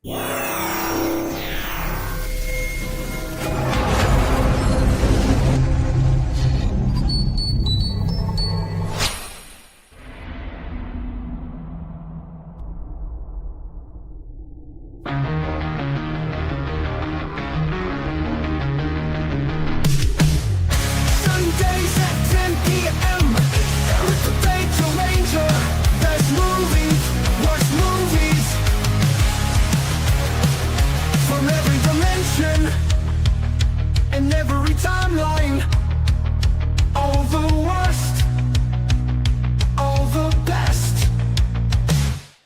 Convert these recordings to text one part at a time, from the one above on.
Sundays at 10 p.m. Eric the Data Ranger. Best movies, worst movies. From every dimension and every timeline. All the worst, all the best.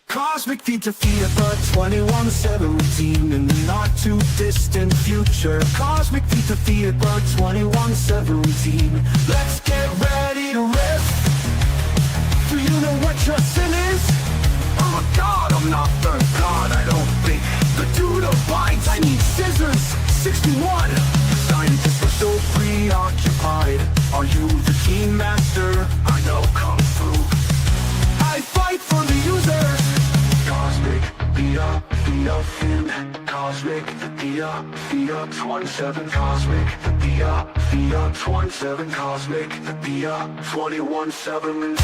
Cosmic Theta Theatre 2117 in the not too distant future. Cosmic Theta Theatre 2117. Let's get ready to riff. Do you know what your sin is? Oh my god, I'm not the god, I don't think. The dude abides, I need scissors. 61. Scientists are so preoccupied. Are you the keen master? I know kung fu. I fight for the users. Cosmic Theta Theta Cosmic Theta Theta 27. Cosmic Theta Theta 27. Cosmic Theta 21/7.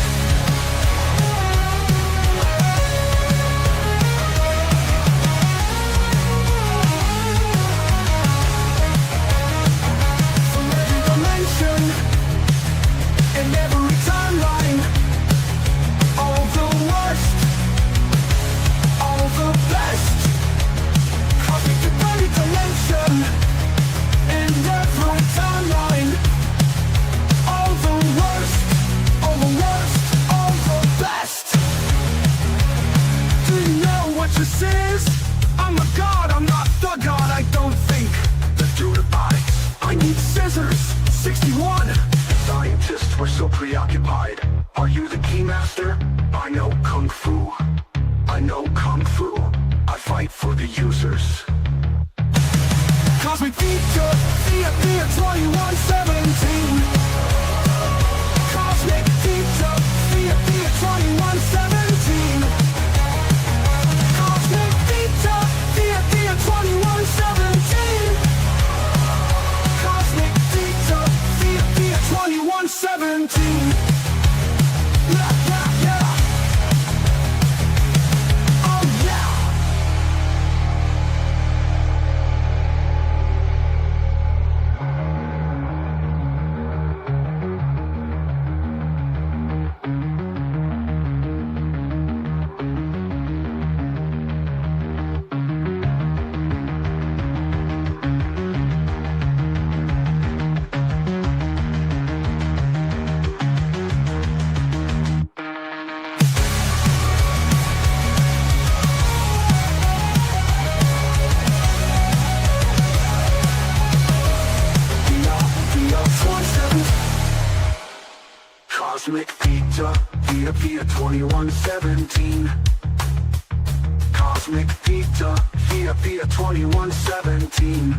From every dimension and every timeline. All the worst, all the best. Cosmic to every dimension and every timeline. All the worst, all the worst, all the best. Do you know what this is? I'm a god, I'm not the god, I don't think. The dude abides, I need scissors. 61. Scientists were so preoccupied. Are you the key master? I know kung fu. I know kung fu. I fight for the users. Cosmic Theta Theta 2117. Cosmic Theta Theta 2117. Cosmic Theta Theta 2117. Cosmic Theta Theta 2117. Yeah, yeah, yeah. Oh yeah. Cosmic Theta Theta Theta 2117. Cosmic Theta Theta Theta 2117.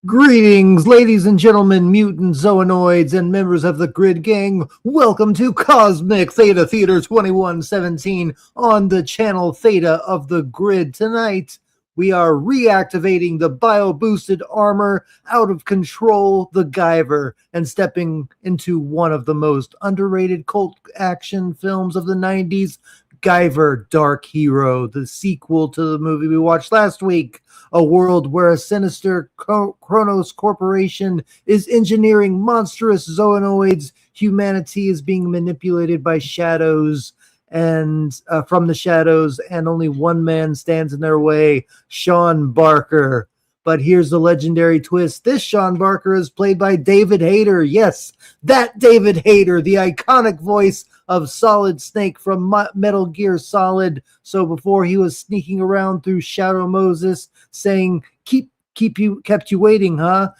Greetings, ladies and gentlemen, mutant zoonoids, and members of the Grid Gang. Welcome to Cosmic Theta Theatre 2117 on the channel Theta of the Grid. Tonight, we are reactivating the bio-boosted armor out of control, the Guyver, and stepping into one of the most underrated cult action films of the 90s, Guyver, Dark Hero, the sequel to the movie we watched last week. A world where a sinister Kronos corporation is engineering monstrous zoonoids. Humanity is being manipulated by shadows and from the shadows, and only one man stands in their way, Sean Barker. But here's the legendary twist. This Sean Barker is played by David Hayter. Yes, that David Hayter, the iconic voice of Solid Snake from Metal Gear Solid. So before he was sneaking around through Shadow Moses saying, kept you waiting, huh?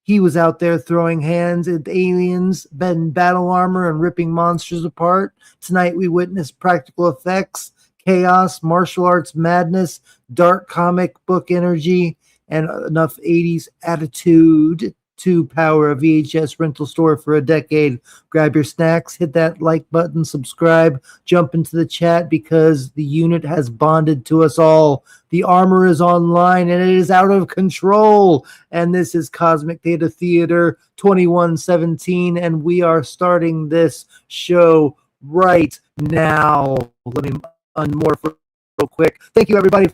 He was out there throwing hands at aliens, in battle armor, and ripping monsters apart. Tonight we witness practical effects, chaos, martial arts madness, dark comic book energy, and enough 80s attitude to power a VHS rental store for a decade. Grab your snacks, hit that like button, subscribe, jump into the chat because the unit has bonded to us all. The armor is online and it is out of control. And this is Cosmic Theta Theatre 2117, and we are starting this show right now. Let me unmorph real quick. Thank you, everybody,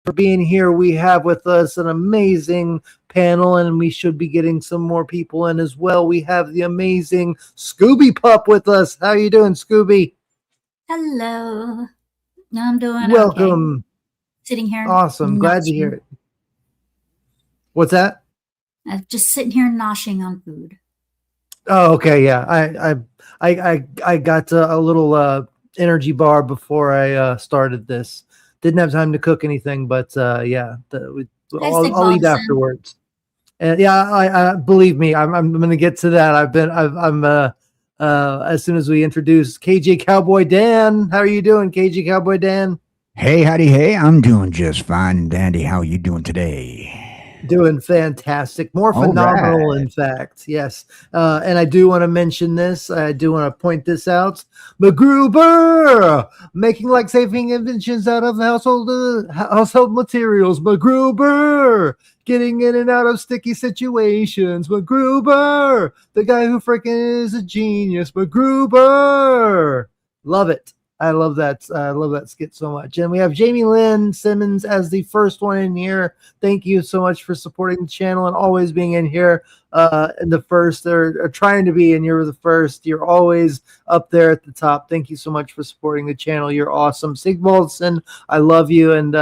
for being here. We have with us an amazing panel, and we should be getting some more people in as well. We have the amazing Scooby Pup with us. How you doing, Scooby? Hello. I'm doing welcome. Okay. Sitting here. Awesome. Glad to hear it. What's that? I'm just sitting here noshing on food. Oh, okay. Yeah. I got a little energy bar before I started this. Didn't have time to cook anything, but yeah, I'll eat afterwards. And yeah, I believe me, I'm going to get to that. I'm as soon as we introduce KJ Cowboy Dan. How are you doing, KJ Cowboy Dan? Hey, howdy, hey, I'm doing just fine and dandy. How are you doing today? Doing fantastic. More phenomenal, in fact. Yes. And I do want to mention this. I do want to point this out. MacGruber! Making like saving inventions out of household materials. MacGruber! Getting in and out of sticky situations. MacGruber! The guy who freaking is a genius. MacGruber! Love it. I love that. I love that skit so much. And we have Jamie Lynn Simmons as the first one in here. Thank you so much for supporting the channel and always being in here. In the first, or trying to be in here the first. You're always up there at the top. Thank you so much for supporting the channel. You're awesome. Sigvaldson, I love you, and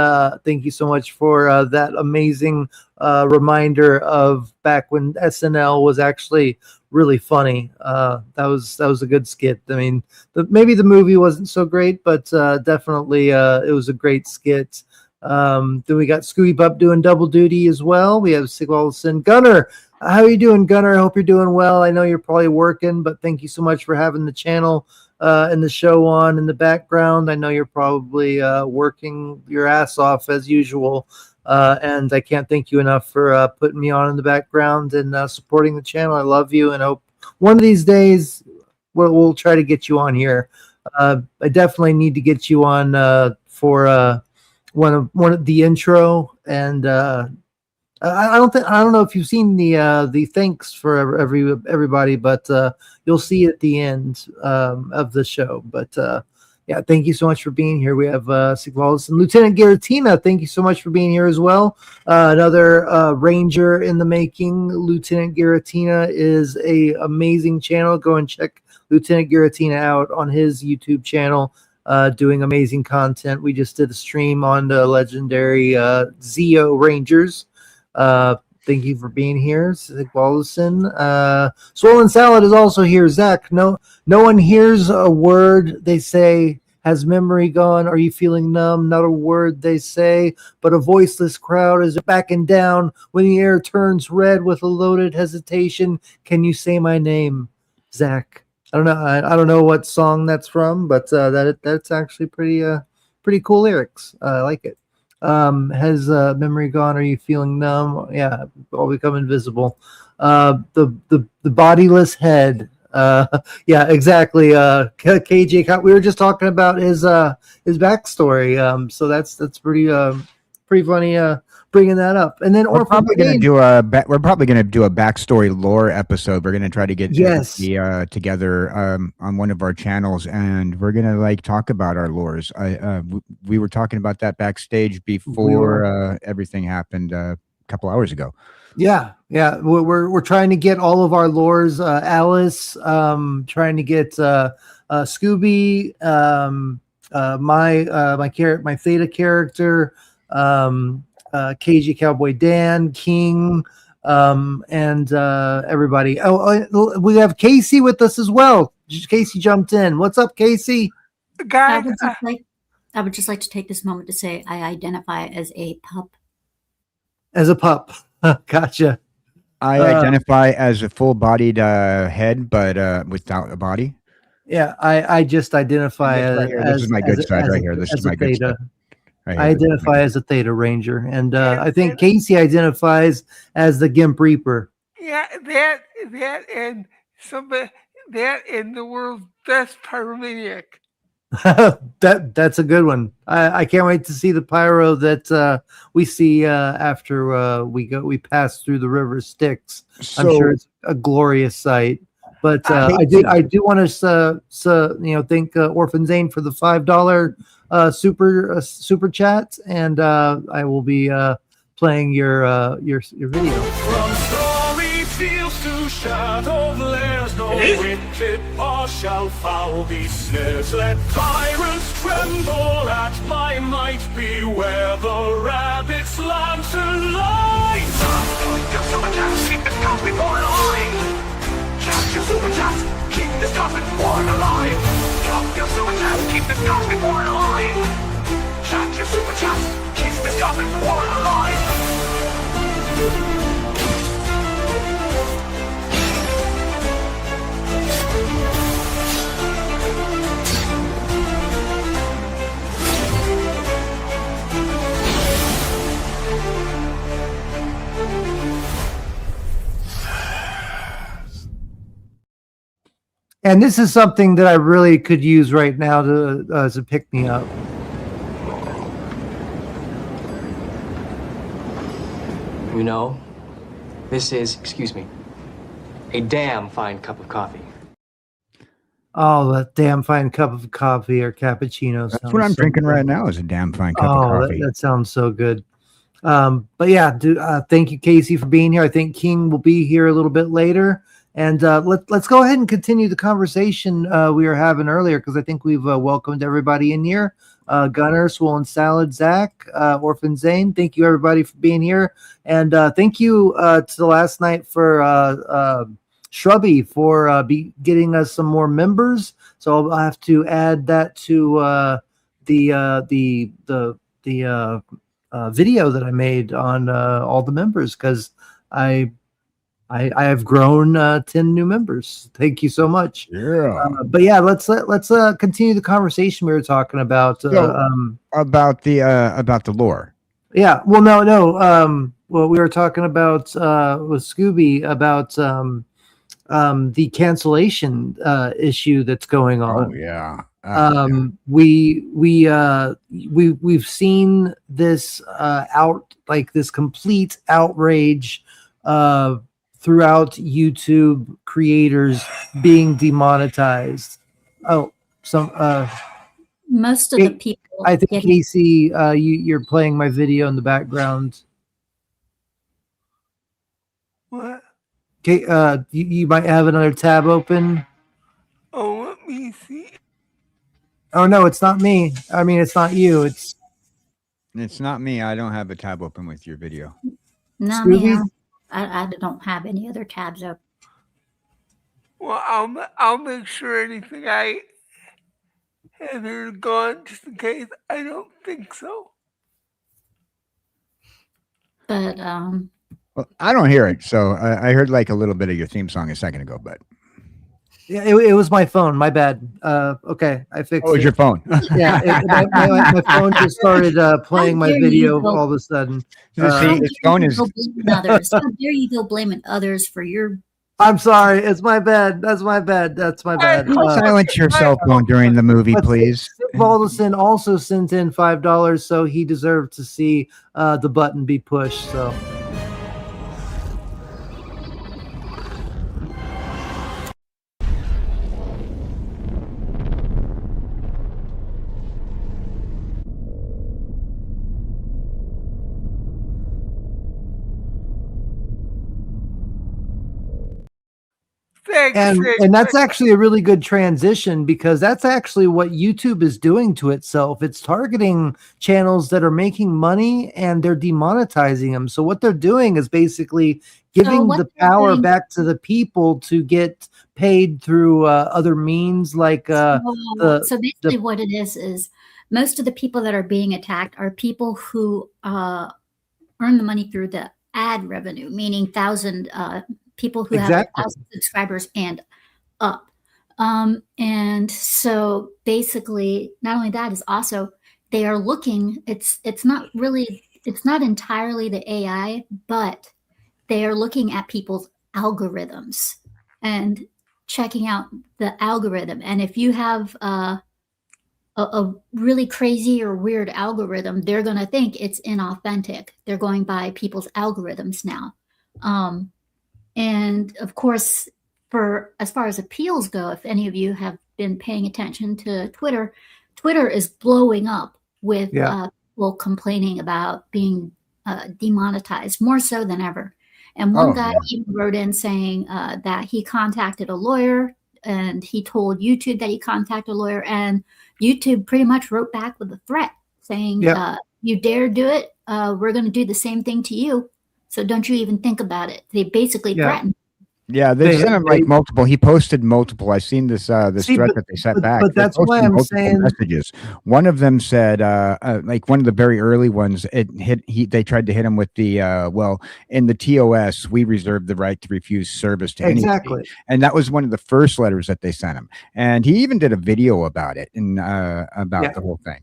thank you so much for that amazing reminder of back when SNL was actually really funny. That was a good skit. I mean, maybe the movie wasn't so great, but definitely it was a great skit. Then we got Scooby Pup doing double duty as well. We have Sigvaldson. Gunner, how are you doing, Gunner? I hope you're doing well. I know you're probably working, but thank you so much for having the channel and the show on in the background. I know you're probably working your ass off as usual. And I can't thank you enough for putting me on in the background and supporting the channel. I love you, and hope one of these days we'll try to get you on here. I definitely need to get you on for one of the intro, and I don't know if you've seen the thanks for everybody, but you'll see at the end of the show. But yeah, thank you so much for being here. We have Sigvaldson. Lieutenant Garatina, thank you so much for being here as well. Another Ranger in the making. Lieutenant Garatina is a amazing channel. Go and check Lieutenant Garatina out on his YouTube channel, doing amazing content. We just did a stream on the legendary Zeo Rangers. Thank you for being here, Sigvaldson. Swollen Salad is also here. Zach, no one hears a word they say. Has memory gone? Are you feeling numb? Not a word they say, but a voiceless crowd is backing down when the air turns red with a loaded hesitation. Can you say my name, Zach? I don't know. I don't know what song that's from, but that's actually pretty cool lyrics. I like it. Has memory gone? Are you feeling numb? Yeah, all become invisible. The bodiless head. Yeah, exactly. KJ, we were just talking about his backstory. So that's pretty funny bringing that up. And then We're Orphan probably going to Zane- do we're probably going to do a backstory lore episode. We're going to try to get Yes. everybody, together on one of our channels, and we're going to like talk about our lores. We were talking about that backstage before everything happened a couple hours ago. Yeah, we're trying to get all of our lores. Alice, trying to get Scooby, my Theta character, KG Cowboy Dan, King, and everybody. We have Casey with us as well. Casey jumped in. What's up, Casey? I would just like to take this moment to say I identify as a pup. As a pup. Gotcha. I identify as a full-bodied head, but without a body. Yeah, I just identify This is my good side right here. This is my good side. Right here. I identify as a Theta Ranger, and I think Casey identifies as the Gimp Reaper. Yeah, that and the world's best pyromaniac. That's a good one. I can't wait to see the pyro that we see after we pass through the river Styx. I'm sure it's a glorious sight. But I do want to thank Orphan Zane for the $5 super chat, and I will be playing your video. From stormy fields to shadowlands, no wicked paw shall foul these snares. Let tyrants tremble at my might. Beware the rabbit's lantern light. Keep this cosmic born alive. Cast your super chats, keep this cosmic born alive. Drop your super chats, keep this cosmic born alive. Chat your super chats, keep this cosmic born alive. And this is something that I really could use right now to pick me up. You know, this is, excuse me, a damn fine cup of coffee. Oh, that damn fine cup of coffee or cappuccino. That's what I'm drinking right now. Is a damn fine cup of coffee. That sounds so good. But yeah, dude, thank you, Casey, for being here. I think King will be here a little bit later. And let's go ahead and continue the conversation we were having earlier, because I think we've welcomed everybody in here. Gunner, Swollen Salad, Zach, Orphan Zane. Thank you, everybody, for being here. And thank you to the last night for Shrubby for getting us some more members. So I'll have to add that to the video that I made on all the members, because I have grown 10 new members. Thank you so much. Yeah. But yeah, let's continue the conversation we were talking about. About the lore. Yeah. Well, no. Well, we were talking about with Scooby about the cancellation issue that's going on. Oh yeah. We've seen this this complete outrage throughout YouTube creators being demonetized. Most of the people. I think Casey, you're playing my video in the background. What? Okay, you might have another tab open. Oh, let me see. Oh no, it's not me. I mean, it's not you. It's not me. I don't have a tab open with your video. No, Scooby? I don't have any other tabs open. Well, I'll make sure anything I have here gone, just in case. I don't think so. But Well, I don't hear it. So I heard like a little bit of your theme song a second ago, but yeah, it was my phone. My bad. Okay, I fixed oh, it. it's your phone. Yeah, my phone just started playing my video all of a sudden. See, his phone is. How dare you go blaming others for your? I'm sorry. It's my bad. That's my bad. Hey, Silence your cell phone during the movie, But please. Balderson also sent in $5, so he deserved to see the button be pushed. So. Thanks, And that's actually a really good transition, because that's actually what YouTube is doing to itself. It's targeting channels that are making money and they're demonetizing them. So what they're doing is basically giving the power back to the people to get paid through other means, like so basically what it is most of the people that are being attacked are people who earn the money through the ad revenue, meaning people who have 1,000 subscribers and up. And so basically, not only that, is also they are looking, it's not entirely the AI, but they are looking at people's algorithms and checking out the algorithm. And if you have a really crazy or weird algorithm, they're going to think it's inauthentic. They're going by people's algorithms now. And of course, as far as appeals go, if any of you have been paying attention to Twitter, Twitter is blowing up with people complaining about being demonetized more so than ever. And one guy even wrote in saying that he contacted a lawyer, and he told YouTube that he contacted a lawyer, and YouTube pretty much wrote back with a threat saying, you dare do it, we're going to do the same thing to you. So don't you even think about it. They basically threatened. Yeah, they sent him like multiple. He posted multiple. I've seen this thread that they sent back. But that's why I'm saying messages. One of them said, like one of the very early ones, they tried to hit him with the in the TOS, we reserve the right to refuse service to anybody. And that was one of the first letters that they sent him. And he even did a video about it and about the whole thing.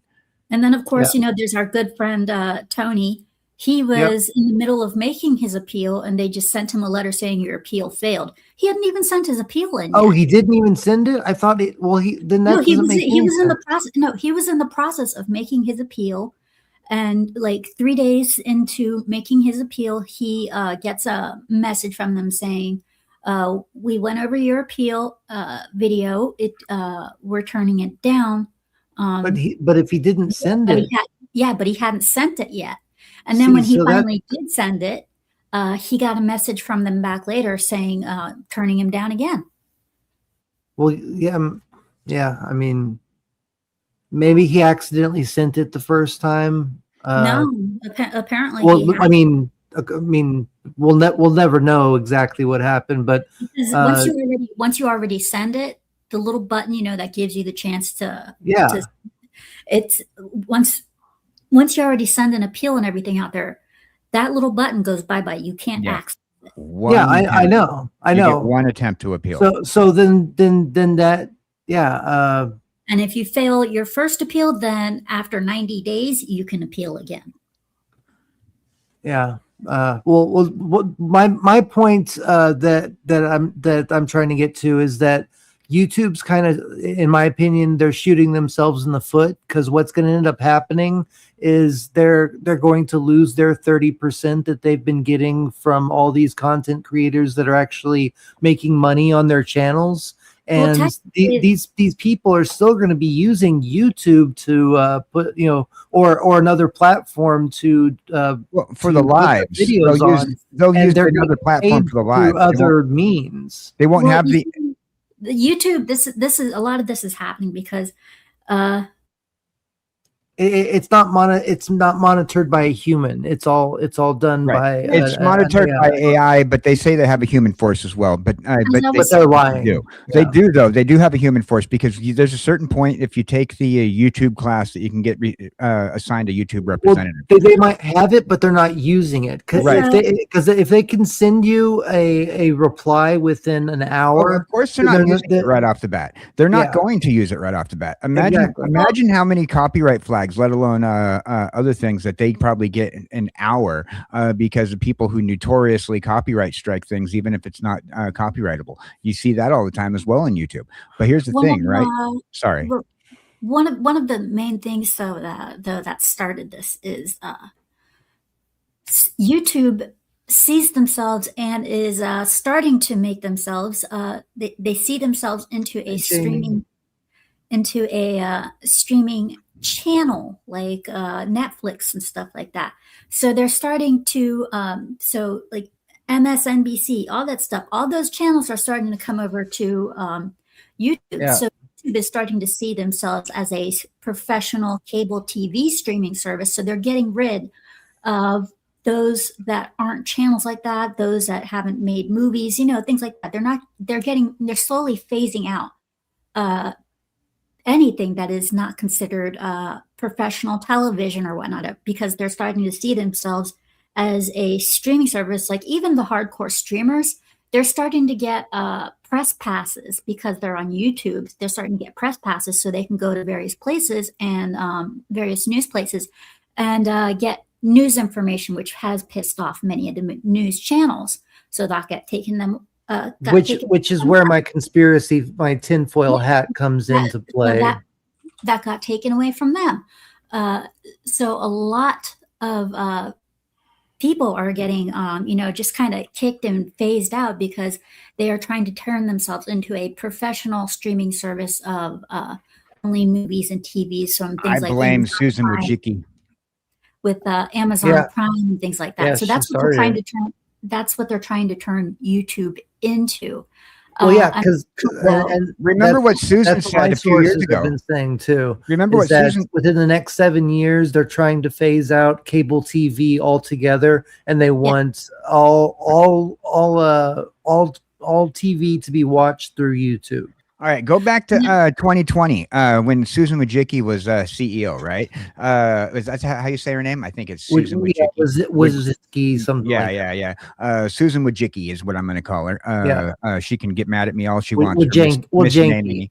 And then of course, there's our good friend Tony. He was in the middle of making his appeal, and they just sent him a letter saying your appeal failed. He hadn't even sent his appeal in. Oh, he didn't even send it? I thought it. Well, he in the process. No, he was in the process of making his appeal, and like 3 days into making his appeal, he gets a message from them saying, "We went over your appeal video. We're turning it down." But if he didn't send it, but he hadn't sent it yet. And then when he finally did send it, he got a message from them back later saying, turning him down again. Well, yeah. I mean, maybe he accidentally sent it the first time. No, apparently. Well, I mean, we'll never know exactly what happened, but once you already send it, the little button, that gives you the chance to it's once you already send an appeal and everything out there, that little button goes bye-bye. You can't access it. I know. One attempt to appeal. So then that, and if you fail your first appeal, then after 90 days, you can appeal again. Yeah. Well, my point that I'm trying to get to is that YouTube's kind of, in my opinion, they're shooting themselves in the foot, because what's going to end up happening is they're going to lose their 30% that they've been getting from all these content creators that are actually making money on their channels. And these people are still going to be using YouTube to put, or another platform to for the lives videos they'll use another platform for the live. Other means. They won't have the YouTube. This is a lot of this is happening because it's not monitored by a human. It's all done by it's monitored by AI, but they say they have a human force as well. But they're lying. They do though. They do have a human force, because there's a certain point, if you take the YouTube class, that you can get assigned a YouTube representative. Well, they might have it, but they're not using it, because if they can send you a reply within an hour, of course they're not using it right off the bat. They're not going to use it right off the bat. Imagine how many copyright flags, let alone other things, that they probably get an hour because of people who notoriously copyright strike things, even if it's not copyrightable. You see that all the time as well on YouTube. But here's the thing, right? Sorry. one of the main things though that started this is YouTube sees themselves and is starting to make themselves they see themselves into a streaming channel like Netflix and stuff like that. So they're starting to so like MSNBC, all that stuff, all those channels are starting to come over to YouTube. Yeah. So YouTube is starting to see themselves as a professional cable TV streaming service. So they're getting rid of those that aren't channels like that, those that haven't made movies, you know, things like that. They're slowly phasing out anything that is not considered professional television or whatnot, because they're starting to see themselves as a streaming service. Like even the hardcore streamers, they're starting to get press passes because they're on YouTube. They're starting to get press passes so they can go to various places and various news places and get news information, which has pissed off many of the news channels. So that got taken them. Which is where my tinfoil hat comes into play. That got taken away from them. So a lot of people are getting, just kind of kicked and phased out because they are trying to turn themselves into a professional streaming service of only movies and TVs. From things I blame Susan Wojcicki. With Amazon Prime and things like that. Yeah, so that's what they're trying to turn. That's what they're trying to turn YouTube into. Well, yeah, because remember what Susan said a few years ago. Have been saying too. Remember what Susan within the next 7 years they're trying to phase out cable TV altogether, and they want all TV to be watched through YouTube. All right, go back to 2020 when Susan Wojcicki was CEO, right? Is that how you say her name? I think it's Susan Wojcicki. Wojcicki, something. Yeah. Susan Wojcicki is what I'm going to call her. She can get mad at me all she wants. Wojcicki,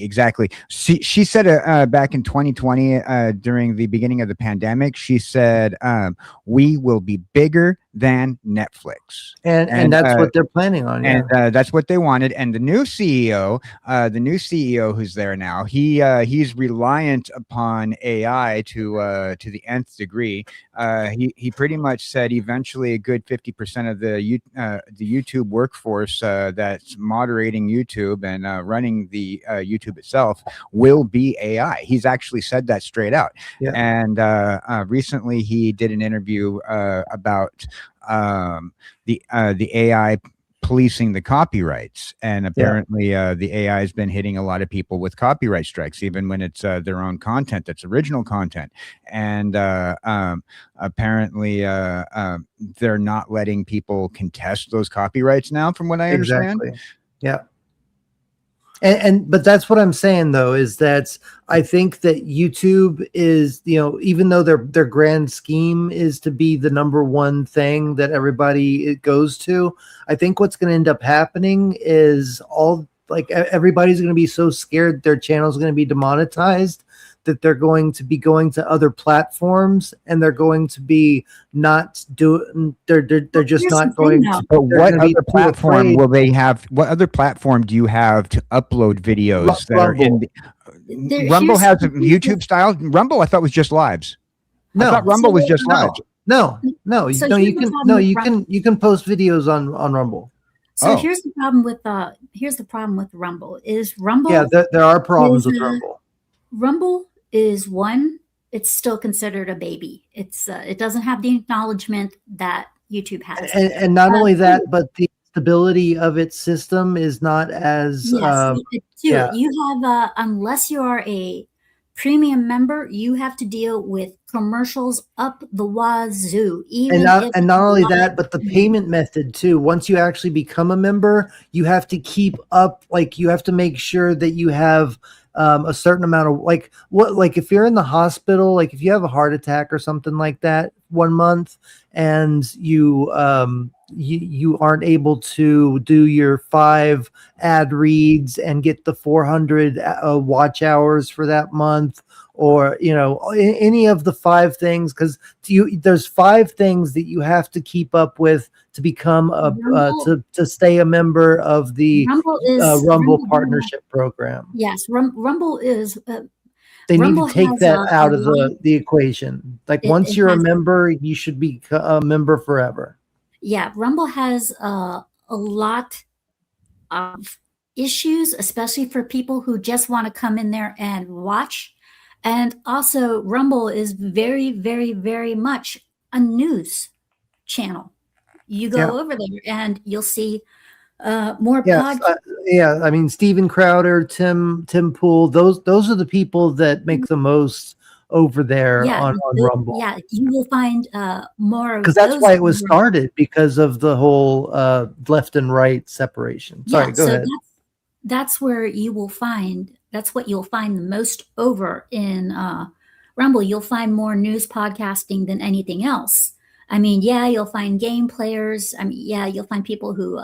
exactly. She said back in 2020 during the beginning of the pandemic, she said, "We will be bigger than Netflix," and that's what they're planning on. And that's what they wanted. And the new CEO, who's there now, he's reliant upon AI to the nth degree. He pretty much said eventually a good 50% of the YouTube workforce that's moderating YouTube and running the YouTube itself will be AI. He's actually said that straight out. Yeah. And recently he did an interview about the AI policing the copyrights, and apparently the AI has been hitting a lot of people with copyright strikes, even when it's their own content that's original content. And apparently they're not letting people contest those copyrights now, from what I understand. Exactly. Yeah. But that's what I'm saying though, is that I think that YouTube is, even though their grand scheme is to be the number one thing that everybody goes to, I think what's going to end up happening is everybody's going to be so scared their channel is going to be demonetized that they're going to be going to other platforms, and they're going to be not doing. They're just not going to. But what other platform will they have? What other platform do you have to upload videos that are in? Rumble has a YouTube style. Rumble, I thought, was just lives. No, I thought Rumble was just lives. No. You can post videos on Rumble. So here's the problem with Rumble. Is Rumble? Yeah, there are problems with Rumble. Rumble is it's still considered a baby. It doesn't have the acknowledgement that YouTube has. And not only that, but the stability of its system is not as you have unless you are a premium member, you have to deal with commercials up the wazoo. And not only that, but the payment method too. Once you actually become a member, you have to keep up, you have to make sure that you have a certain amount of if you're in the hospital, if you have a heart attack or something like that 1 month, and you aren't able to do your 5 ad reads and get the 400 watch hours for that month, or any of the 5 things, because there's 5 things that you have to keep up with to become to stay a member of the Rumble partnership program. Yes, Rumble is. They Rumble need to take that out of the equation. Like once you're a member, you should be a member forever. Yeah, Rumble has a lot of issues, especially for people who just want to come in there and watch. And also, Rumble is very, very, very much a news channel. You go over there and you'll see more podcasts. I mean, Steven Crowder, Tim Pool, those are the people that make the most over there on Rumble. Yeah, you will find more, because that's why it was started, because of the whole left and right separation. Sorry, go ahead. That's where you will find. That's what you'll find the most over in Rumble. You'll find more news podcasting than anything else. I mean, you'll find game players. I mean, you'll find people who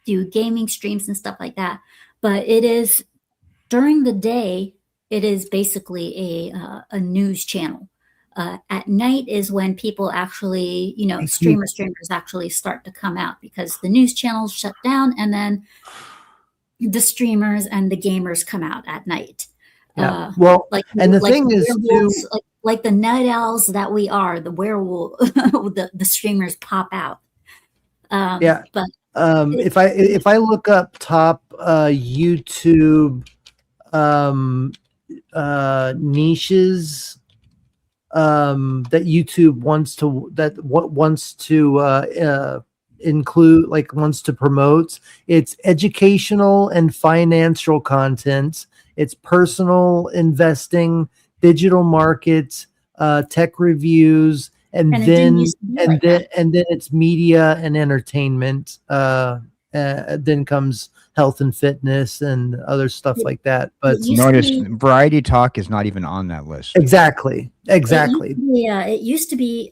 do gaming streams and stuff like that. But it is during the day. It is basically a news channel. At night is when people actually, streamers actually start to come out, because the news channels shut down, and then the streamers and the gamers come out at night. The thing is too, like the night owls that we are, the werewolf, the streamers pop out. But if I look up top YouTube niches that YouTube wants to include, like wants to promote, it's educational and financial content, it's personal investing, digital markets, tech reviews, and then it's media and entertainment. Then comes health and fitness and other stuff like that. But notice variety talk is not even on that list. Exactly. It used to be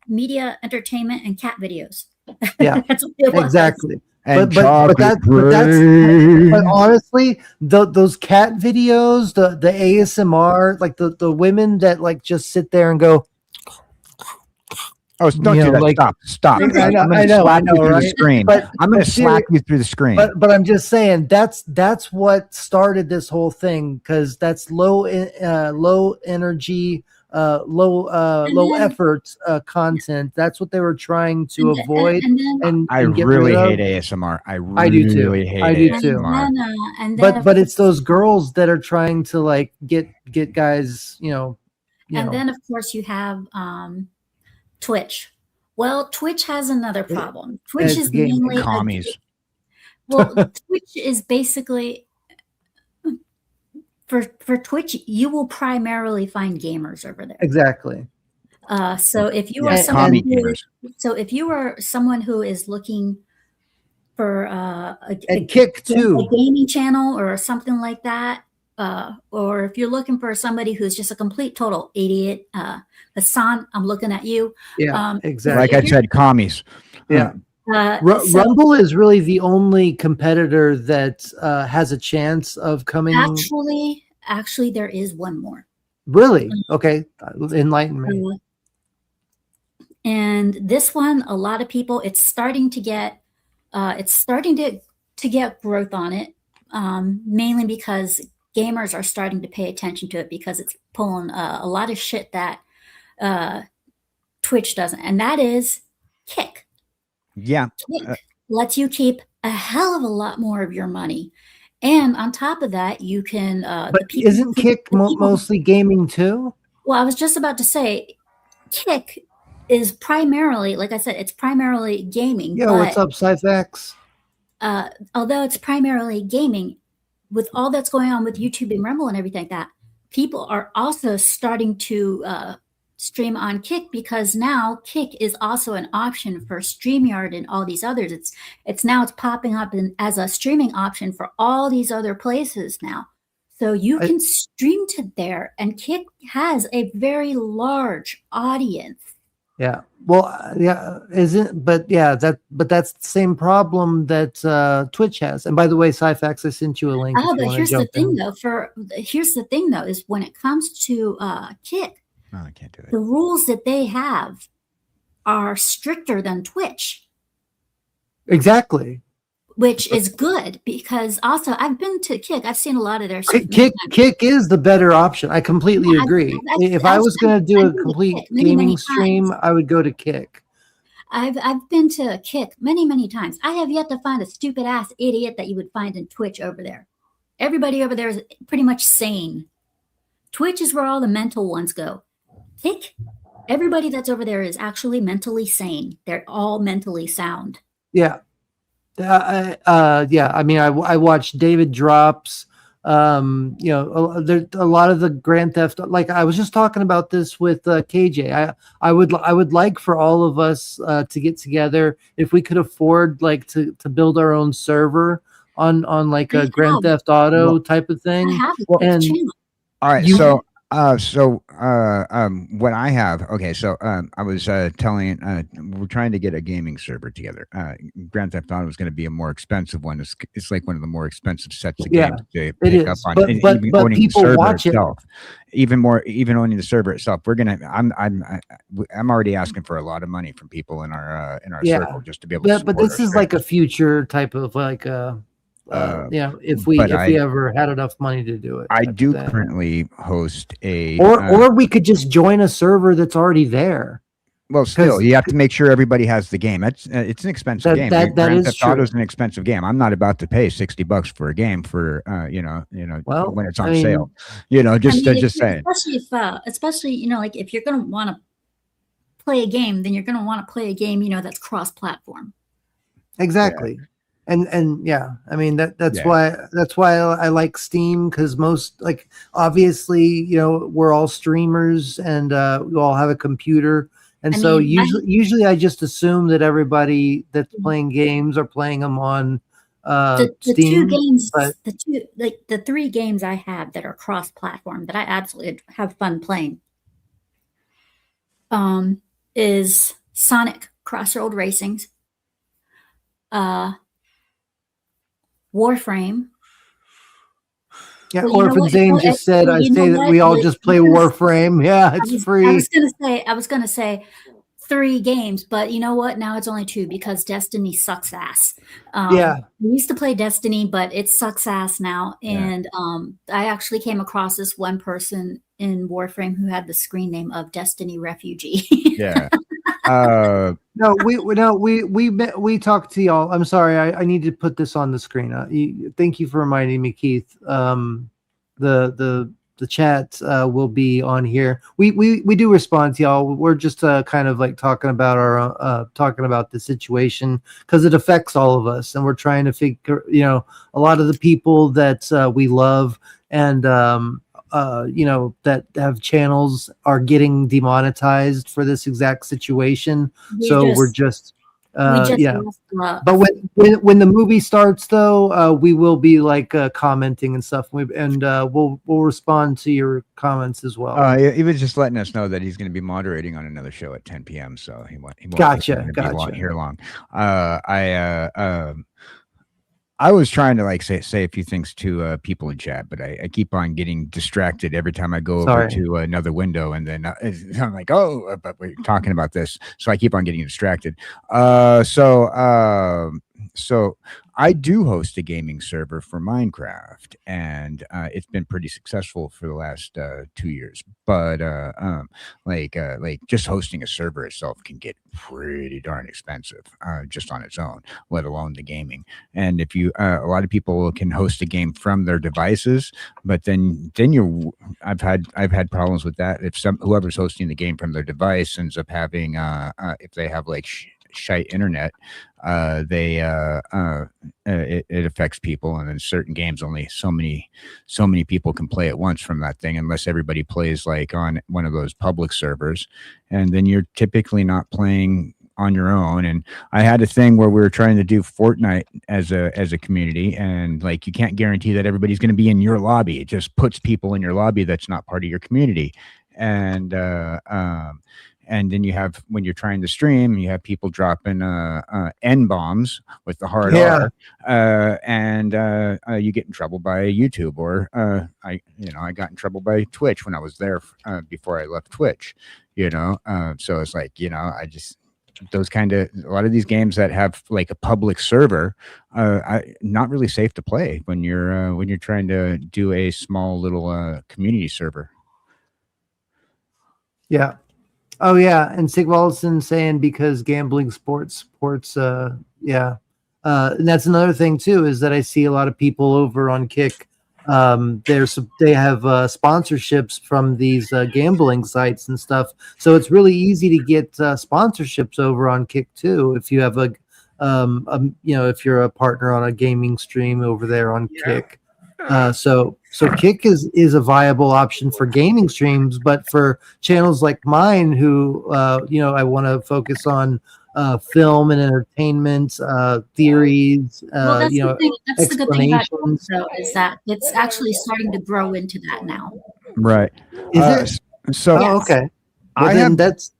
media, entertainment, and cat videos. Yeah, that's what it was. Exactly. But honestly, those cat videos, the ASMR, like the women that like just sit there and go, oh, don't do that. Like, stop. I know, right? Screen. But I'm going to slap you through the screen. But I'm just saying that's what started this whole thing, because that's low energy, low effort content. That's what they were trying to avoid. And I really hate ASMR. I do too. But it's those girls that are trying to like get guys, and then of course you have Twitch. Well, Twitch has another problem. Twitch is mainly commies. Twitch is basically for Twitch, you will primarily find gamers over there. Exactly. So if you are someone who is looking for a Kick too, a gaming channel or something like that, or if you're looking for somebody who's just a complete total idiot, Hassan, I'm looking at you. Yeah, exactly. Like I said, commies. Yeah. Rumble is really the only competitor that has a chance of coming. Actually, there is one more. Really? Okay, enlighten me. And this one, a lot of people, it's starting to get growth on it, mainly because gamers are starting to pay attention to it, because it's pulling a lot of shit that Twitch doesn't, and that is Kick. Yeah. Kick lets you keep a hell of a lot more of your money. And on top of that, you can... but isn't Kick mostly gaming too? Well, I was just about to say, Kick is primarily, like I said, it's primarily gaming. Yeah, what's up, Cyfax? Although it's primarily gaming, with all that's going on with YouTube and Rumble and everything like that, people are also starting to stream on Kick, because now Kick is also an option for Streamyard and all these others. It's popping up as a streaming option for all these other places now. So you can stream to there, and Kick has a very large audience. Yeah. Well, yeah, isn't, but yeah, but that's the same problem that Twitch has. And by the way, Syfax, I sent you a link if you But want to here's the jump thing in. though, here's the thing though, is when it comes to Kick, I can't do it. the rules that they have are stricter than Twitch. Exactly. Which is good, because also I've been to Kick. I've seen a lot of their stuff. Kick is the better option. I completely agree. If I was going to do a complete gaming stream, I would go to Kick. I've been to Kick many times. I have yet to find a stupid ass idiot that you would find in Twitch over there. Everybody over there is pretty much sane. Twitch is where all the mental ones go. Kick, everybody that's over there is actually mentally sane. They're all mentally sound. Yeah. Yeah. I mean, I watched David Drops. You know, there's a lot of the Grand Theft. Like I was just talking about this with KJ. I would like for all of us to get together if we could afford like to build our own server on like a Grand Theft Auto type of thing. And all right, what I have, okay, so I was telling, we're trying to get a gaming server together. Grand Theft Auto is going to be a more expensive one. It's like one of the more expensive sets of games to pick up on. But people watch itself. Even owning the server itself. I'm already asking for a lot of money from people in our circle just to be able to support. But this is like a future type of like you know, if we ever had enough money to do it. I do currently host a or we could just join a server that's already there. Well, still, you have to make sure everybody has the game. It's an expensive game. Grand Theft Auto is an expensive game. I'm not about to pay $60 for a game for when it's on sale. Just saying. Especially you know, like if you're gonna want to play a game, then you're gonna want to play a game that's cross-platform. Exactly. Yeah. And yeah, I mean that's why I like Steam, because most, like, obviously, we're all streamers and we all have a computer, and so usually I just assume that everybody that's playing games are playing them on the Steam. The three games I have that are cross-platform that I absolutely have fun playing is Sonic Crossroad Racings, Warframe. Yeah, Orphan Zane just said, I say that we all just play Warframe. Yeah, it's free. I was gonna say 3 games, but you know what? Now it's only 2 because Destiny sucks ass. Yeah. We used to play Destiny, but it sucks ass now. And I actually came across this one person in Warframe who had the screen name of Destiny Refugee. Yeah. No, we talked to y'all. I'm sorry, I need to put this on the screen. Thank you for reminding me, Keith. The chat will be on here. We do respond to y'all. We're just kind of like talking about the situation because it affects all of us, and we're trying to figure, a lot of the people that we love and that have channels are getting demonetized for this exact situation. We're just but when the movie starts, though, we will be like commenting and stuff, and we'll respond to your comments as well. He was just letting us know that he's going to be moderating on another show at 10 p.m. So he won't gotcha here long. I was trying to like say a few things to people in chat, but I keep on getting distracted every time I go over to another window, and then I'm like, oh, but we're talking about this, so I keep on getting distracted. So I do host a gaming server for Minecraft, and it's been pretty successful for the last 2 years. But like just hosting a server itself can get pretty darn expensive just on its own, let alone the gaming. And if you a lot of people can host a game from their devices, but then I've had problems with that. If whoever's hosting the game from their device ends up having if they have like shite internet, it affects people, and in certain games only so many people can play at once from that thing, unless everybody plays like on one of those public servers, and then you're typically not playing on your own. And I had a thing where we were trying to do Fortnite as a community, and like you can't guarantee that everybody's going to be in your lobby. It just puts people in your lobby that's not part of your community, and and then you have, when you're trying to stream, you have people dropping N bombs with the hard R, and you get in trouble by YouTube, or I got in trouble by Twitch when I was there before I left Twitch. So it's like, I just, those kind of, a lot of these games that have like a public server, not really safe to play when you're trying to do a small little community server. Yeah. Oh yeah. And Sigvalson saying because gambling sports, and that's another thing too, is that I see a lot of people over on Kick. They have sponsorships from these gambling sites and stuff. So it's really easy to get sponsorships over on Kick too. If you have if you're a partner on a gaming stream over there on Kick. So Kick is a viable option for gaming streams, but for channels like mine, who I want to focus on film and entertainment, theories. Well, that's the thing. That's the good thing about Kick, though, is that it's actually starting to grow into that now. Right? Is it? So yes. Okay. Well,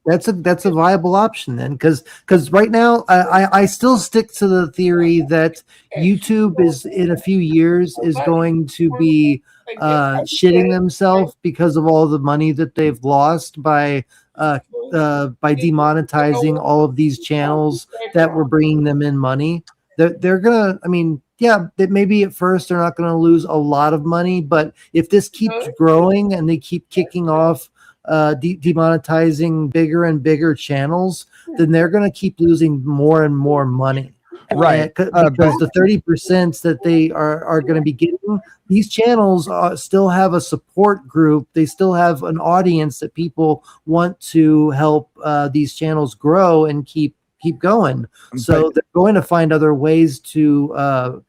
that's a viable option then, because right now I still stick to the theory that YouTube is in a few years is going to be shitting themselves because of all the money that they've lost by demonetizing all of these channels that were bringing them in money. They're gonna, that maybe at first they're not gonna lose a lot of money, but if this keeps growing and they keep kicking off demonetizing bigger and bigger channels, then they're going to keep losing more and more money, right? Because the 30% that they are going to be getting, these channels still have a support group. They still have an audience that people want to help these channels grow and keep going. So they're going to find other ways to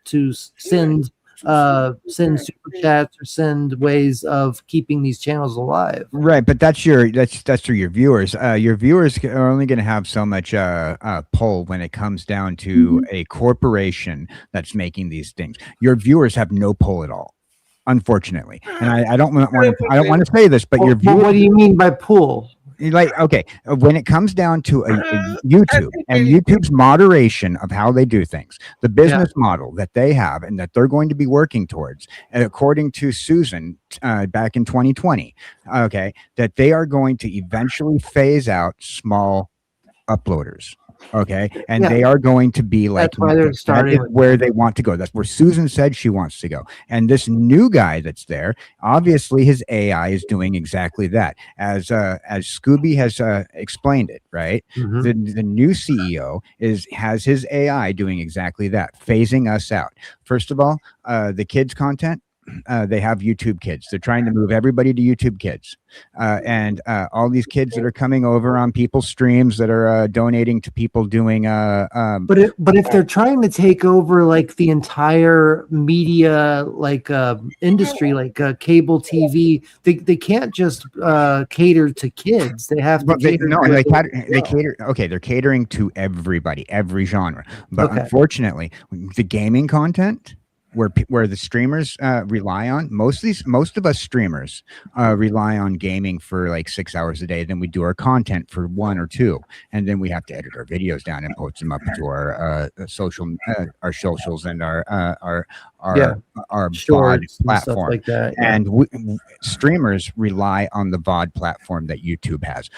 send super chats or send ways of keeping these channels alive. Right, but that's through your viewers. Your viewers are only going to have so much pull when it comes down to a corporation that's making these things. Your viewers have no pull at all, unfortunately. And I don't want to say this, but your viewers. What do you mean by pull? Like, okay, when it comes down to a YouTube and YouTube's moderation of how they do things, the business model that they have and that they're going to be working towards, and according to Susan back in 2020, okay, that they are going to eventually phase out small uploaders. Okay, and they are going to be like, that's why they're starting where they want to go. That's where Susan said she wants to go. And this new guy that's there, obviously his AI is doing exactly that, as Scooby has explained it, right? The new CEO has his AI doing exactly that, phasing us out. First of all, the kids content, they have YouTube Kids. They're trying to move everybody to YouTube Kids, and all these kids that are coming over on people's streams that are donating to people doing. But if they're trying to take over like the entire media industry, like cable TV, they can't just cater to kids. They have to cater. They cater. Okay, they're catering to everybody, every genre. But unfortunately, the gaming content, where the streamers rely on, most of us streamers rely on gaming for like 6 hours a day. Then we do our content for 1 or 2, and then we have to edit our videos down and post them up to our socials and our VOD platform like that. And streamers rely on the VOD platform that YouTube has.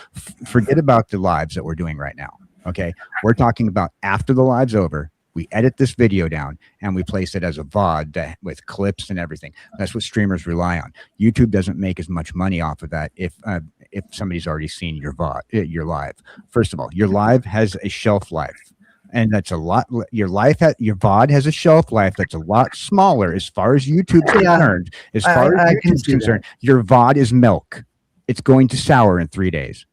Forget about the lives that we're doing right now. Okay, we're talking about after the live's over. We edit this video down and we place it as a VOD with clips and everything. That's what streamers rely on. YouTube doesn't make as much money off of that if somebody's already seen your VOD, your live. First of all, your live has a shelf life, and that's a lot. Your VOD has a shelf life that's a lot smaller as far as YouTube's concerned. As far as YouTube's concerned, your VOD is milk. It's going to sour in 3 days.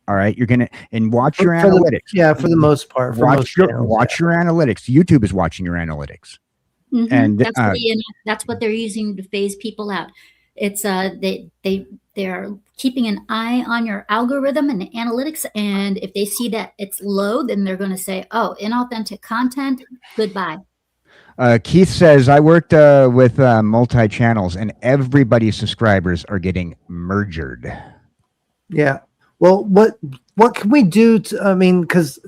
All right, you're gonna watch your analytics. For the most part, watch your analytics. YouTube is watching your analytics, and that's what they're using to phase people out. It's they're keeping an eye on your algorithm and analytics, and if they see that it's low, then they're going to say, "Oh, inauthentic content, goodbye." Keith says, I worked with multi-channels, and everybody's subscribers are getting mergered. Yeah. Well, what can we do to, I mean, because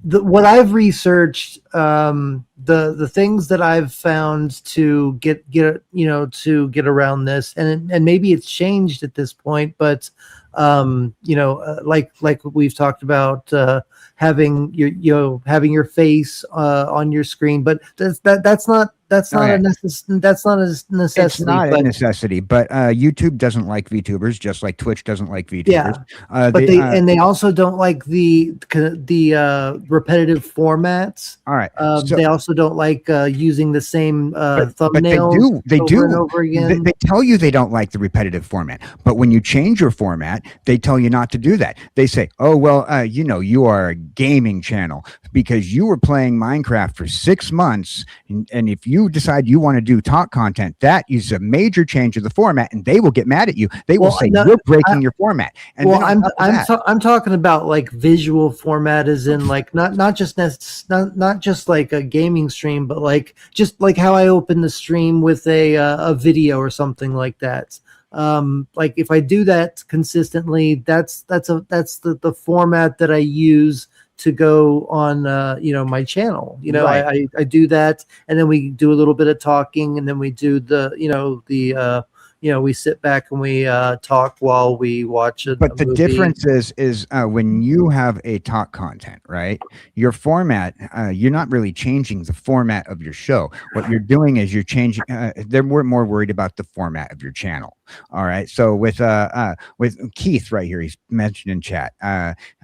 what I've researched, the things that I've found to get to get around this, and maybe it's changed at this point, but like we've talked about, having your face on your screen, but that's not a necessity. It's not a necessity, but YouTube doesn't like VTubers, just like Twitch doesn't like VTubers. Yeah, but they also don't like the repetitive formats. All right, they also don't like using the same thumbnails. But they do and over again. They tell you they don't like the repetitive format, but when you change your format, they tell you not to do that. They say, "Oh well, you are a gaming channel because you were playing Minecraft for 6 months, and if you decide you want to do talk content, that is a major change of the format, and they will get mad at you. They will say you're breaking your format." And I'm talking about like visual format, as in like not just like a gaming stream, but like just like how I open the stream with a video or something like that. Like if I do that consistently, that's the format that I use to go on my channel. Right. I do that, and then we do a little bit of talking, and then we do we sit back and we talk while we watch it. But the difference is when you have a talk content, right? Your format, you're not really changing the format of your show. What you're doing is you're changing. They're more worried about the format of your channel. All right. So with Keith right here, he's mentioned in chat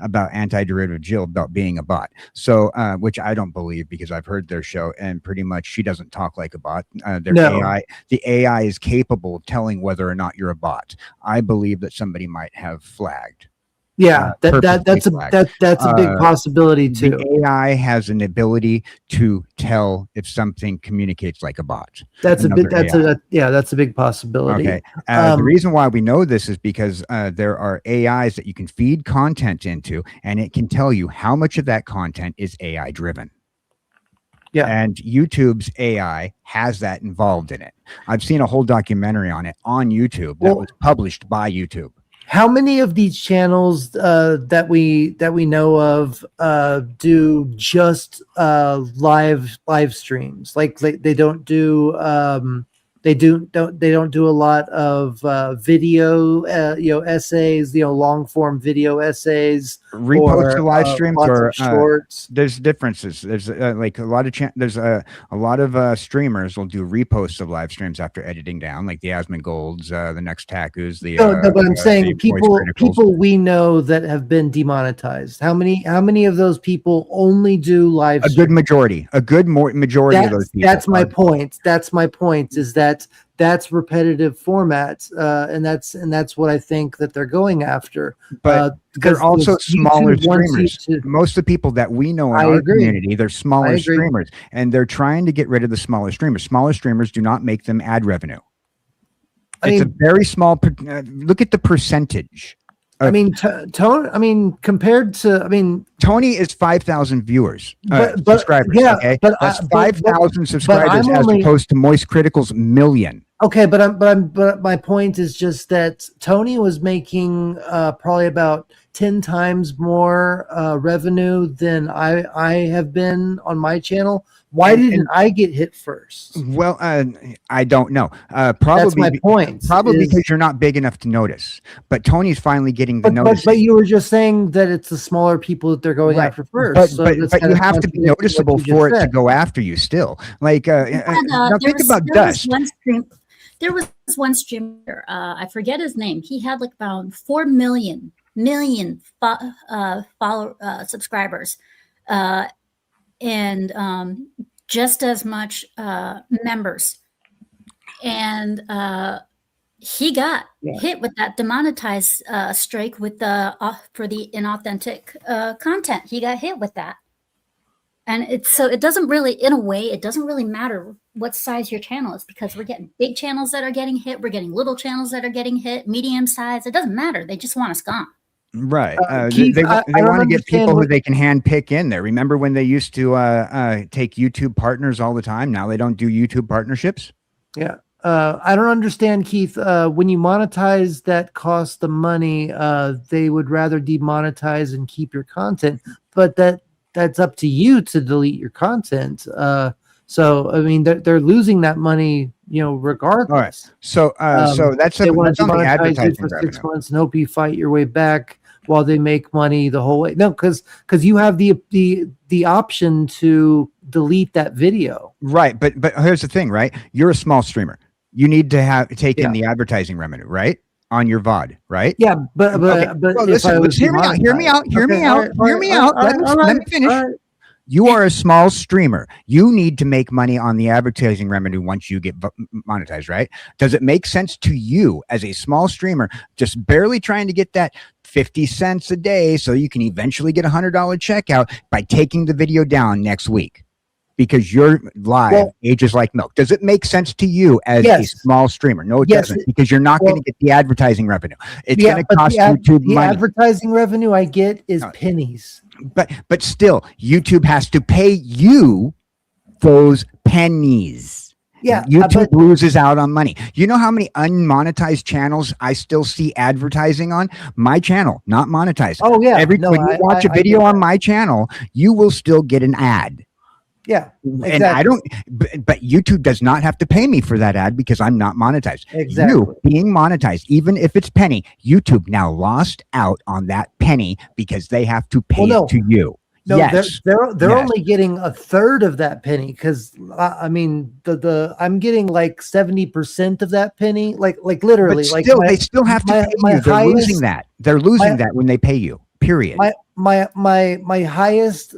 about anti-derivative Jill about being a bot. So which I don't believe, because I've heard their show and pretty much she doesn't talk like a bot. The AI is capable of telling whether or not you're a bot. I believe that somebody might have flagged. Yeah, that's a big possibility too. The AI has an ability to tell if something communicates like a bot. That's a big possibility. Okay. The reason why we know this is because there are AIs that you can feed content into, and it can tell you how much of that content is AI driven. Yeah. And YouTube's AI has that involved in it. I've seen a whole documentary on it on YouTube that was published by YouTube. How many of these channels that we know of do just live streams? Like they don't do they don't do a lot of video essays, long form video essays, repost to live streams or shorts. There's differences. There's like a lot of streamers will do reposts of live streams after editing down, like the Asmongold's, the Next Taku's, but I'm saying people we know that have been demonetized. How many of those people only do live streams? A good majority of those people. That's my point. Is that's repetitive formats, and that's what I think that they're going after. But they're also smaller streamers. Most of the people that we know in our community, they're smaller streamers, and they're trying to get rid of the smaller streamers. Smaller streamers do not make them ad revenue. It's a very small. Look at the percentage. Compared to, Tony is 5,000 viewers, subscribers. Yeah, okay, but that's 5,000 subscribers as opposed to Moist Critical's million. Okay, but my point is just that Tony was making probably about 10 times more revenue than I have been on my channel. Why didn't I get hit first? Well, I don't know. Probably that's my point. Probably because you're not big enough to notice. But Tony's finally getting the notice. But you were just saying that it's the smaller people that they're going after first. But you have to be noticeable for it to go after you still. Like, now think about Dust. There was one streamer, I forget his name. He had like about 4 million subscribers, and just as much members. And he got hit with that demonetized strike with for the inauthentic content. He got hit with that. And it doesn't really, in a way, it doesn't really matter what size your channel is, because we're getting big channels that are getting hit. We're getting little channels that are getting hit, medium size. It doesn't matter. They just want us gone. Right. Keith, they want to get people who they can hand pick in there. Remember when they used to take YouTube partners all the time? Now they don't do YouTube partnerships. Yeah. I don't understand, Keith. When you monetize that costs the money, they would rather demonetize and keep your content, but that's up to you to delete your content. So I mean, they're losing that money, regardless. All right. So that's they want to on the demonetize advertising you for revenue. 6 months and hope you fight your way back while they make money the whole way. No, because you have the option to delete that video. Right, but here's the thing, right? You're a small streamer. You need to take in the advertising revenue, right? On your VOD, right? Yeah, but well, listen, hear me out. Let me finish. You are a small streamer. You need to make money on the advertising revenue once you get monetized, right? Does it make sense to you as a small streamer just barely trying to get that 50 cents a day so you can eventually get $100 checkout by taking the video down next week? Because you're live, ages like milk. Does it make sense to you as a small streamer? No, it doesn't, because you're not going to get the advertising revenue. It's going to cost YouTube money. The advertising revenue I get is pennies. But still, YouTube has to pay you those pennies. Yeah, YouTube loses out on money. You know how many unmonetized channels I still see advertising on? My channel, not monetized. Oh yeah. When you watch a video on my channel, you will still get an ad. Yeah, exactly. And I don't, but YouTube does not have to pay me for that ad because I'm not monetized. Exactly. You being monetized, even if it's penny, YouTube now lost out on that penny because they have to pay it to you. No, yes. they're only getting a third of that penny because I mean I'm getting like 70% of that penny, like literally. But still, they still have to pay you. They're losing that. They're losing that when they pay you. Period. My highest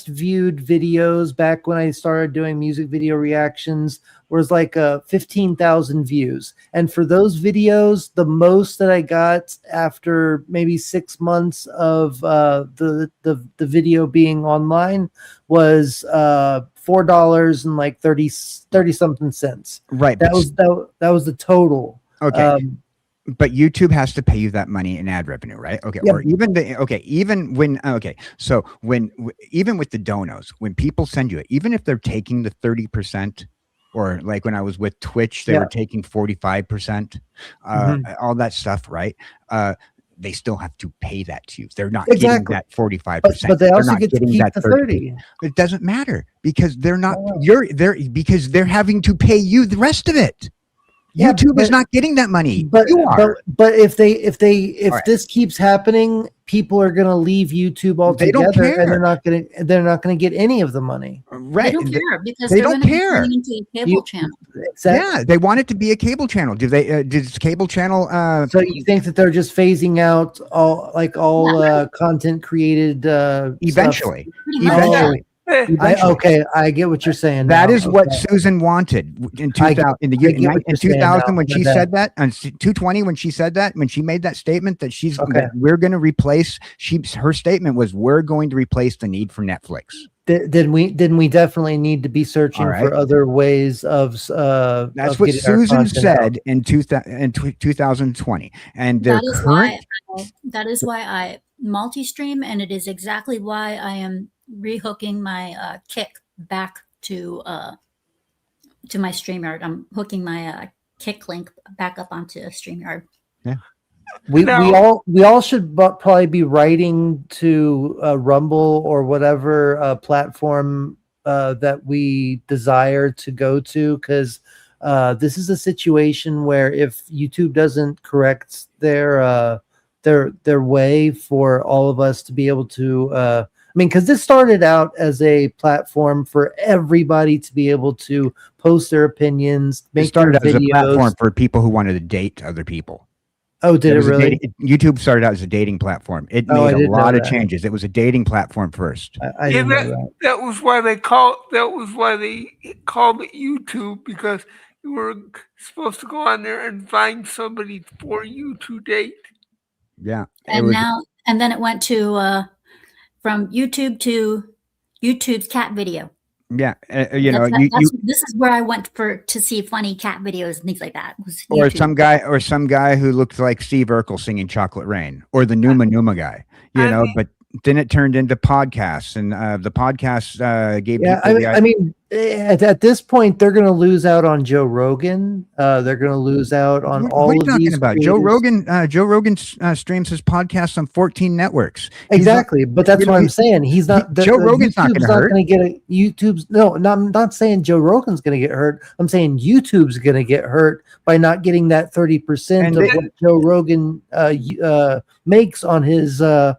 viewed videos back when I started doing music video reactions was like 15,000 views, and for those videos, the most that I got after maybe 6 months of the video being online was $4 and like 30 something cents. Right. That was the total. Okay. But YouTube has to pay you that money in ad revenue, right? Okay. Yep. Or even even with the donos, when people send you it, even if they're taking the 30%, or like when I was with Twitch, they were taking 45%, all that stuff, right? They still have to pay that to you. They're not getting that 45%. But they also get to keep the 30. It doesn't matter because they're not because they're having to pay you the rest of it. YouTube is not getting that money. But you are. But if this keeps happening, people are going to leave YouTube altogether, and they're not going to get any of the money. Right? They don't care because they don't care. Into a cable channel. Exactly. Yeah, they want it to be a cable channel. Do they? Did cable channel? So you think that they're just phasing out all content created eventually? Eventually. I get what you're saying. That is what Susan wanted in 2000. In 2000, when she said that, on 220, when she said that, when she made that statement that that we're going to replace. Her statement was, "We're going to replace the need for Netflix." Then we definitely need to be searching for other ways of. That's what Susan said in 2020, and that is why I multi-stream, and it is exactly why I am rehooking my Kick back to my Streamyard. I'm hooking my Kick link back up onto Streamyard. Yeah. We all should probably be writing to Rumble or whatever platform that we desire to go to, because this is a situation where if YouTube doesn't correct their way for all of us to be able to because this started out as a platform for everybody to be able to post their opinions, make started videos. As a platform for people who wanted to date other people. Oh, did it really? YouTube started out as a dating platform. It made a lot of changes. It was a dating platform first. I didn't know that. That was why they called it YouTube, because you were supposed to go on there and find somebody for you to date. Yeah. And then it went to from YouTube to YouTube's cat video. Yeah, this is where I went to see funny cat videos and things like that. Or some guy who looked like Steve Urkel singing "Chocolate Rain," or the Numa guy, but then it turned into podcasts, and the podcasts gave people At this point, they're going to lose out on Joe Rogan. They're going to lose out on all of these. About Joe Rogan. Joe Rogan streams his podcast on 14 networks. Exactly, but that's what I'm saying. He's not. Joe Rogan's not going to get a YouTube's. No, I'm not saying Joe Rogan's going to get hurt. I'm saying YouTube's going to get hurt by not getting that 30% of what Joe Rogan makes on his videos.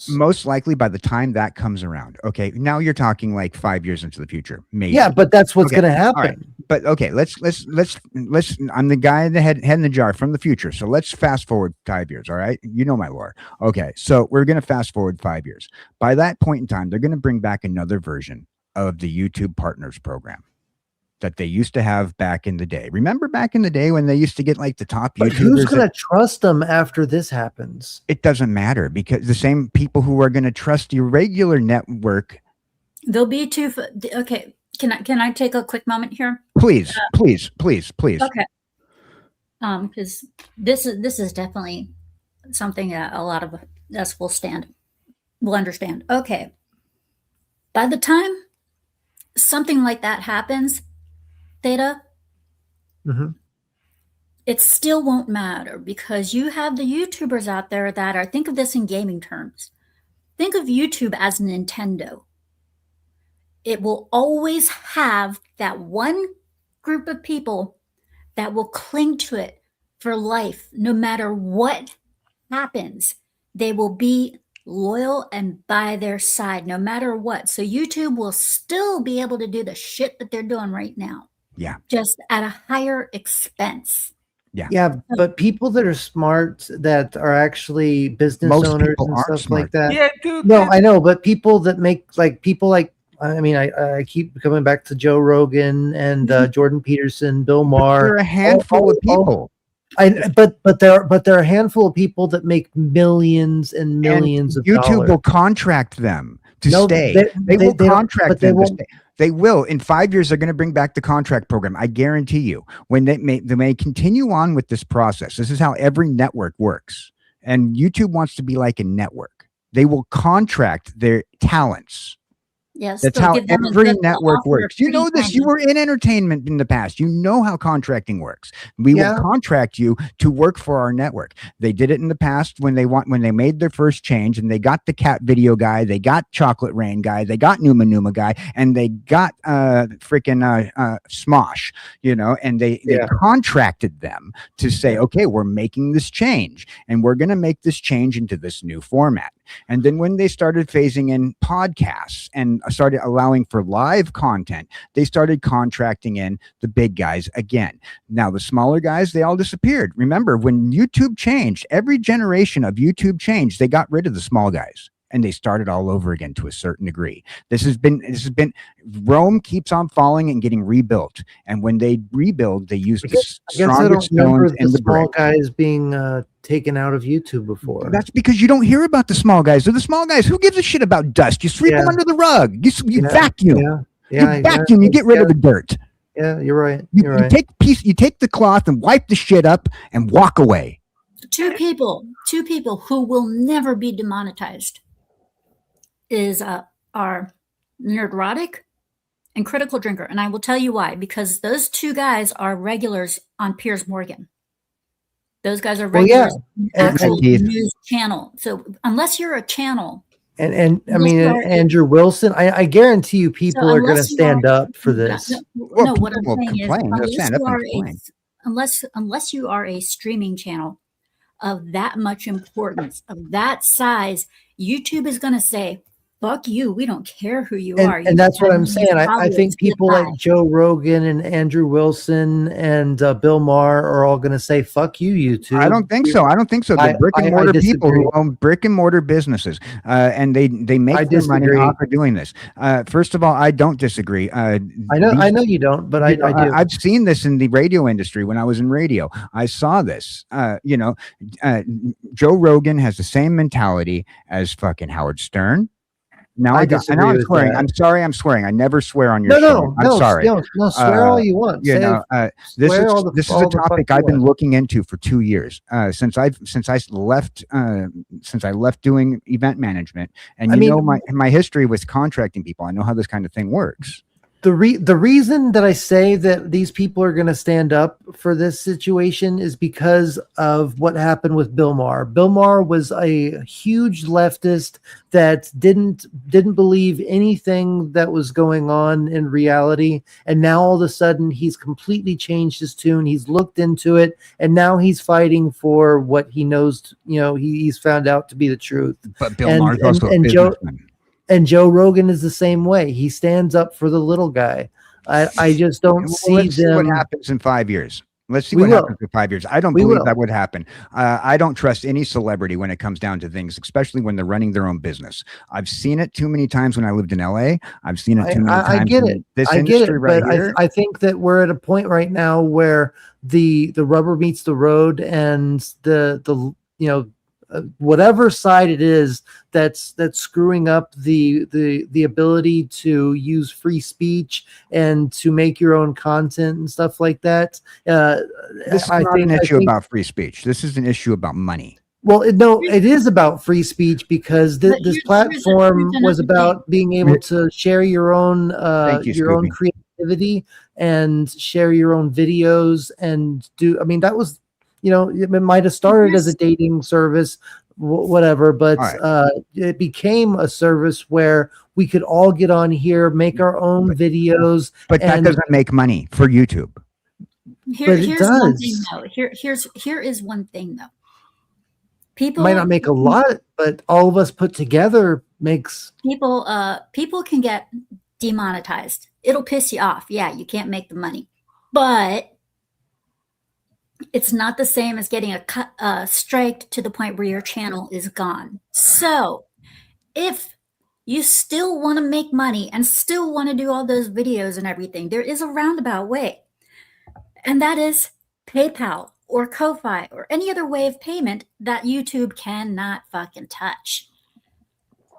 Most likely by the time that comes around. Okay, now you're talking like 5 years into the future, maybe. Yeah, but that's what's going to happen. Right. But okay, let's. I'm the guy in the head in the jar from the future. So let's fast forward 5 years. All right, you know my lore. Okay, so we're going to fast forward 5 years. By that point in time, they're going to bring back another version of the YouTube Partners program that they used to have back in the day. Remember back in the day when they used to get like the top YouTubers? Who's going to trust them after this happens? It doesn't matter, because the same people who are going to trust your regular network. There'll be two. Okay. Can I take a quick moment here? Please, please. Okay. Because this is definitely something that a lot of us will understand. Okay. By the time something like that happens, Theta, it still won't matter, because you have the YouTubers out there that are, think of this in gaming terms. Think of YouTube as Nintendo. It will always have that one group of people that will cling to it for life. No matter what happens, they will be loyal and by their side no matter what. So YouTube will still be able to do the shit that they're doing right now. Yeah. Just at a higher expense. Yeah, but people that are smart, that are actually business owners and stuff smart. like that. Yeah, dude. No, I know, but people that make I keep coming back to Joe Rogan and Jordan Peterson, Bill Maher. They're a handful of people. But there are a handful of people that make millions and millions of YouTube dollars. will contract them to stay. They will contract them to stay. They will. In 5 years, they're going to bring back the contract program. I guarantee you. When they may continue on with this process. This is how every network works. And YouTube wants to be like a network. They will contract their talents. Yes, that's how every network works. You know this. You were in entertainment in the past. You know how contracting works. We will contract you to work for our network. They did it in the past when they made their first change, and they got the cat video guy, they got Chocolate Rain guy, they got Numa Numa guy, and they got freaking Smosh, and they contracted them to say, okay, we're making this change, and we're going to make this change into this new format. And then when they started phasing in podcasts and started allowing for live content, they started contracting in the big guys again. Now, the smaller guys, they all disappeared. Remember, when YouTube changed, every generation of YouTube changed, they got rid of the small guys. And they started all over again to a certain degree. This has been Rome keeps on falling and getting rebuilt. And when they rebuild, they use the strongest stones in the small guys being taken out of YouTube before. That's because you don't hear about the small guys. They're the small guys. Who gives a shit about dust? You sweep them under the rug. You vacuum. You vacuum. You get rid of the dirt. Yeah, you're right. You take the cloth and wipe the shit up and walk away. Two people who will never be demonetized are Nerdrotic and Critical Drinker. And I will tell you why, because those two guys are regulars on Piers Morgan. Those guys are regulars on the actual news channel. So unless you're a channel. And Andrew Wilson, I guarantee you people are going to stand up for this. No, what I'm saying is unless you are a streaming channel of that much importance, of that size, YouTube is going to say, fuck you. We don't care who you are. And that's what I'm saying. I think people like Joe Rogan and Andrew Wilson and Bill Maher are all going to say, fuck you, YouTube. I don't think so. They're brick and mortar people who own brick and mortar businesses. And they make their money off of doing this. First of all, I don't disagree. I know you don't, but I do. I've seen this in the radio industry when I was in radio. I saw this. Joe Rogan has the same mentality as fucking Howard Stern. Now I disagree I'm with swearing. that. I'm sorry. I'm swearing. I never swear on your show. I'm sorry. No, swear all you want. You know, this is a topic I've been looking into for 2 years. Since I left doing event management, and my history with contracting people. I know how this kind of thing works. The reason that I say that these people are going to stand up for this situation is because of what happened with Bill Maher. Bill Maher was a huge leftist that didn't believe anything that was going on in reality, and now all of a sudden he's completely changed his tune. He's looked into it, and now he's fighting for what he knows. He's found out to be the truth. But Bill Maher's also a businessman. And Joe Rogan is the same way. He stands up for the little guy. I just don't see let's them. See what happens in 5 years. Let's see what happens in 5 years. I don't believe that would happen. I don't trust any celebrity when it comes down to things, especially when they're running their own business. I've seen it too many times when I lived in LA. I've seen it too many times. I get it. I think that we're at a point right now where the rubber meets the road, and the whatever side it is that's screwing up the ability to use free speech and to make your own content and stuff like that. This is not an issue about free speech. This is an issue about money. Well, it is about free speech, because this platform was about being able to share your own own creativity and share your own videos and do. I mean, that was. It might have started as a dating service, whatever, but it became a service where we could all get on here, make our own videos. But that doesn't make money for YouTube. Here's one thing, though. Here is one thing, though. People might not make a lot, but all of us put together makes people. People can get demonetized. It'll piss you off. Yeah, you can't make the money, but it's not the same as getting a strike to the point where your channel is gone. So if you still want to make money and still want to do all those videos and everything, there is a roundabout way. And that is PayPal or Ko-Fi or any other way of payment that YouTube cannot fucking touch.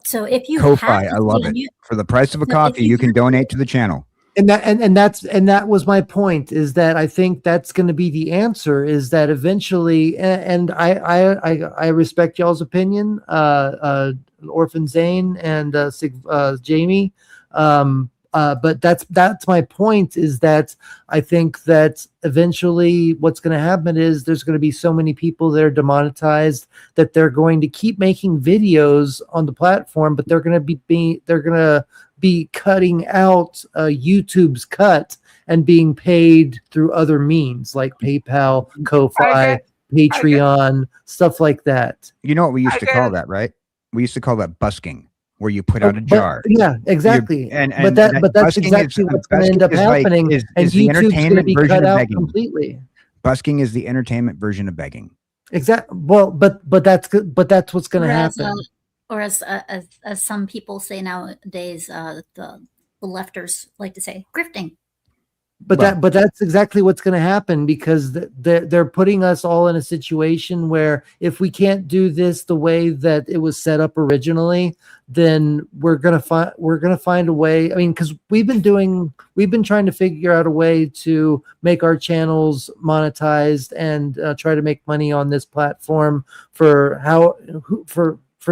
So if you Ko-Fi, I love it. For the price of a coffee, you can donate to the channel. And that was my point, is that I think that's going to be the answer, is that eventually, and I respect y'all's opinion, Orphan Zane and Jamie, but that's my point, is that I think that eventually what's going to happen is there's going to be so many people that are demonetized that they're going to keep making videos on the platform, but they're going to be cutting out YouTube's cut and being paid through other means like PayPal, Ko-Fi, Patreon, stuff like that. You know what we used to call that, right? We used to call that busking, where you put out a jar. Yeah, exactly. But that's exactly what's going to end up happening, and YouTube's going to be cut out completely. Busking is the entertainment version of begging. Exactly. Well, but that's what's going to happen. Or as some people say nowadays, the lefters like to say, grifting. But that's exactly what's going to happen, because they're putting us all in a situation where if we can't do this the way that it was set up originally, then we're gonna find a way. I mean, because we've been trying to figure out a way to make our channels monetized and try to make money on this platform for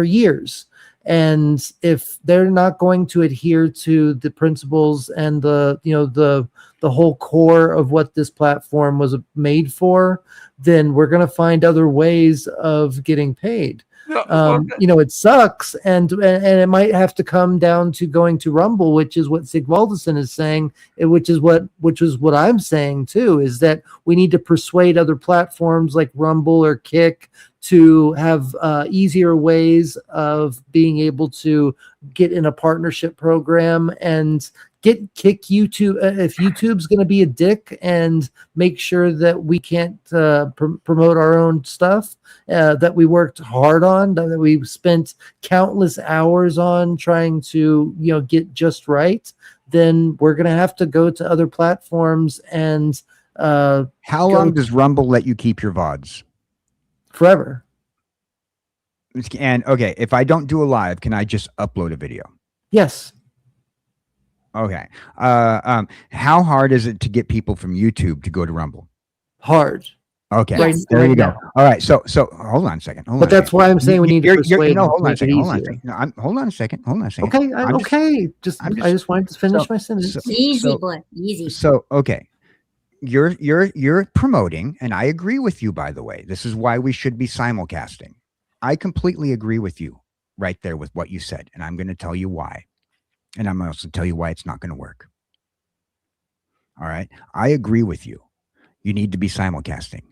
years. And if they're not going to adhere to the principles and the whole core of what this platform was made for, then we're going to find other ways of getting paid. It sucks, and it might have to come down to going to Rumble, which is what Sigvaldson is saying, which is what I'm saying too, is that we need to persuade other platforms like Rumble or Kick to have easier ways of being able to get in a partnership program and kick YouTube if YouTube's going to be a dick and make sure that we can't promote our own stuff that we worked hard on, that we spent countless hours on trying to get just right. Then we're going to have to go to other platforms. And how long does Rumble let you keep your VODs? Forever. And okay, if I don't do a live, can I just upload a video? Yes. Okay. How hard is it to get people from YouTube to go to Rumble? Hard. Okay, Yes. there you go. Now. All right, so hold on a second. But that's why I'm saying we need to persuade them hold to on a make it second. Hold on a easier. second. No, hold on a second. Hold on a second. Okay, I just wanted to finish my sentence. Easy, boy. Easy. So okay, you're promoting, and I agree with you. By the way, this is why we should be simulcasting. I completely agree with you right there with what you said, and I'm going to tell you why, and I'm also tell you why it's not going to work. All right, I agree with you. You need to be simulcasting.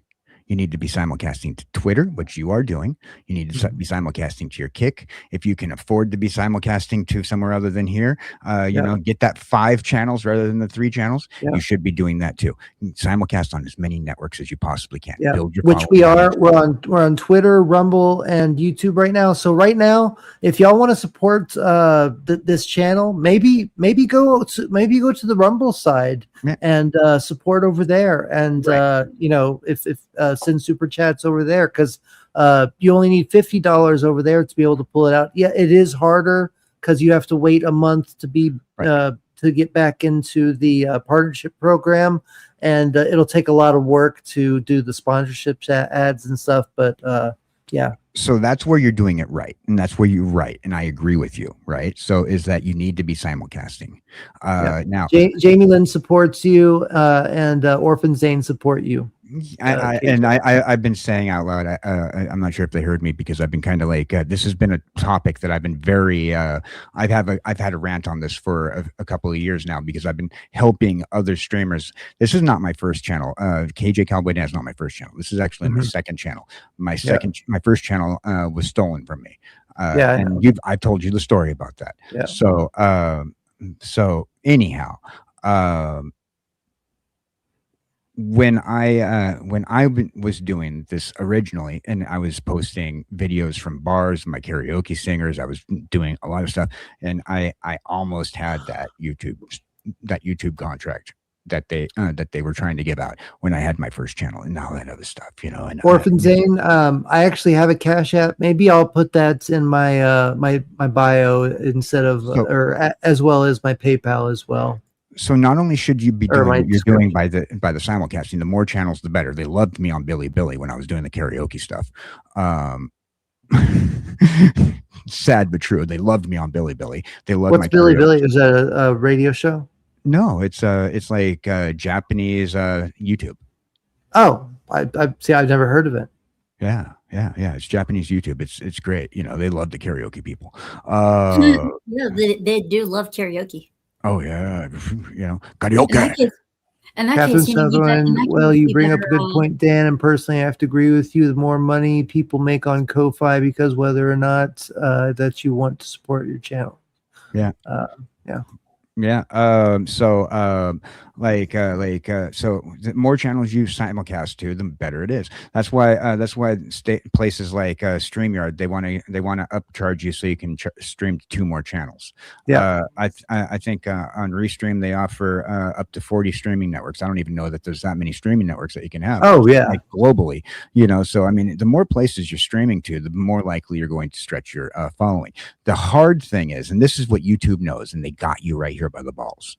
You need to be simulcasting to Twitter, which you are doing. You need to be simulcasting to your Kick. If you can afford to be simulcasting to somewhere other than here, you know, get that 5 channels rather than the 3 channels. You should be doing that too. Simulcast on as many networks as you possibly can. Build your which we are. We're on Twitter, Rumble, and YouTube right now. So right now, if y'all want to support this channel, maybe go to the Rumble side and support over there, and you know, if send super chats over there, because you only need $50 over there to be able to pull it out. Yeah, it is harder because you have to wait a month to be to get back into the partnership program, and it'll take a lot of work to do the sponsorships, ads, and stuff. But yeah. So that's where you're doing it right, and that's where you're right, and I agree with you. Right. So is that you need to be simulcasting. Now, Jamie Lynn supports you, and Orphan Zane support you. I've been saying out loud, I'm not sure if they heard me, because I've been kind of like, this has been a topic that I've been very, I've had a rant on this for a couple of years now, because I've been helping other streamers. This is not my first channel. KJ Cowboy Dan is not my first channel. This is actually my second channel. My first channel was stolen from me. And I've told you the story about that. So anyhow, when I was doing this originally, and I was posting videos from bars, my karaoke singers, I was doing a lot of stuff, and I almost had that YouTube contract that they were trying to give out when I had my first channel and all that other stuff, you know. And Orphan Zane, I actually have a Cash App. Maybe I'll put that in my my bio instead of as well as my PayPal as well. So not only should you be doing what you're doing by the simulcasting, the more channels, the better. They loved me on Billy when I was doing the karaoke stuff. Sad but true. They loved me on Billy. They loved What's Billy? Is that a radio show? No, it's like Japanese YouTube. Oh, I see. I've never heard of it. Yeah. It's Japanese YouTube. It's great. You know, they love the karaoke people. Yeah, they do love karaoke. Oh yeah, you know, karaoke. And Catherine Sutherland, well, you bring up a good point, Dan, and personally I have to agree with you. The more money people make on Ko-Fi, because whether or not that you want to support your channel. So the more channels you simulcast to, the better it is. That's why places like Streamyard, they want to upcharge you so you can stream to 2 more channels. I think on Restream they offer up to 40 streaming networks. I don't even know that there's that many streaming networks that you can have. Like globally, you know. So I mean, the more places you're streaming to, the more likely you're going to stretch your following. The hard thing is, and this is what YouTube knows, and they got you right here by the balls.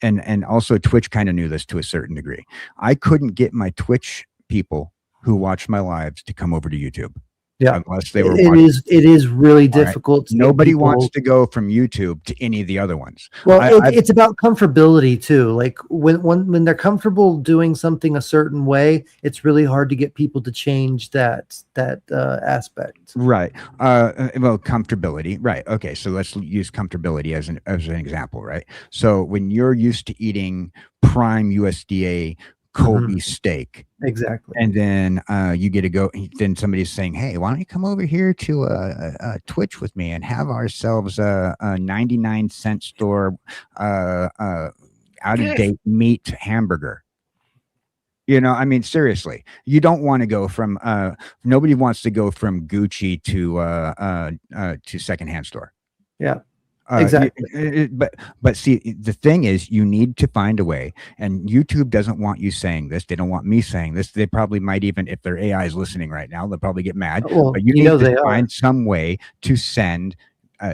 And also Twitch kind of knew this to a certain degree. I couldn't get my Twitch people who watch my lives to come over to YouTube. Unless they were it is really difficult. Nobody wants to go from YouTube to any of the other ones. Well, it's about comfortability too. Like when they're comfortable doing something a certain way, it's really hard to get people to change that aspect. Right. Well, comfortability. Right. Okay. So let's use comfortability as an example. Right. So when you're used to eating prime USDA Kobe steak. Exactly. And then you get to go, then somebody's saying, hey, why don't you come over here to Twitch with me and have ourselves a 99-cent store out-of-date meat hamburger. You know, I mean, seriously, you don't want to go from nobody wants to go from Gucci to secondhand store. Yeah. Exactly. But see, the thing is, you need to find a way, and YouTube doesn't want you saying this. They don't want me saying this. They probably might even, if their AI is listening right now, they'll probably get mad. Well, but you need to find some way to send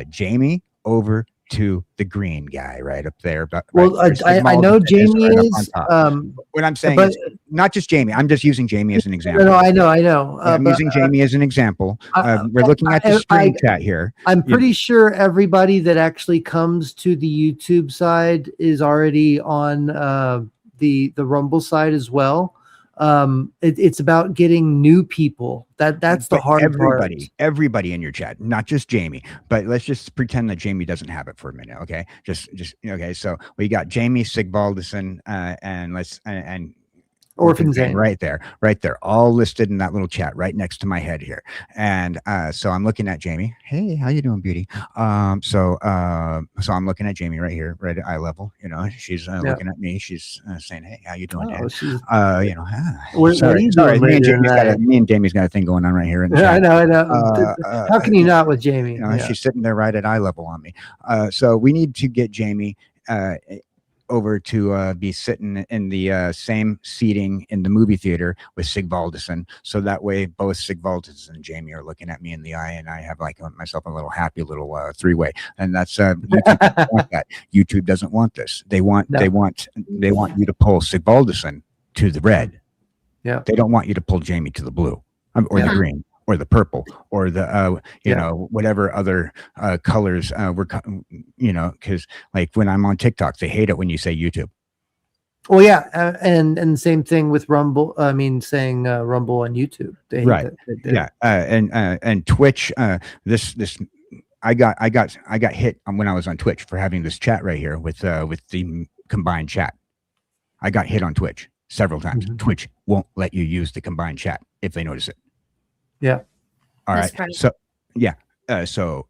Jamie over to the green guy right up there. But well, I know Jamie is. What I'm saying is not just Jamie. I'm just using Jamie as an example. No, I know. I'm using Jamie as an example. We're looking at the stream chat here. I'm pretty sure everybody that actually comes to the YouTube side is already on the Rumble side as well. It's about getting new people. That's the hard part. Everybody in your chat, not just Jamie, but let's just pretend that Jamie doesn't have it for a minute. Okay. Just okay. So we got Jamie Sigvaldson, and Orphan Zane right there, all listed in that little chat right next to my head here. And so I'm looking at Jamie. Hey, how you doing, beauty? So I'm looking at Jamie right here, right at eye level. You know, she's looking at me. She's saying, "Hey, how you doing, Dad?" You know, sorry. Me and Jamie's got a thing going on right here. I know. How can you not with Jamie? You know, she's sitting there right at eye level on me. So we need to get Jamie over to be sitting in the same seating in the movie theater with Sigvaldson, so that way both Sigvaldson and Jamie are looking at me in the eye, and I have like myself a little happy little three-way. And that's YouTube doesn't want that. YouTube doesn't want this. They want you to pull Sigvaldson to the red. Yeah, they don't want you to pull Jamie to the blue or the green or the purple or the you know, whatever other colors you know, because like when I'm on TikTok, they hate it when you say YouTube. Well, yeah, and same thing with Rumble. I mean, saying Rumble on YouTube. They hate it. And Twitch. I got hit when I was on Twitch for having this chat right here with the combined chat. I got hit on Twitch several times. Twitch won't let you use the combined chat if they notice it. Yeah. All right. So yeah. So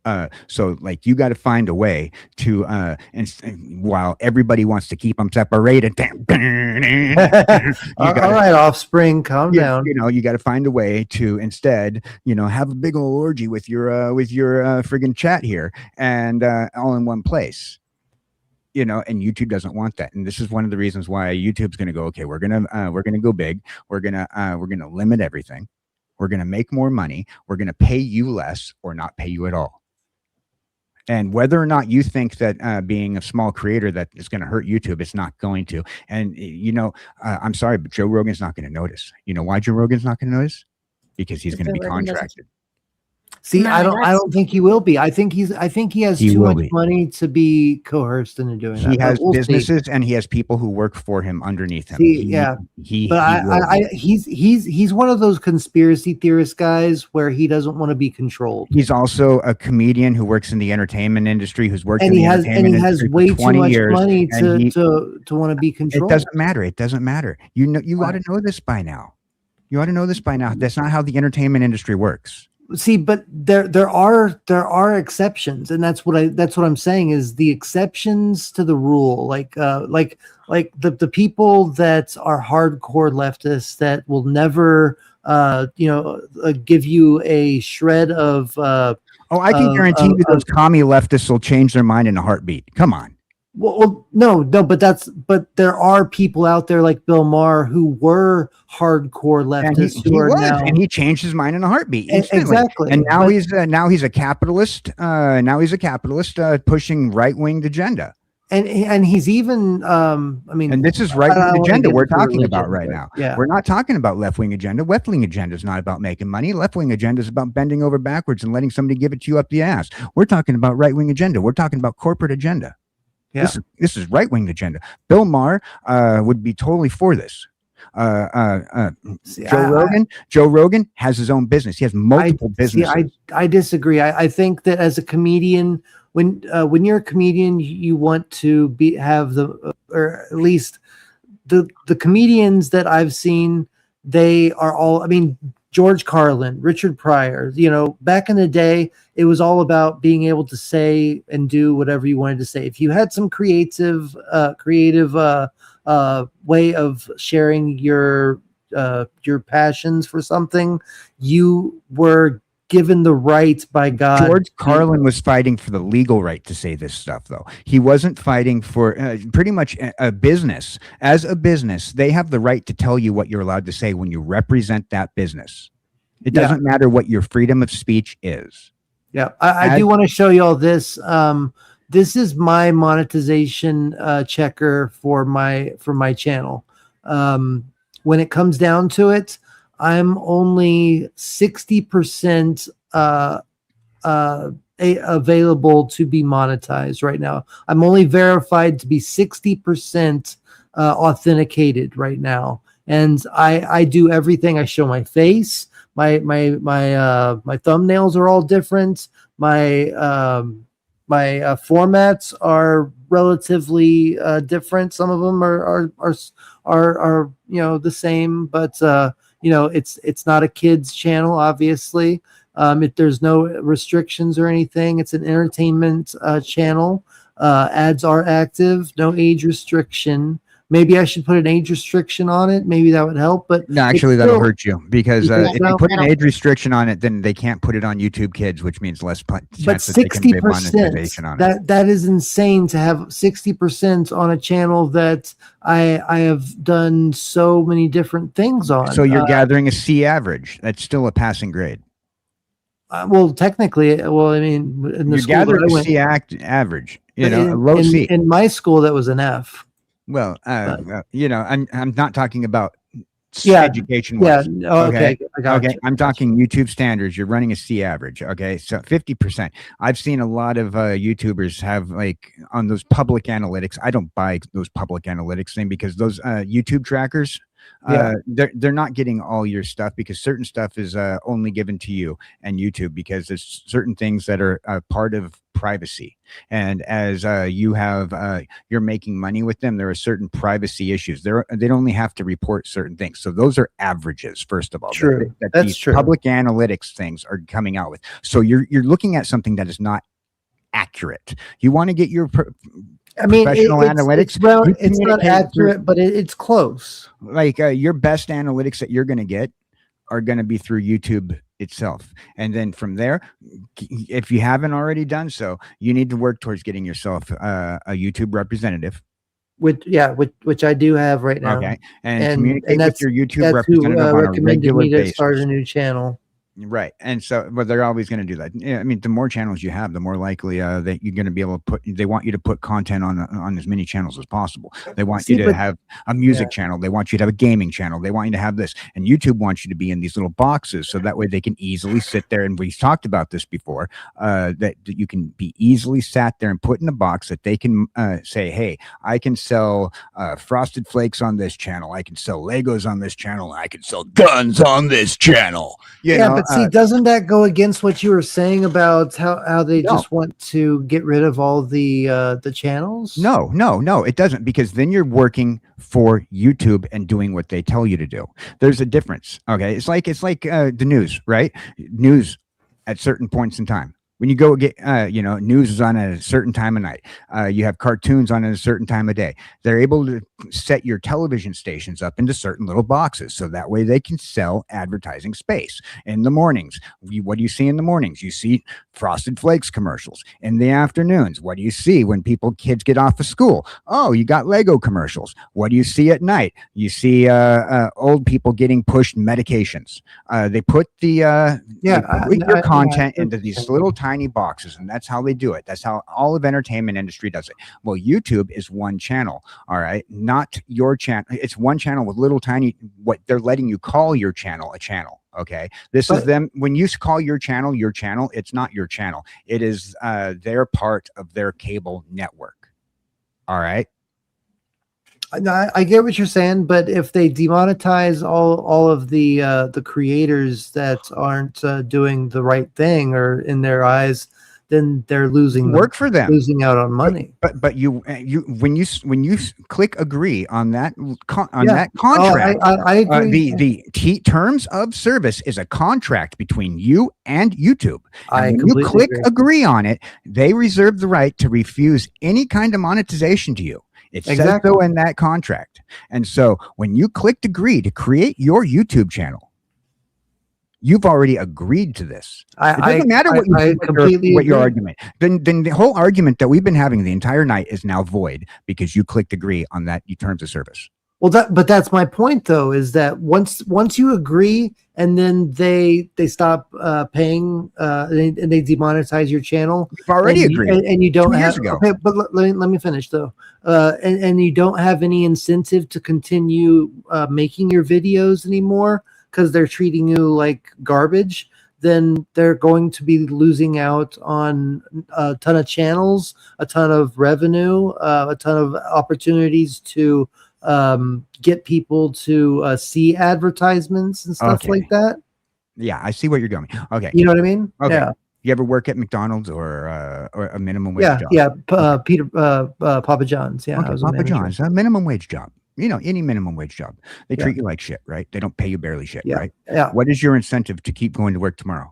like you got to find a way to and while everybody wants to keep them separated. All right, Offspring, calm down. You know, you got to find a way to instead, you know, have a big old orgy with your friggin' chat here and all in one place. You know, and YouTube doesn't want that, and this is one of the reasons why YouTube's going to go, okay, we're gonna go big. We're gonna limit everything. We're going to make more money. We're going to pay you less or not pay you at all. And whether or not you think that being a small creator that is going to hurt YouTube, it's not going to. And, you know, I'm sorry, but Joe Rogan's not going to notice. You know why Joe Rogan's not going to notice? Because he's going to be contracted. See, I don't think he will be. I think he has too much money to be coerced into doing that. He has businesses and he has people who work for him underneath him. He's one of those conspiracy theorist guys where he doesn't want to be controlled. He's also a comedian who works in the entertainment industry, who's worked in the entertainment industry for 20 years. And he has way too much money to want to be controlled. It doesn't matter. It doesn't matter. You ought to know this by now. You ought to know this by now. That's not how the entertainment industry works. See, but there are exceptions, and that's what I'm saying is the exceptions to the rule, like the people that are hardcore leftists that will never give you a shred of I can guarantee you those commie leftists will change their mind in a heartbeat. Come on. Well, no, but there are people out there like Bill Maher who were hardcore leftists and he changed his mind in a heartbeat instantly. Exactly. And now he's a capitalist. Pushing right-wing agenda. And he's even and this is right-wing agenda we're talking about right now. Yeah. We're not talking about left-wing agenda. Left-wing agenda is not about making money. Left-wing agenda is about bending over backwards and letting somebody give it to you up the ass. We're talking about right-wing agenda. We're talking about corporate agenda. Yeah. This is right-wing agenda. Bill Maher would be totally for this. Joe Rogan has his own business. He has multiple businesses. I disagree. I think that as a comedian, when you're a comedian, you want to have or at least the comedians that I've seen, they are all. I mean, George Carlin, Richard Pryor, you know, back in the day, it was all about being able to say and do whatever you wanted to say. If you had some creative way of sharing your passions for something, you were given the right by God. George Carlin was fighting for the legal right to say this stuff, though. He wasn't fighting for pretty much a business. As a business, they have the right to tell you what you're allowed to say when you represent that business. It doesn't matter what your freedom of speech is. Yeah, I do want to show you all this. This is my monetization checker for my channel. When it comes down to it, I'm only 60% available to be monetized right now. I'm only verified to be 60% authenticated right now, and I do everything. I show my face. My thumbnails are all different. My formats are relatively different. Some of them are the same, but it's not a kids channel, obviously. If there's no restrictions or anything, it's an entertainment channel. Ads are active, no age restriction. Maybe I should put an age restriction on it. Maybe that would help. But no, actually, that'll hurt you, because if you put an age restriction on it, then they can't put it on YouTube Kids, which means less chance that they can get monetization on it. That is insane to have 60% on a channel that I have done so many different things on. So you're gathering a C average. That's still a passing grade. Well, technically, I mean, in the you're school gathering a C average. A low C. In my school, that was an F. Well, I'm not talking about education. Yeah. Okay. Okay. I'm talking YouTube standards. You're running a C average. Okay. So 50%. I've seen a lot of YouTubers have, like, on those public analytics. I don't buy those public analytics thing, because those YouTube trackers, they're not getting all your stuff, because certain stuff is only given to you and YouTube, because there's certain things that are part of privacy, and as you're making money with them, there are certain privacy issues. They'd only have to report certain things. So those are averages, first of all. True. That's true. Public analytics things are coming out with. So you're looking at something that is not accurate. You want to get your professional analytics. It's not accurate, but it's close. Like your best analytics that you're going to get are going to be through YouTube itself, and then from there, if you haven't already done so, you need to work towards getting yourself a YouTube representative. Which I do have right now. Okay, and communicate with your YouTube representative on a regular basis. Start a new channel. Right. And so, but they're always going to do that. Yeah, I mean, the more channels you have, the more likely that you're going to be able to they want you to put content on as many channels as possible. They want you to have a music channel. They want you to have a gaming channel. They want you to have this. And YouTube wants you to be in these little boxes, so that way they can easily sit there. And we've talked about this before, that you can be easily sat there and put in a box that they can say, hey, I can sell Frosted Flakes on this channel. I can sell Legos on this channel. I can sell guns on this channel. You know? But see, doesn't that go against what you were saying about how they just want to get rid of all the channels? No, it doesn't, because then you're working for YouTube and doing what they tell you to do. There's a difference. Okay, it's like the news, right? News at certain points in time. When you go get, news is on at a certain time of night. You have cartoons on at a certain time of day. They're able to set your television stations up into certain little boxes, so that way they can sell advertising space. In the mornings, what do you see in the mornings? You see Frosted Flakes commercials. In the afternoons, what do you see when kids get off of school? Oh, you got Lego commercials. What do you see at night? You see old people getting pushed medications. They put your content into these little tiny boxes, and that's how they do it. That's how all of entertainment industry does it. Well, YouTube is one channel, all right, not your channel. It's one channel with little tiny, what they're letting you call your channel a channel. Okay, this is them. When you call your channel, it's not your channel. It is their part of their cable network. All right. I get what you're saying, but if they demonetize all of the creators that aren't doing the right thing, or in their eyes, then they're losing out on money. But you when you click agree on that that contract, I agree. The terms of service is a contract between you and YouTube. And when you click agree on it, they reserve the right to refuse any kind of monetization to you. It says so in that contract. And so when you clicked agree to create your YouTube channel, you've already agreed to this. It doesn't matter what your argument. Then the whole argument that we've been having the entire night is now void, because you clicked agree on that terms of service. Well, but that's my point, though, is that once you agree, and then they stop paying, and they demonetize your channel. You've already agreed, and you don't 2 years have. ago. Okay, but let me finish though. And you don't have any incentive to continue making your videos anymore because they're treating you like garbage. Then they're going to be losing out on a ton of channels, a ton of revenue, a ton of opportunities to get people to see advertisements and stuff like that. Yeah, I see what you're going. Okay, you know what I mean? Okay. Yeah. You ever work at McDonald's or a minimum wage job? Yeah. Papa John's. Yeah, okay, Papa John's, a minimum wage job. You know, any minimum wage job, they treat you like shit, right? They don't pay you barely shit, right? Yeah. What is your incentive to keep going to work tomorrow?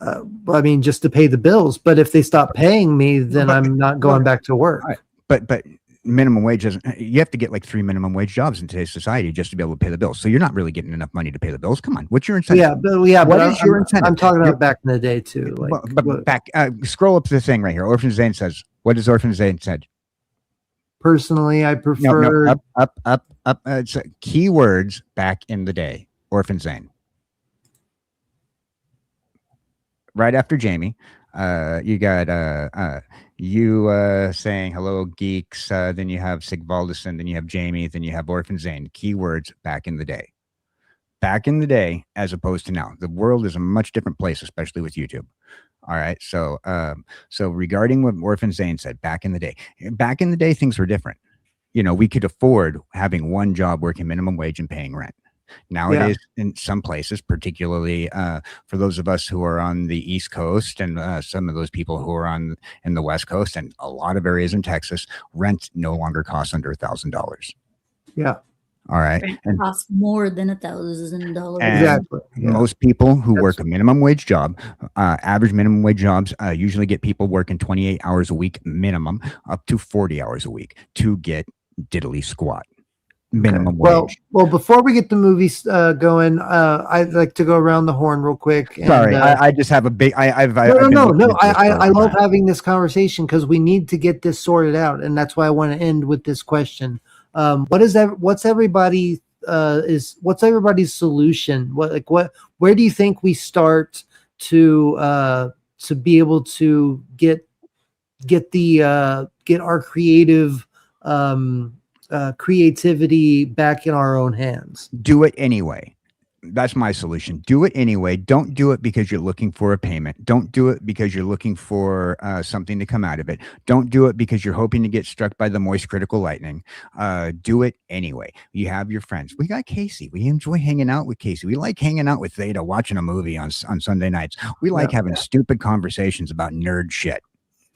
I mean, just to pay the bills. But if they stop paying me, then I'm not going back to work. But minimum wage doesn't. You have to get like 3 minimum wage jobs in today's society just to be able to pay the bills. So you're not really getting enough money to pay the bills. Come on, what's your incentive? What is your incentive? I'm talking about back in the day too. Like, but back, scroll up to the thing right here. Orphan Zane says, "What does Orphan Zane said?" Personally, I prefer up. It's keywords back in the day. Orphan Zane. Right after Jamie, you got you saying hello geeks, then you have Sigvaldison, then you have Jamie, then you have Orphan Zane. Keywords back in the day. Back in the day, as opposed to now. The world is a much different place, especially with YouTube. All right. So so regarding what Orphan Zane said, back in the day, things were different. You know, we could afford having one job working minimum wage and paying rent. Nowadays, in some places, particularly for those of us who are on the East Coast and some of those people who are in the West Coast and a lot of areas in Texas, rent no longer costs under $1,000. Yeah. All right. It costs more than $1,000. Exactly. Yeah. Most people who work a minimum wage job, average minimum wage jobs, usually get people working 28 hours a week minimum, up to 40 hours a week to get diddly squat. Minimum wage. Well, before we get the movies going, I'd like to go around the horn real quick. And, sorry, I just have a big. I love having this conversation because we need to get this sorted out, and that's why I want to end with this question. What's everybody's solution? Where do you think we start to be able to get our creative creativity back in our own hands? Do it anyway. That's my solution. Do it anyway. Don't do it because you're looking for a payment. Don't do it because you're looking for something to come out of it. Don't do it because you're hoping to get struck by the moist critical lightning. Do it anyway. You have your friends. We got Casey. We enjoy hanging out with Casey. We like hanging out with Theta, watching a movie on Sunday nights. We like having stupid conversations about nerd shit.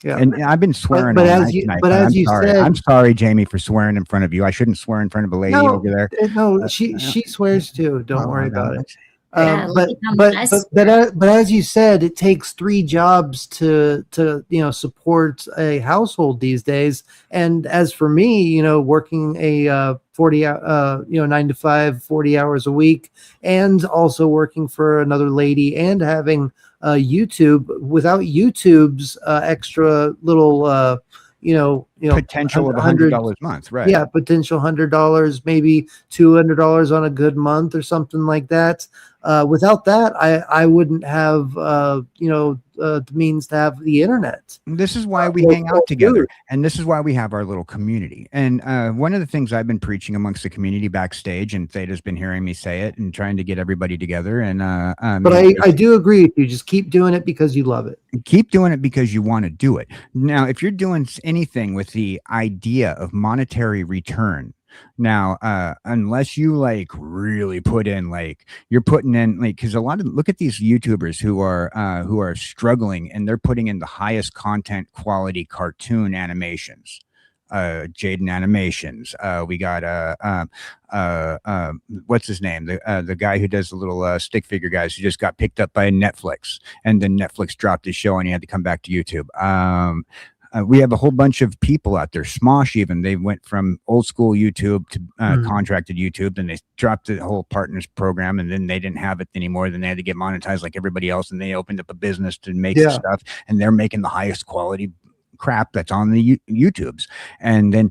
Yeah. And I've been swearing. I'm sorry, Jamie, for swearing in front of you. I shouldn't swear in front of a lady over there. No, she swears too. Don't worry about it. But as you said, it takes 3 jobs to support a household these days. And as for me, working a 9 to 5, 40 hours a week, and also working for another lady and having YouTube, without YouTube's extra little potential of $100 a month, right? Yeah, potential $100, maybe $200 on a good month or something like that. Without that, I wouldn't have the means to have the internet. This is why we hang out together, and this is why we have our little community. And one of the things I've been preaching amongst the community backstage, and Theta's been hearing me say it and trying to get everybody together. And but I do agree with you. Just keep doing it because you love it. Keep doing it because you want to do it. Now, if you're doing anything with the idea of monetary return, now, unless you really put in, you're putting in, because look at these YouTubers who are struggling, and they're putting in the highest content quality cartoon animations, Jaden Animations. We got what's his name? The guy who does the little stick figure guys, who just got picked up by Netflix, and then Netflix dropped his show and he had to come back to YouTube. We have a whole bunch of people out there. Smosh, even, they went from old school YouTube to contracted YouTube, then they dropped the whole partners program, and then they didn't have it anymore. Then they had to get monetized like everybody else, and they opened up a business to make stuff, and they're making the highest quality crap that's on the YouTubes. And then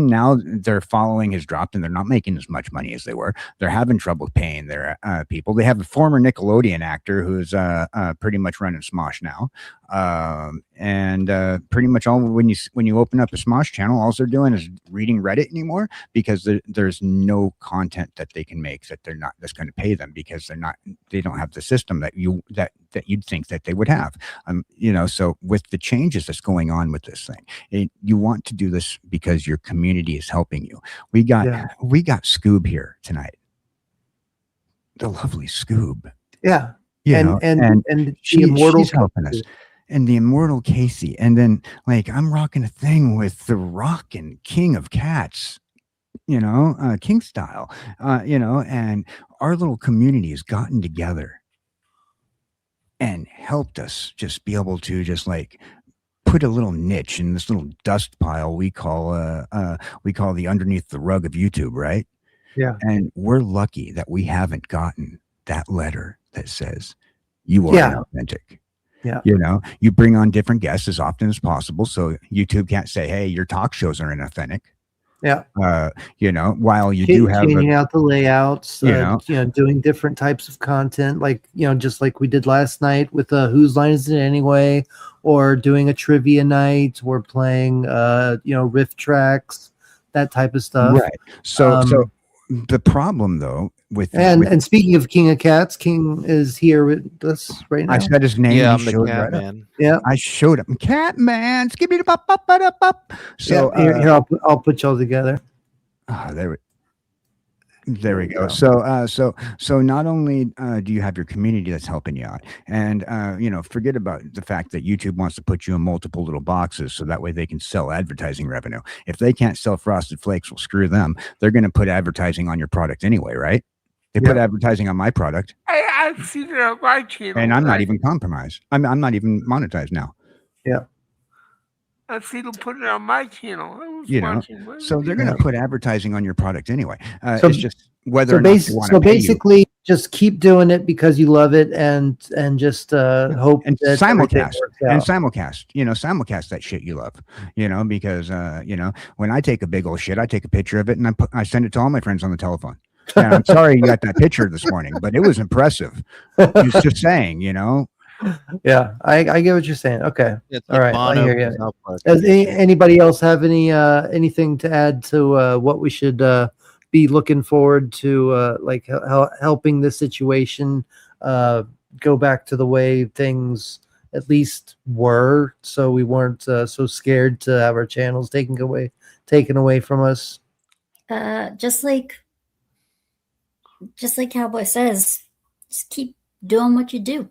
now their following has dropped and they're not making as much money as they were. They're having trouble paying their people. They have a former Nickelodeon actor who's pretty much running Smosh now. And pretty much all when you open up a Smosh channel, all they're doing is reading Reddit anymore, because there's no content that they can make that's going to pay them, because they don't have the system that you'd think that they would have. So with the changes that's going on with this thing, you want to do this because your community is helping you. We got Scoob here tonight, the lovely Scoob. Yeah. And she's helping us. And the immortal Casey. And then I'm rocking a thing with the rockin' King of Cats, King style, and our little community has gotten together and helped us just be able to just put a little niche in this little dust pile we call the underneath the rug of YouTube, right? Yeah. And we're lucky that we haven't gotten that letter that says you are authentic. Yeah. You bring on different guests as often as possible, so YouTube can't say, hey, your talk shows are inauthentic. Yeah. While you do have changing out the layouts, doing different types of content, just like we did last night with Whose Line Is It Anyway, or doing a trivia night, or playing riff tracks, that type of stuff. Right. So the problem though and speaking of King of Cats, King is here with us right now. I said his name. Yeah, I'm the cat man. Yeah, I showed him. Cat man. So here I'll put y'all together. There we go. So not only do you have your community that's helping you out, and forget about the fact that YouTube wants to put you in multiple little boxes so that way they can sell advertising revenue. If they can't sell Frosted Flakes, well, screw them. They're going to put advertising on your product anyway, right? They put advertising on my product. I've seen it on my channel, and I'm not even compromised. I'm not even monetized now. Yeah. I've seen them put it on my channel. So they're going to put advertising on your product anyway. It's just whether or not they want to pay basically, you. Just keep doing it because you love it, and just hope and that simulcast and simulcast. Simulcast that shit you love. Because when I take a big old shit, I take a picture of it and I send it to all my friends on the telephone. And I'm sorry you got that picture this morning, but it was impressive. It's just saying, Yeah, I get what you're saying. Okay, all right. I hear you. Does anybody else have anything to add to what we should be looking forward to, helping this situation go back to the way things at least were, so we weren't so scared to have our channels taken away from us? Just like Cowboy says, just keep doing what you do.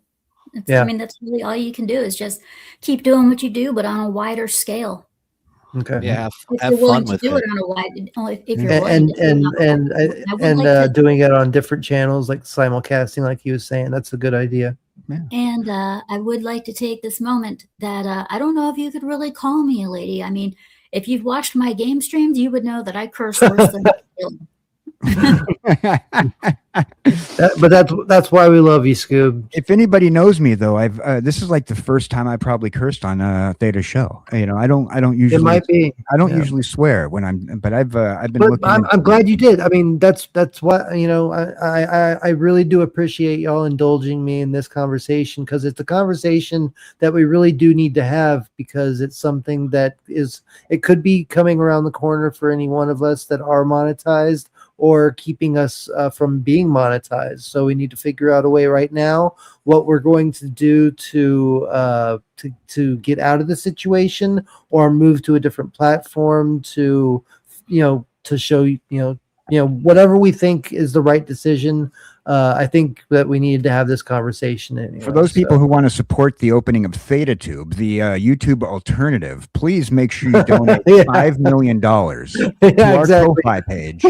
I mean, that's really all you can do, is just keep doing what you do, but on a wider scale. Okay. Yeah, have fun with it. On a wide, if you're and doing it on different channels, like simulcasting, like he was saying, that's a good idea. Yeah. And I would like to take this moment that I don't know if you could really call me a lady. I mean, if you've watched my game streams, you would know that I curse worse than but that's why we love you, Scoob. If anybody knows me, though, this is like the first time I probably cursed on a Theta show. I don't usually. It might be. I don't usually swear when but I've been looking. I'm glad you did. I mean, that's what I really do appreciate y'all indulging me in this conversation, because it's a conversation that we really do need to have, because it's something that it could be coming around the corner for any one of us that are monetized, or keeping us from being monetized. So we need to figure out a way right now what we're going to do to get out of the situation, or move to a different platform to show whatever we think is the right decision. I think that we needed to have this conversation anyway. For those people who want to support the opening of ThetaTube, the YouTube alternative, please make sure you donate $5 million to our Ko-Fi page.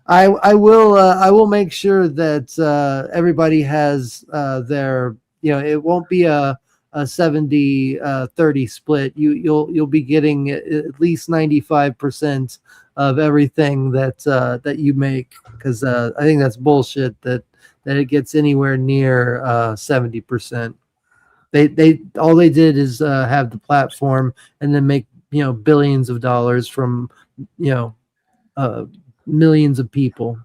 I will make sure that everybody has their, it won't be a 70-30 split. You'll be getting at least 95% of everything that you make, because I think that's bullshit that it gets anywhere near 70%. They all they did is have the platform and then make billions of dollars from millions of people.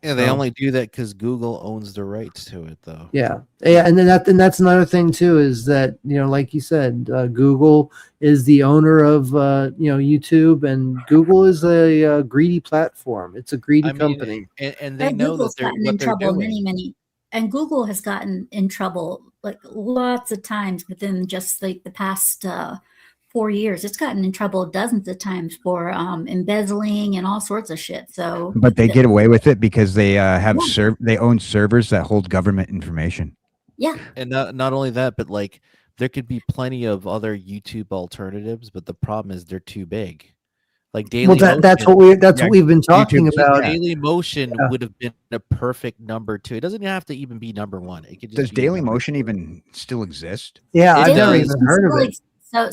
Yeah, they only do that because Google owns the rights to it, though. Yeah, and then that's another thing too, is that like you said, Google is the owner of YouTube, and Google is a greedy platform. It's a greedy company, and they know Google's that they're gotten what in they're trouble doing. and Google has gotten in trouble like lots of times within just like the past 4 years. It's gotten in trouble dozens of times for embezzling and all sorts of shit. So, but they get away with it because they they own servers that hold government information. Yeah, and not only that, but like there could be plenty of other YouTube alternatives, but the problem is they're too big. Like Daily Motion, that's what we've been talking about. Daily Motion would have been a perfect number 2. It doesn't have to even be number 1. It could just Does Daily Motion even still exist? Yeah, I've never even heard of it. So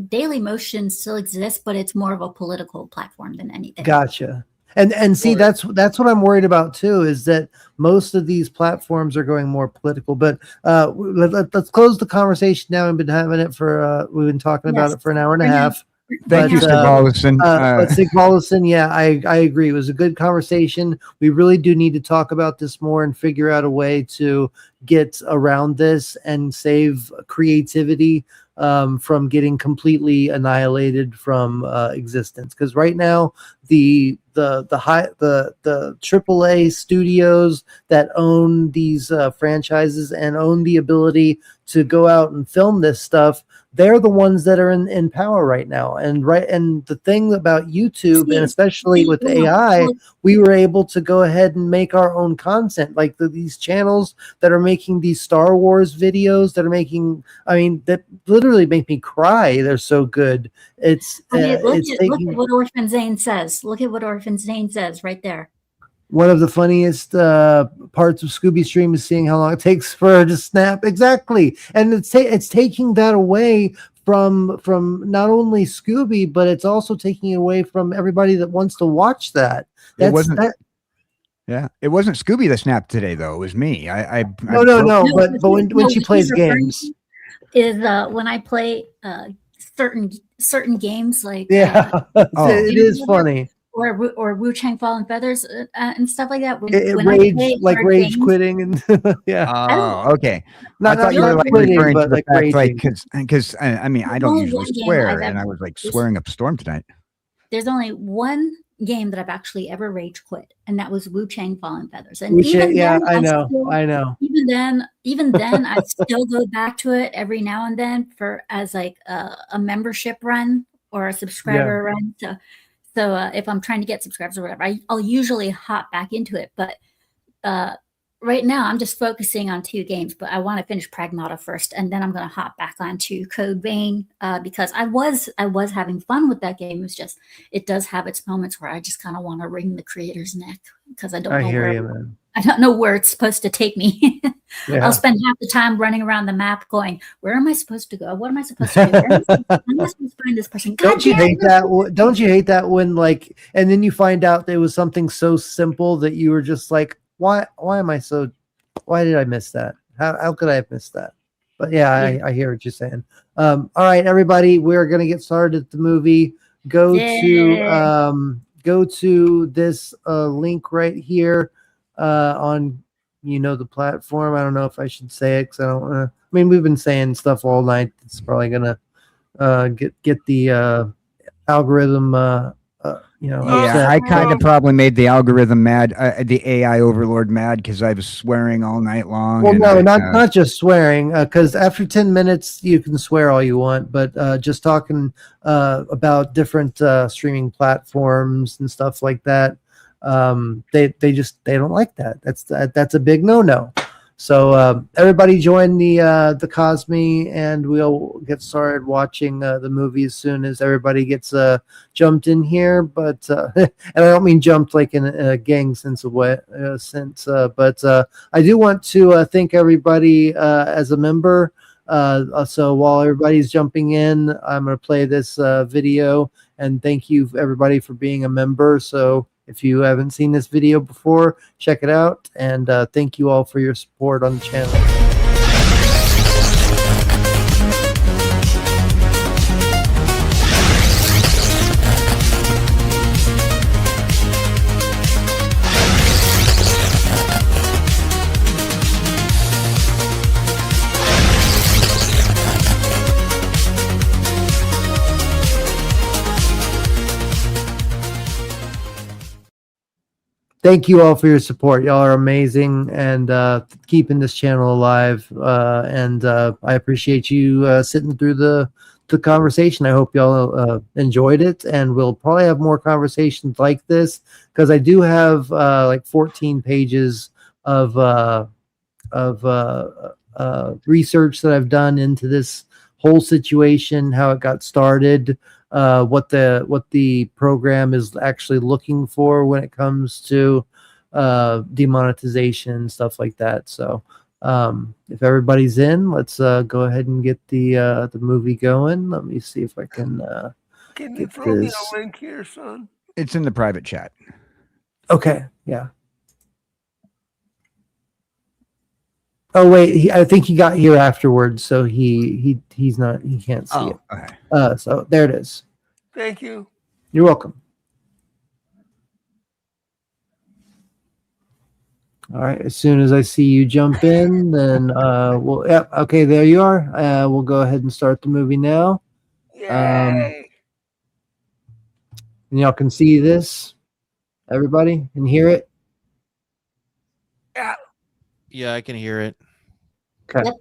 Daily Motion still exists, but it's more of a political platform than anything. Gotcha. And see, that's what I'm worried about too, is that most of these platforms are going more political. But let's close the conversation now. We've been having it for we've been talking about it for an hour and a half. Thank you, Sig Mollison. But Sig Mollison, yeah, I agree. It was a good conversation. We really do need to talk about this more and figure out a way to get around this and save creativity from getting completely annihilated from existence. Because right now, the AAA studios that own these franchises and own the ability to go out and film this stuff, they're the ones that are in power right now. And the thing about YouTube, and especially with AI, we were able to go ahead and make our own content. Like these channels that are making these Star Wars videos that are making, that literally make me cry. They're so good. Look at what Orphan Zane says. Look at what Orphan Zane says right there. One of the funniest parts of Scooby Stream is seeing how long it takes for her to snap. Exactly. And it's taking that away from not only Scooby, but it's also taking away from everybody that wants to watch that. Yeah, it wasn't Scooby that snapped today, though. It was me. No. But when she plays games, is when I play certain games like it is funny. Or Wu Chang Fallen Feathers and stuff like that. Rage quitting and yeah. Oh, okay. I thought you were referring to the fact, because I don't usually swear, and I was swearing up a storm tonight. There's only one game that I've actually ever rage quit, and that was Wu Chang Fallen Feathers. And I know. Even then, I still go back to it every now and then as like a membership run or a subscriber run. So if I'm trying to get subscribers or whatever, I'll usually hop back into it. But right now, I'm just focusing on 2 games. But I want to finish Pragmata first, and then I'm going to hop back onto Code Vein because I was having fun with that game. It's just it does have its moments where I just kind of want to wring the creator's neck because I don't know where it's supposed to take me. I'll spend half the time running around the map going, where am I supposed to go? What am I supposed to do? How am I supposed to find this person? Don't you hate that when and then you find out there was something so simple that you were just like, why did I miss that? How could I have missed that? But yeah, I hear what you're saying. All right, everybody, we're going to get started at the movie. Go to this link right here on the platform. I don't know if I should say it because I don't want to. We've been saying stuff all night. It's probably gonna get the algorithm. I kind of probably made the algorithm mad, the AI overlord mad, because I was swearing all night long. Well, no, not just swearing, because after 10 minutes you can swear all you want, but just talking about different streaming platforms and stuff like that. They don't like that. That's a big no. So everybody join the Cosme, and we'll get started watching the movie as soon as everybody gets jumped in here. But and I don't mean jumped like in a gang sense, but I do want to thank everybody as a member. So while everybody's jumping in, I'm going to play this video, and thank you everybody for being a member. So if you haven't seen this video before, check it out, and thank you all for your support on the channel. thank you all for your support. Y'all are amazing and keeping this channel alive. And I appreciate you sitting through the conversation. I hope y'all enjoyed it, and we'll probably have more conversations like this because I do have like 14 pages of research that I've done into this whole situation, how it got started, what the program is actually looking for when it comes to demonetization, stuff like that. So if everybody's in, let's go ahead and get the movie going. Let me see if I can you throw me a link here, son? It's in the private chat. Okay, yeah. Oh wait, I think he got here afterwards, so he's not, he can't see it. Okay. So there it is. Thank you. You're welcome. All right. As soon as I see you jump in, then we'll. Yeah. Okay. There you are. We'll go ahead and start the movie now. Yay! And y'all can see this. Everybody can hear it. Yeah. Yeah, I can hear it. Okay. Yep.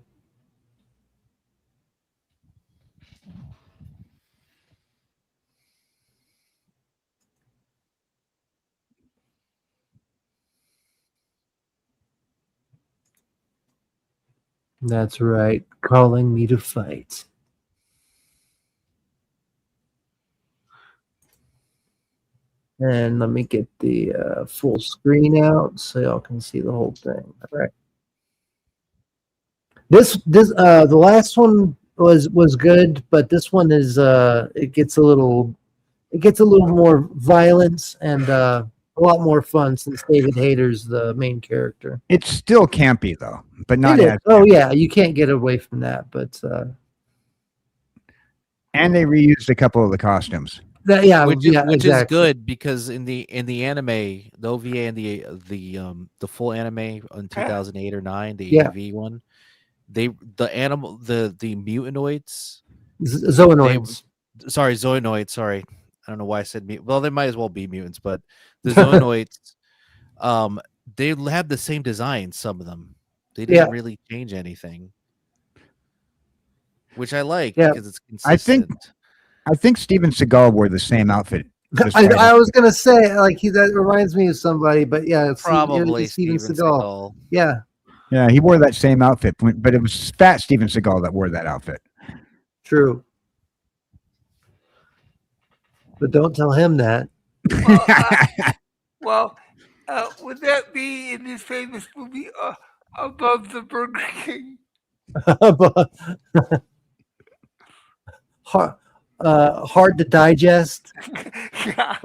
That's right. Calling me to fight. And let me get the full screen out so y'all can see the whole thing. All right. The last one was good, but this one is it gets a little more violence and a lot more fun since David Hayter's the main character. It's still campy though, but not as Oh campy. yeah, you can't get away from that. But and they reused a couple of the costumes. Which is exactly. good because in the anime, the OVA and the full anime in 2008 or 9, the AV one, the mutanoids, Zoonoids. Zoonoids. Sorry, I don't know why I said well, they might as well be mutants, but the Zoonoids, they have the same design. Some of them, they didn't really change anything, which I like because it's consistent. I think Steven Seagal wore the same outfit. I was gonna say like that reminds me of somebody, but yeah, it's probably Steven Seagal. Yeah, he wore that same outfit, but it was fat Steven Seagal that wore that outfit. True, but don't tell him that. Well, would that be in his famous movie Above the Burger King? Hard to digest. Yeah.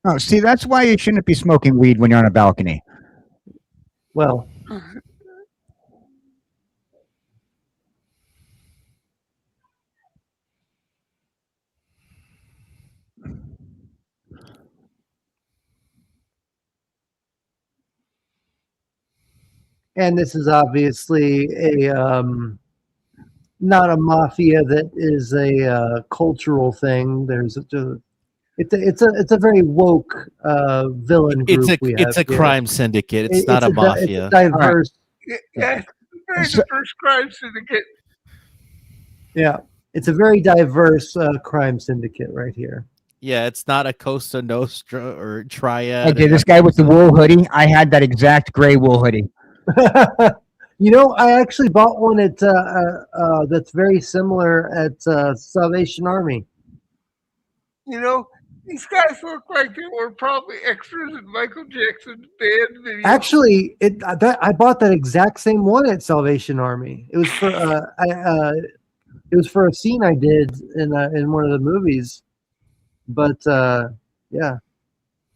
Oh, see, that's why you shouldn't be smoking weed when you're on a balcony. Well, and this is obviously a not a mafia that is a cultural thing. It's a very woke villain group. It's a crime syndicate. It's not a mafia. It's diverse. Yeah, very diverse crime syndicate. Yeah, it's a very diverse crime syndicate right here. Yeah, it's not a Costa Nostra or Triad. Okay, this guy with the wool hoodie, I had that exact gray wool hoodie. You know, I actually bought one at that's very similar at Salvation Army. You know, these guys look like they were probably extras in Michael Jackson's band video. Actually, I bought that exact same one at Salvation Army. It was for it was for a scene I did in one of the movies. But yeah,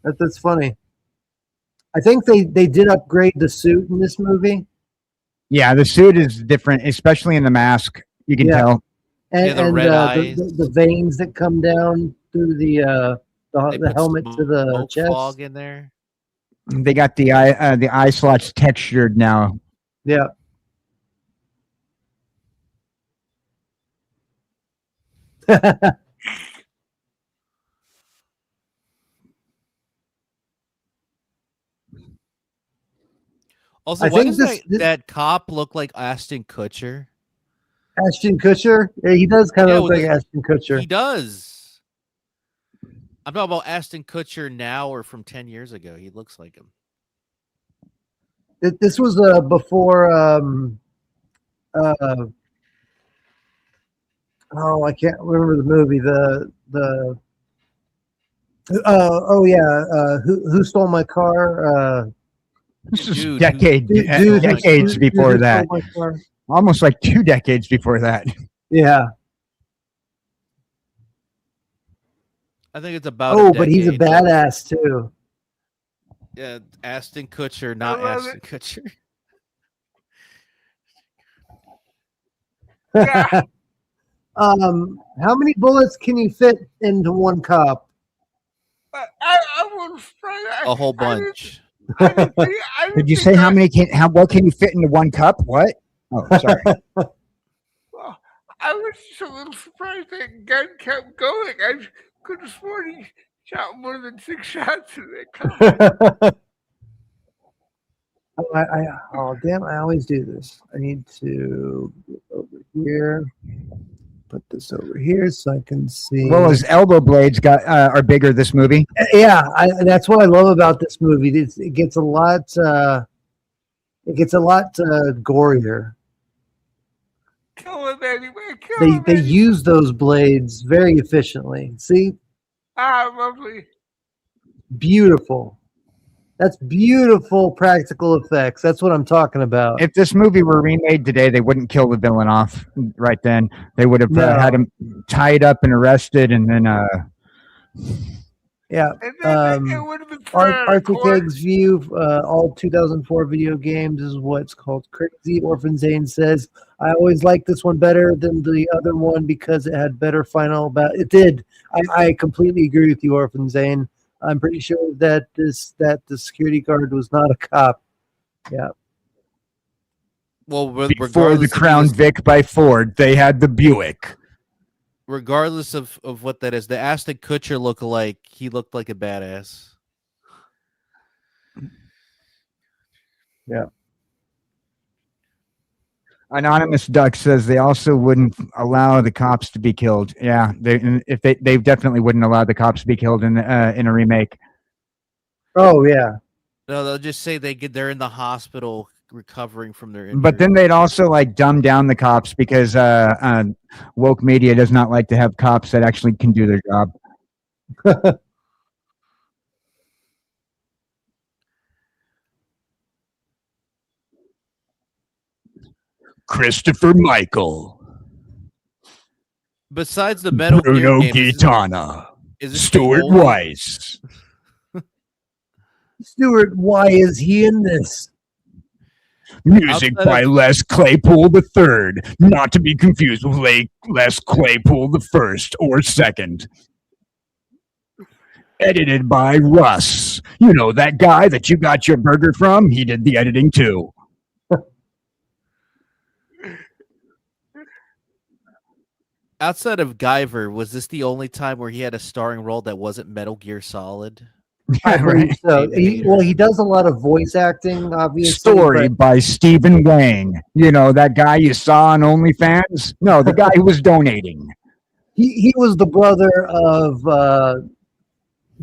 that's funny. I think they did upgrade the suit in this movie. Yeah, the suit is different, especially in the mask. You can tell. And, the red eyes. The veins that come down through the helmet to the chest. Fog in there. They got the eye slots textured now. Yeah. Also, I why think does that cop look like Ashton Kutcher? Ashton Kutcher? Yeah, he does kind of look like Ashton Kutcher. He does. I'm talking about Ashton Kutcher now or from 10 years ago. He looks like him. This was before. I can't remember the movie. Who stole my car? This is decades before that. Almost like 2 decades before that. Yeah. I think it's about. Oh, but he's a badass too. Yeah, Ashton Kutcher, not Ashton Kutcher. Yeah. How many bullets can you fit into one cop? I was trying a whole bunch. Did you say how many what can you fit into one cup? What? Oh, sorry. Well, I was just a little surprised that gun kept going. I could have sworn he shot more than 6 shots in that cop. Oh, damn, I always do this. I need to get over here. Put this over here so I can see. Well, his elbow blades are bigger this movie. Yeah, that's what I love about this movie. It gets a lot. Gorier. Kill him anyway. They use those blades very efficiently. See? Ah, lovely. Beautiful. That's beautiful practical effects. That's what I'm talking about. If this movie were remade today, they wouldn't kill the villain off right then. They would have had him tied up and arrested, and then yeah. Arctic Egg's view, all 2004 video games is what's called crazy. Orphan Zane says, I always liked this one better than the other one because it had better final It did. I completely agree with you, Orphan Zane. I'm pretty sure that the security guard was not a cop. Yeah. Well, before the Crown Vic by Ford, they had the Buick. Regardless of what that is, the Ashton Kutcher lookalike, he looked like a badass. Yeah. Anonymous Duck says they also wouldn't allow the cops to be killed. Yeah, they definitely wouldn't allow the cops to be killed in a remake. Oh yeah. No, they'll just say they're in the hospital recovering from their injury. But then they'd also like dumb down the cops because woke media does not like to have cops that actually can do their job. Christopher Michael. Besides the Metal Bruno Gear games, Gitana. Stuart Weiss. Stuart, why is he in this? Music by Les Claypool III, not to be confused with Les Claypool I or II. Edited by Russ. You know, that guy that you got your burger from? He did the editing too. Outside of Guyver, was this the only time where he had a starring role that wasn't Metal Gear Solid? I believe so. He does a lot of voice acting, obviously. Story by Stephen Wang. You know, that guy you saw on OnlyFans? No, the guy who was donating. He was the brother of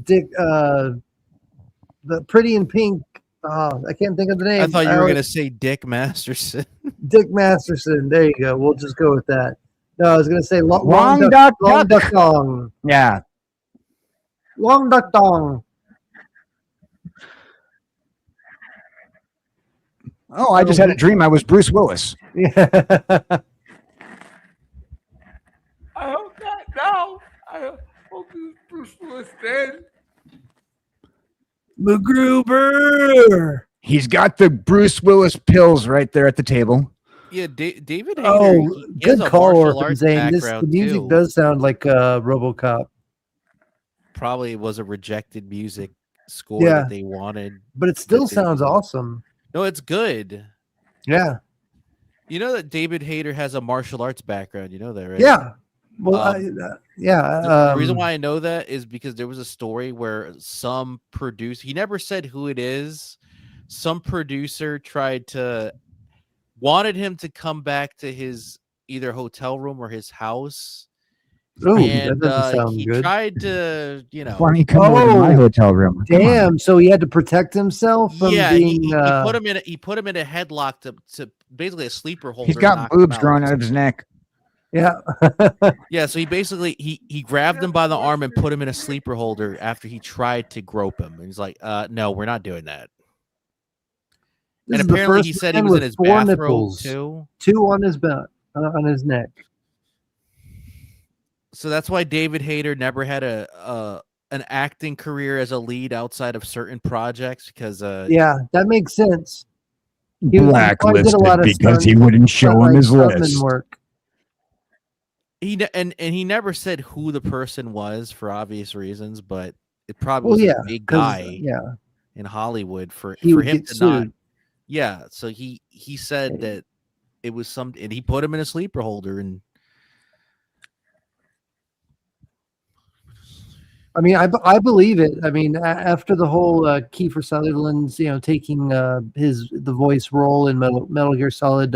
Dick, the Pretty in Pink. Oh, I can't think of the name. I thought you were going to say Dick Masterson. Dick Masterson. There you go. We'll just go with that. No, I was going to say Long Duck Dong. Yeah. Long Duck Dong. Oh, I just had a dream I was Bruce Willis. Yeah. I hope not. No. I hope Bruce Willis dead. MacGruber. He's got the Bruce Willis pills right there at the table. Yeah, David Hayter, Oh, good call, Orphan Zane. The music too. does sound like RoboCop. Probably was a rejected music score that they wanted. But it still sounds awesome. No, it's good. Yeah. You know that David Hayter has a martial arts background. You know that, right? Yeah. Well, The reason why I know that is because there was a story where some producer, he never said who it is, some producer wanted him to come back to his either hotel room or his house. Oh, and that doesn't sound he good. tried to, Why don't you come over to my hotel room? Damn! So he had to protect himself from being. He put him in a headlock to basically a sleeper holder. He's got boobs growing out of his neck. Yeah. Yeah. So he basically he grabbed him by the arm and put him in a sleeper holder after he tried to grope him. And he's like, "No, we're not doing that." This and is apparently he said he was in his bathrobe too. 2 on his back, on his neck. So that's why David Hayter never had an acting career as a lead outside of certain projects because yeah, that makes sense. Blacklisted because he wouldn't show him his list. Work. And he never said who the person was for obvious reasons, but it probably was a big guy in Hollywood for him to not. Yeah, so he said that it was and he put him in a sleeper holder. And I mean, I believe it. I mean, after the whole Kiefer Sutherland's, taking the voice role in Metal Gear Solid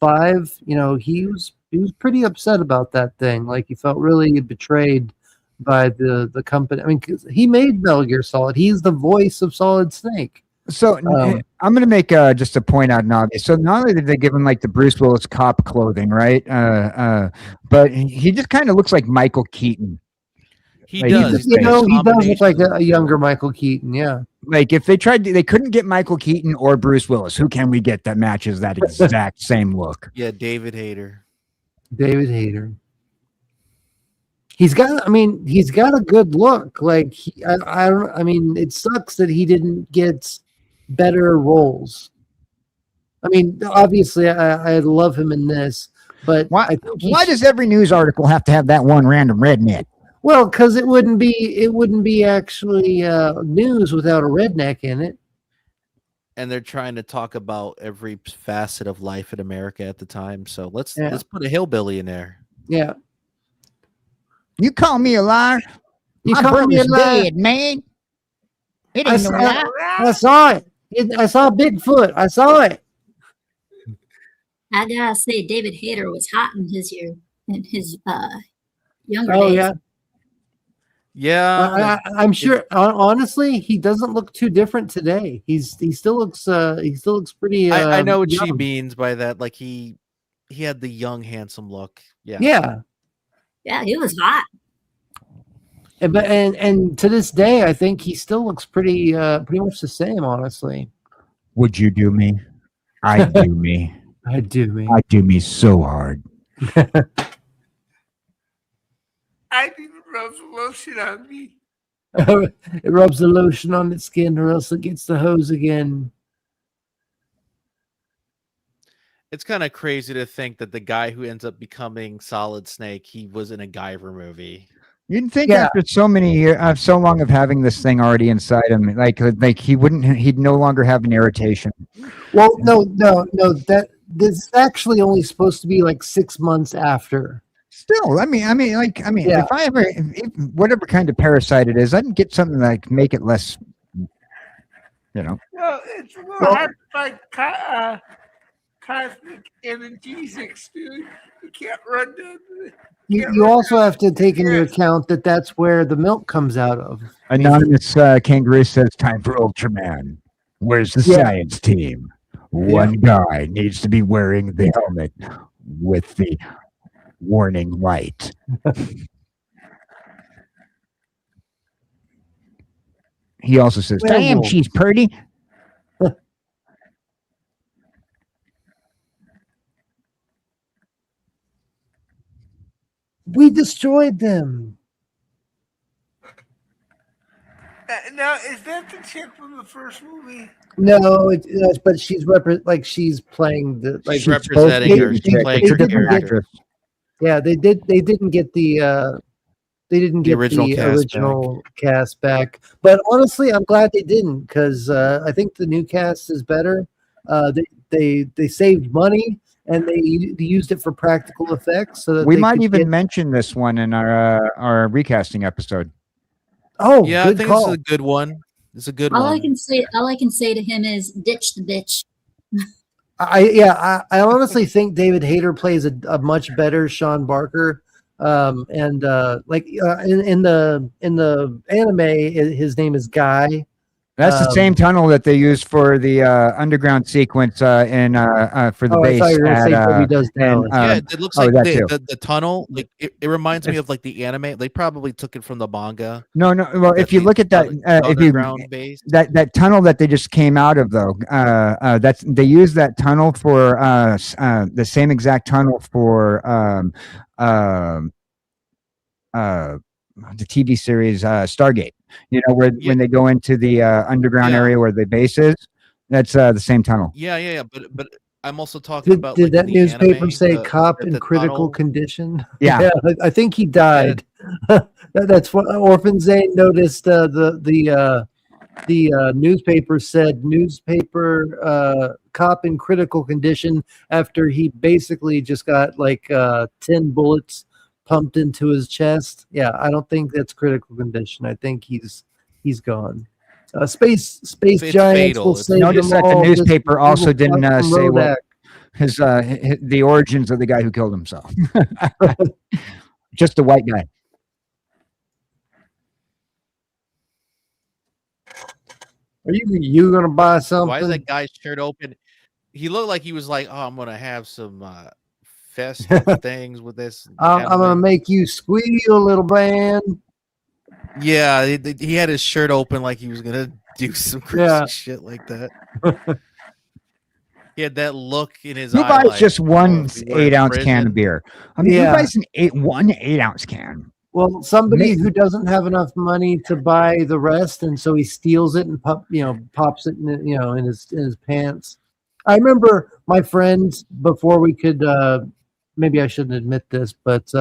5, he was pretty upset about that thing. Like, he felt really betrayed by the company. I mean, 'cause he made Metal Gear Solid. He's the voice of Solid Snake. So I'm going to make just a point out now. So not only did they give him like the Bruce Willis cop clothing, right? But he just kind of looks like Michael Keaton. He does. He does look like a younger Michael Keaton. Yeah. Like if they couldn't get Michael Keaton or Bruce Willis. Who can we get that matches that exact same look? Yeah, David Hayter. David Hayter. He's got a good look. Like I mean, it sucks that he didn't get better roles. I mean, obviously, I love him in this, but why does every news article have to have that one random redneck? Well, because it wouldn't be actually news without a redneck in it. And they're trying to talk about every facet of life in America at the time. So let's put a hillbilly in there. Yeah. You call me a liar? You call me a liar, dead, man. It ain't no lie. I saw it. I saw Bigfoot. I saw it. I gotta say, David Hayter was hot in his younger days. Yeah. Yeah, I'm sure. Honestly, he doesn't look too different today. He still looks pretty. I know what young. she means by that. Like he had the young, handsome look. Yeah. Yeah, he was hot. And to this day, I think he still looks pretty much the same. Honestly. Would you do me? I do me. I do me. I do me so hard. I think it rubs lotion on me. It rubs the lotion on its skin, or else it gets the hose again. It's kind of crazy to think that the guy who ends up becoming Solid Snake, he was in a Guyver movie. You'd think after so many years, so long of having this thing already inside him, like he'd no longer have an irritation. Well, no. This is actually only supposed to be like 6 months after. Still, I mean, if I ever, whatever kind of parasite it is, I can get something that make it less, Well, it's a little hard to find cosmic analgesics, dude. You can't run down. You also have to take into account that that's where the milk comes out of. Anonymous kangaroo says, "Time for Ultraman. Where's the science team? One guy needs to be wearing the helmet with the warning light." He also says, "Damn, she's pretty." We destroyed them. Now, is that the chick from the first movie? No, but she's she's playing the she's representing her. She's playing her character. Yeah, they didn't get the original cast back. But honestly, I'm glad they didn't, because I think the new cast is better. They saved money, and they used it for practical effects. So that we might even mention this one in our recasting episode. Oh, yeah, I think this is a good one. It's a good one. All I can say to him is ditch the bitch. I honestly think David Hayter plays a much better Sean Barker. In the anime, his name is Guy. That's the same tunnel that they used for the underground sequence for the base. I thought you were gonna say Toby Does Dallas. Yeah, it looks like the tunnel. Like it reminds me of like the anime. They probably took it from the manga. No. Well, if you look at that, that tunnel that they just came out of, though, they use that tunnel for the same exact tunnel for the TV series Stargate. You know, when they go into the underground area where the base is, that's the same tunnel. Yeah. But I'm also talking about. Did that newspaper say cop in critical condition? Yeah. I think he died. That's what Orphan Zane noticed. The newspaper said cop in critical condition after he basically just got like 10 bullets pumped into his chest. Yeah, I don't think that's critical condition. I think he's gone. Space giants will save Notice them that all. the newspaper also didn't say what the origins of the guy who killed himself. Just a white guy. Are you gonna buy something? Why is that guy's shirt open? He looked like he was like, "Oh, I'm gonna have some festive things with this. I'm gonna make you squeal, little man." Yeah, he had his shirt open like he was gonna do some crazy shit like that. He had that look in his eye. Who buys just one 8-ounce can of beer? I mean, who buys one 8-ounce can? Well, somebody who doesn't have enough money to buy the rest, and so he steals it and pops it in his pants. I remember my friends before we could. Maybe I shouldn't admit this, but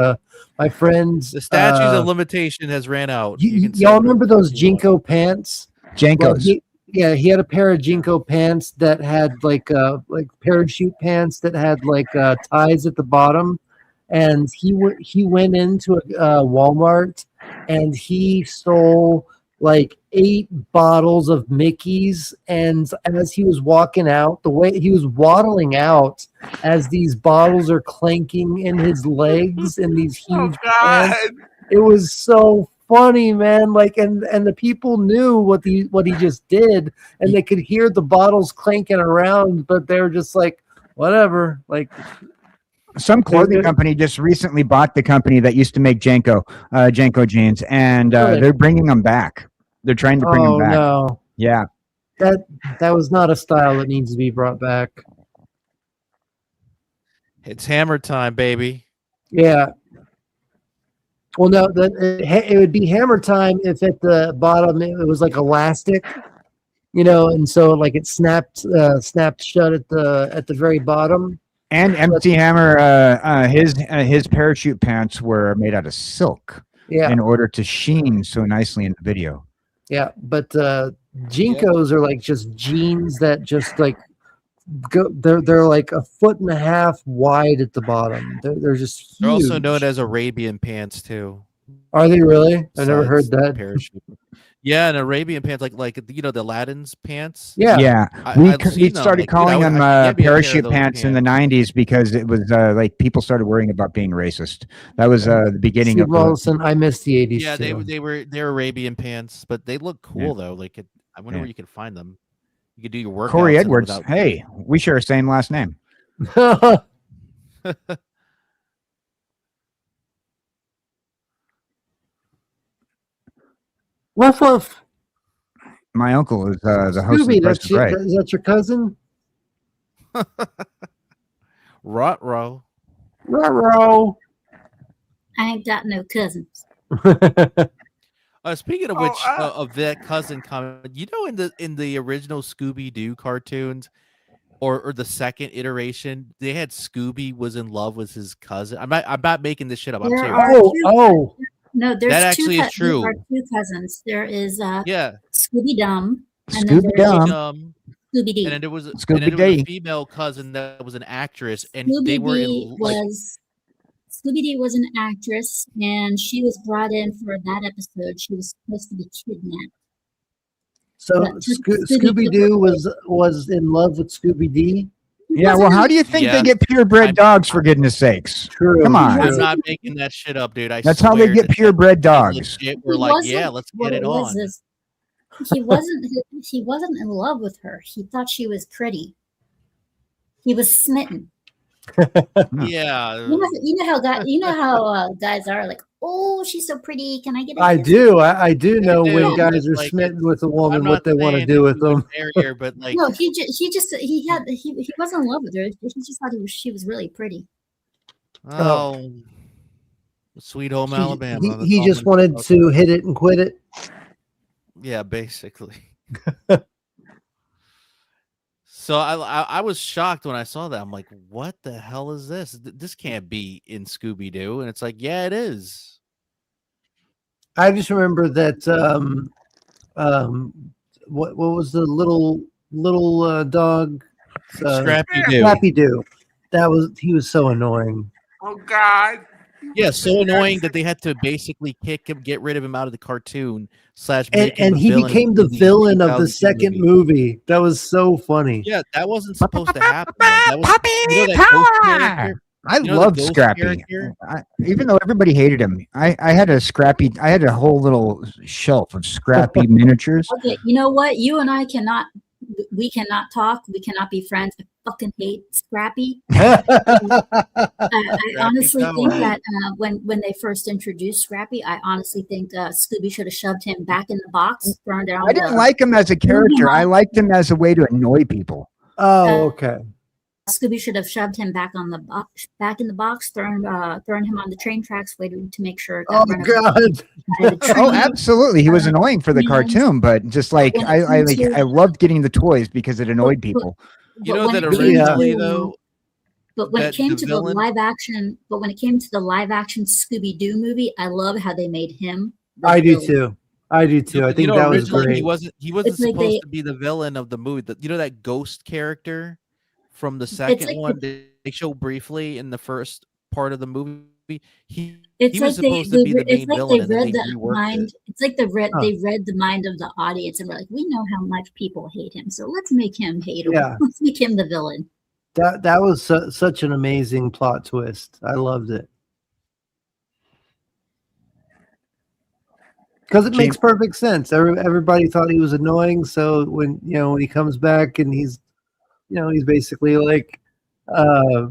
my friends. The statute of limitation has ran out. Y'all remember those Jinko pants? Jankos. Well, he had a pair of Jinko pants that had like parachute pants that had ties at the bottom, and he went into a Walmart and he stole like 8 bottles of Mickey's, and as he was walking out, the way he was waddling out as these bottles are clanking in his legs in these huge pants. It was so funny, man. Like, and the people knew what he just did, and they could hear the bottles clanking around, but they were just like, whatever. Like, some clothing company just recently bought the company that used to make Janko jeans, and they're bringing them back. They're trying to bring them back. No. Yeah. That was not a style that needs to be brought back. It's hammer time, baby. Yeah. Well, no, it would be hammer time if at the bottom it was like elastic, and so like it snapped shut at the very bottom. And MC Hammer, his parachute pants were made out of silk. Yeah. In order to sheen so nicely in the video. Yeah, but Jinkos are like just jeans that just like go. They're like 1.5 feet wide at the bottom. They're just huge. They're also known as Arabian pants too. Are they really? I never heard that. Parachute. Yeah, an Arabian pants, like the Aladdin's pants. Yeah. We started calling them parachute pants in the 90s because it was like people started worrying about being racist. That was the beginning Steve Wilson, I missed the 80s. Yeah, they're Arabian pants, but they look cool though. Like I wonder where you could find them. You could do your work. Corey Edwards. Hey, we share the same last name. Woof woof. My uncle is the host Scooby, of the is that your cousin? Ruh-roh. Ruh-roh. I ain't got no cousins. Speaking of which, of that cousin comment, in the original Scooby-Doo cartoons, or the second iteration, they had Scooby was in love with his cousin. I'm not making this shit up. I'm serious. No, there's that actually is true. There are 2 cousins. There is Scooby Dum, Scooby Dum, Scooby Dee, and then there was a female cousin that was an actress, and they were Scooby Dee was an actress, and she was brought in for that episode. She was supposed to be kidnapped. So Scooby-Doo was in love with Scooby-Dee. Yeah, well, how do you think they get purebred dogs, for goodness sakes? True. Come on. I'm not making that shit up, dude. That's how they get purebred dogs. We're like, yeah, let's get it on. He wasn't in love with her. He thought she was pretty. He was smitten. Yeah. You know how guys are like, oh, she's so pretty. Can I get a I kiss? do know when guys are smitten with a woman, what they want to do with them. Barrier, but like, no, he wasn't in love with her. He just thought she was really pretty. Oh, Sweet Home Alabama. He just wanted to hit it and quit it. Yeah, basically. So I was shocked when I saw that. I'm like, what the hell is this? This can't be in Scooby-Doo. And it's like, yeah, it is. I just remember that what was the little dog? Scrappy-Doo. He was so annoying. Oh God. Yeah, so annoying that they had to basically kick him, get rid of him out of the cartoon and he became the villain of the second movie. That was so funny. Yeah, that wasn't supposed to happen. That was, I loved Scrappy. Even though everybody hated him, I had a whole little shelf of Scrappy miniatures. Okay, you know what? You and I cannot talk. We cannot be friends. I fucking hate Scrappy. I honestly think that when they first introduced Scrappy, I honestly think Scooby should have shoved him back in the box, thrown down. I didn't like him as a character. I liked him as a way to annoy people. Oh, okay. Scooby should have shoved him back in the box, thrown him on the train tracks, waited to make sure. Oh God! Oh, absolutely. He was annoying for the cartoon, but just like I loved getting the toys because it annoyed people. You know that originally though. But when it came to the live action, Scooby-Doo movie, I love how they made him. I do too. I think that was great. He wasn't supposed to be the villain of the movie. You know that ghost character from the second one they show briefly in the first part of the movie. He was supposed to be the main villain. It's like they read the mind of the audience and were like, we know how much people hate him, so let's make him hateable. Yeah. Let's make him the villain. That was such an amazing plot twist. I loved it because it makes perfect sense. Everybody thought he was annoying, so when he comes back and he's basically like, I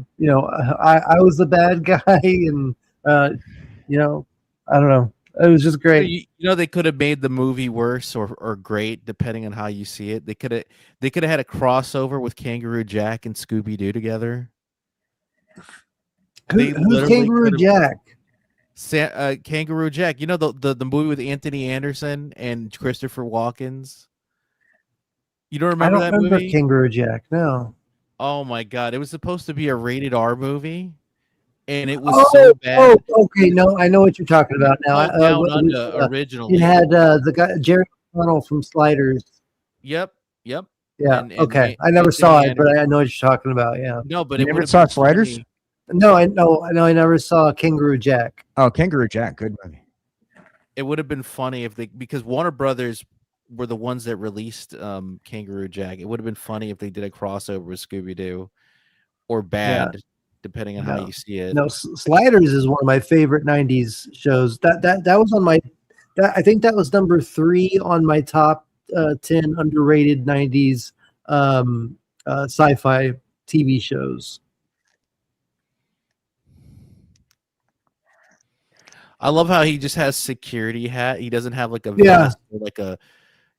was the bad guy, and I don't know. It was just great. They could have made the movie worse or great depending on how you see it. They could have had a crossover with Kangaroo Jack and Scooby-Doo together. Who's Kangaroo Jack? Kangaroo Jack. You know the movie with Anthony Anderson and Christopher Walken. You don't remember that movie? I don't remember Kangaroo Jack. No. Oh my God! It was supposed to be a rated R movie, and it was so bad. Oh, okay. No, I know what you're talking about now. Originally, it had the guy Jerry O'Connell from Sliders. Yep. Yeah. Okay. I never saw it, but I know what you're talking about. Yeah. No, but you never saw Sliders? No, I know. I never saw Kangaroo Jack. Oh, Kangaroo Jack, good movie. It would have been funny because Warner Brothers were the ones that released Kangaroo Jack. It would have been funny if they did a crossover with Scooby-Doo or bad, depending on how you see it. No, Sliders is one of my favorite 90s shows. That was on my I think that was number 3 on my top 10 underrated 90s sci-fi TV shows. I love how he just has security hat. He doesn't have like a vest or like a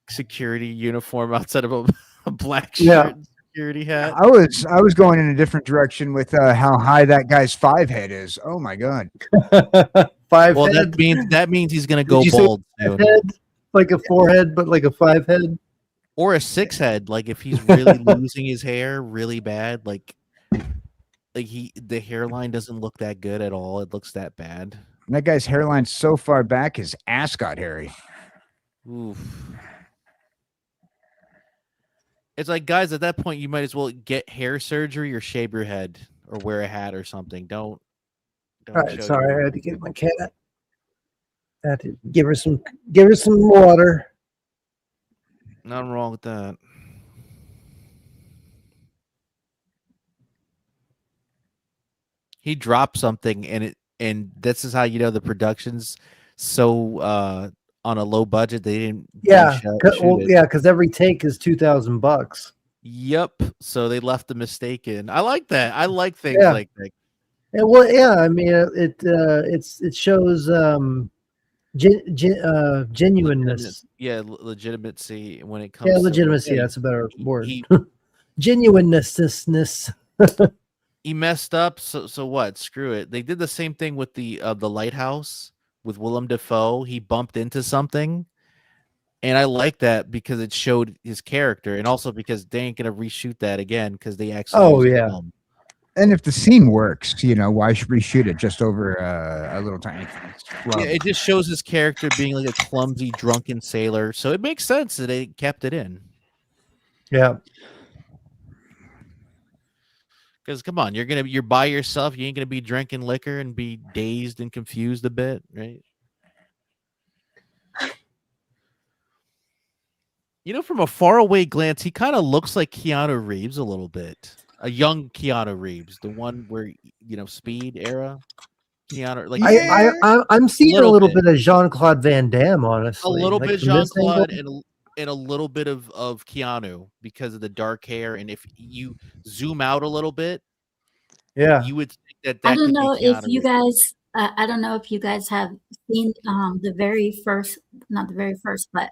security uniform outside of a black shirt and security hat. I was going in a different direction with how high that guy's 5 head is. Oh my God. 5 well, head? that means he's gonna go bald soon. Head? Like a 4 head, but like a 5 head? Or a 6 head, like if he's really losing his hair really bad, like the hairline doesn't look that good at all. It looks that bad. And that guy's hairline's so far back, his ass got hairy. Oof. It's like, guys, at that point, you might as well get hair surgery or shave your head or wear a hat or something. Don't all right, sorry, I had to get my cat. I had to give her some water. Nothing wrong with that. He dropped something, and this is how you know the production's so on a low budget. They didn't. Yeah, because every take is $2,000. Yep. So they left the mistake in. I like that. I like things like that. I mean, it shows genuineness. Legitimacy when it comes. Legitimacy. That's a better word. Genuineness. He messed up. So what? Screw it. They did the same thing with the lighthouse with Willem Dafoe. He bumped into something. And I like that because it showed his character, and also because they ain't gonna reshoot that again because they actually. Film. And if the scene works, you know, why should reshoot it just over a little tiny? Yeah, it just shows his character being like a clumsy, drunken sailor, so it makes sense that they kept it in. Yeah. Because come on, you're by yourself. You ain't gonna be drinking liquor and be dazed and confused a bit, right? You know, from a faraway glance, he kind of looks like Keanu Reeves a little bit. A young Keanu Reeves, the one where, you know, Speed era. Keanu, like I'm seeing a little bit of Jean-Claude Van Damme, honestly. A little bit Jean-Claude and a little bit of Keanu because of the dark hair. And if you zoom out a little bit, you would think that I don't know if you guys. I don't know if you guys have seen the very first, not the very first, but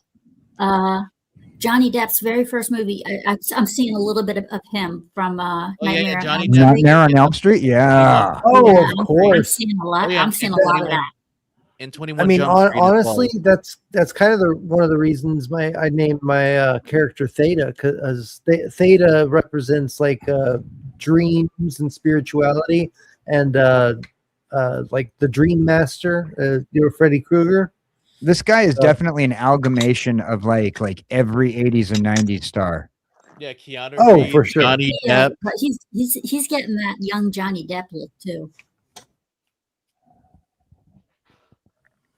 Johnny Depp's very first movie. I'm seeing a little bit of him from Nightmare on Elm Street. Yeah. Oh, of course. I'm seeing a lot. I'm seeing a lot of that. In 21. I mean, honestly, that's kind of one of the reasons I named my character Theta, because Theta represents like dreams and spirituality, and like the Dream Master, Freddy Krueger. This guy is definitely an amalgamation of like every 80s and 90s star. Yeah, Keanu. Oh, for sure. Johnny Depp. But he's getting that young Johnny Depp look too.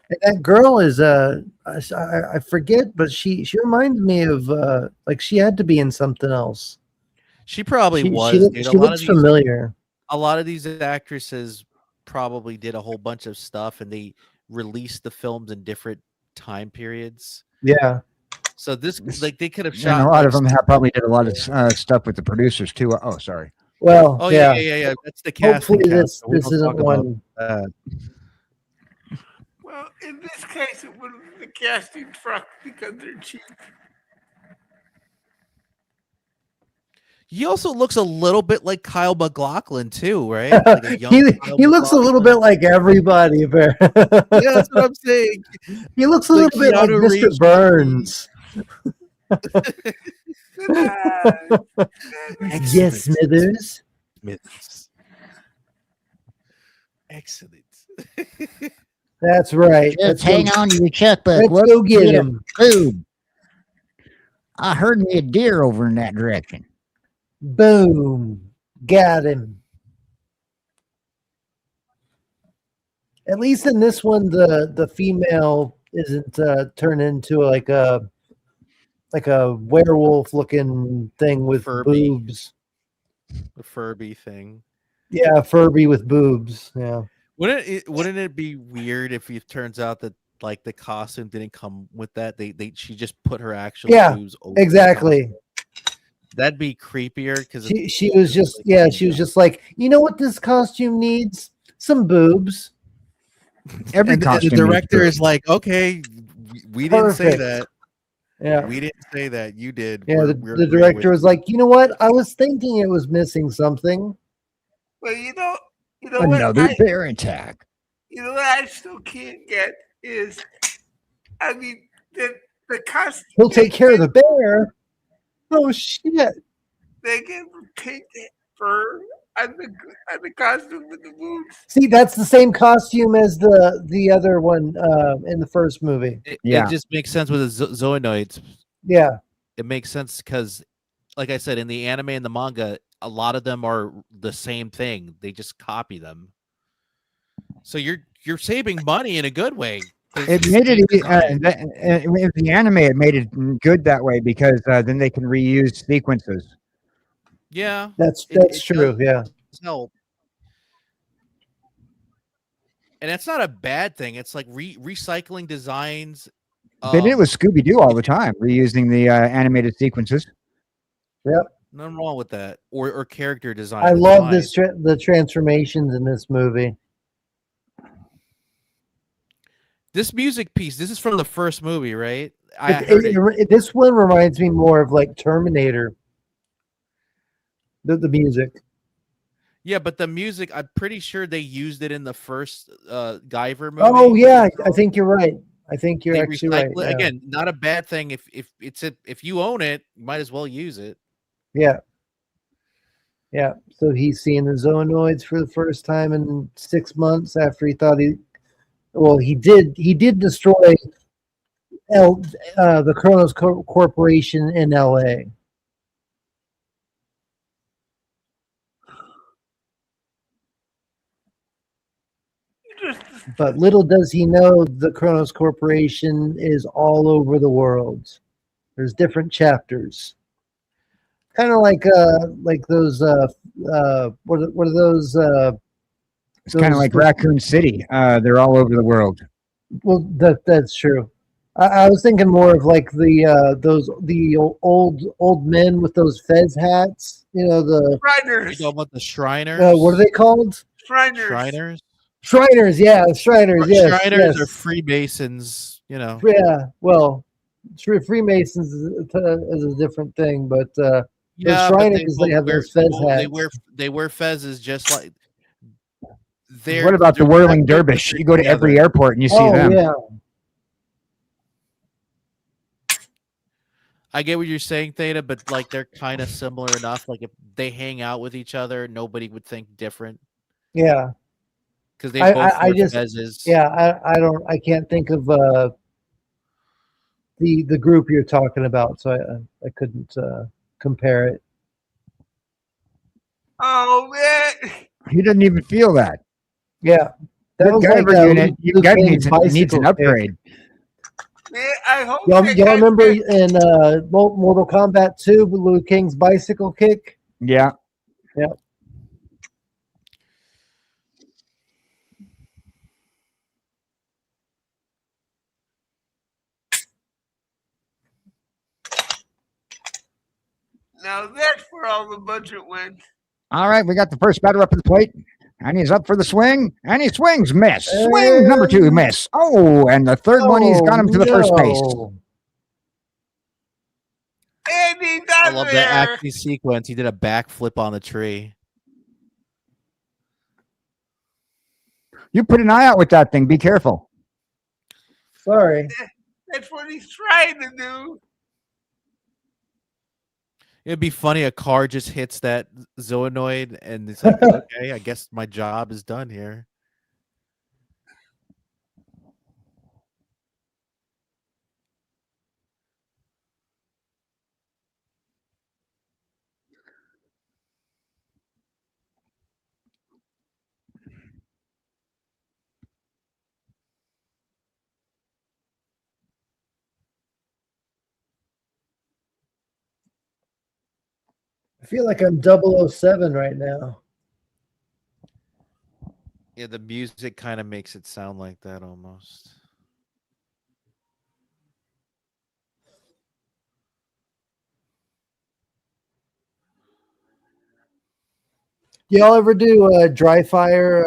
And that girl is I forget, but she reminds me of like she had to be in something else. She probably was. She looks familiar. A lot of these actresses probably did a whole bunch of stuff, and they released the films in different time periods. Yeah. So this, like, they could have shot. And a lot of them probably did a lot of stuff with the producers too. Oh, sorry. Well, yeah. That's the cast. Hopefully, this isn't one. Well, in this case, it would have been the casting truck because they're cheap. He also looks a little bit like Kyle MacLachlan too, right? Like he looks a little bit like everybody. Yeah, that's what I'm saying. He looks a little bit like Mr. Burns. Yes, Smithers. Excellent. That's right. Let's hang on to your checkbook. Let's go get him. Food. I heard me a deer over in that direction. Boom. Got him. At least in this one, the female isn't turned into like a werewolf looking thing with Furby. boobs. The Furby thing. Yeah, Furby with boobs. Yeah. Wouldn't it be weird if it turns out that like the costume didn't come with that? She just put her actual boobs over. Exactly. That'd be creepier because she was just like, you know what this costume needs? Some boobs. Every costume. The director is like, okay, we didn't say that. Yeah, we didn't say that. You did. Yeah, the director was like, you know what? I was thinking it was missing something. Well, you know another bear attack. You know what I still can't get is, I mean, the costume. He'll take care of the bear. Oh shit! They get pink fur and the costume with the boobs. See, that's the same costume as the other one in the first movie. It just makes sense with the Zoonoids. Yeah, it makes sense because, like I said, in the anime and the manga, a lot of them are the same thing. They just copy them. So you're saving money in a good way. It made it the anime. It made it good that way because then they can reuse sequences. Yeah, that's true. Yeah, help. And it's not a bad thing. It's like recycling designs. They did it with Scooby Doo all the time, reusing the animated sequences. Yep. Nothing wrong with that. Or character design. I love this the transformations in this movie. This music piece. This is from the first movie, right? This one reminds me more of like Terminator. The music. Yeah, but the music, I'm pretty sure they used it in the first Guyver movie. Oh yeah, I think you're right. I think you're actually right. Yeah. Again, not a bad thing. If you own it, you might as well use it. Yeah. Yeah. So he's seeing the Zoonoids for the first time in 6 months after he thought he did destroy the Kronos Corporation in LA. But little does he know the Kronos Corporation is all over the world. There's different chapters. Kind of like those what are those it's kind of like Raccoon City. They're all over the world. Well, that's true. I was thinking more of like the old men with those fez hats. You know, the Shriners. You know about the Shriners? What are they called? Shriners. Shriners, yeah, Shriners. Yes, Shriners are Freemasons. You know. Yeah, well, Freemasons is a different thing, but yeah, Shriners they have those fez hats. They wear fezzes just like. What about the whirling dervish? You go to every airport and you see them. Yeah. I get what you're saying, Theta, but like they're kind of similar enough. Like if they hang out with each other, nobody would think different. Yeah. Because they both wear fezzes. Yeah, I can't think of the group you're talking about, so I couldn't compare it. Oh man. He didn't even feel that. Yeah. That was Guyver unit. Guyver needs an upgrade. Man, I hope y'all remember in Mortal Kombat 2 Liu Kang's bicycle kick? Yeah. Yep. Now that's where all the budget went. All right, we got the first batter up at the plate. And he's up for the swing. And he swings, miss. Swing, number 2, miss. Oh, and the third one, he's got him to the first base. And he's I love that action sequence. He did a backflip on the tree. You put an eye out with that thing. Be careful. Sorry. That's what he's trying to do. It'd be funny. A car just hits that Zoonoid, and it's like, okay, I guess my job is done here. I feel like I'm 007 right now. Yeah, the music kind of makes it sound like that almost. Y'all ever do dry fire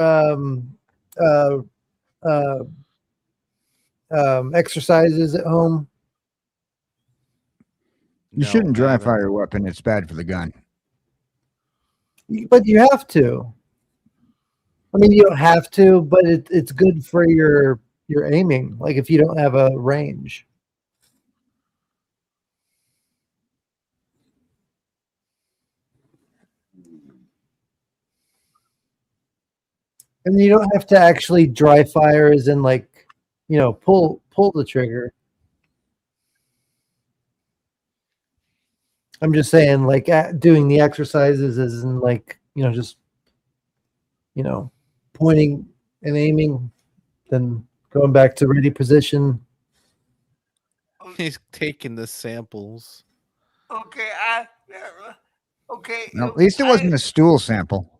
exercises at home? You shouldn't dry fire a weapon. It's bad for the gun. But you have to. I mean, you don't have to, but it's good for your aiming. Like if you don't have a range. And you don't have to actually dry fire as in like, you know, pull the trigger. I'm just saying, like, doing the exercises as in, like, you know, just, you know, pointing and aiming, then Going back to ready position. He's taking the samples. Okay, okay. No, at least it wasn't a stool sample.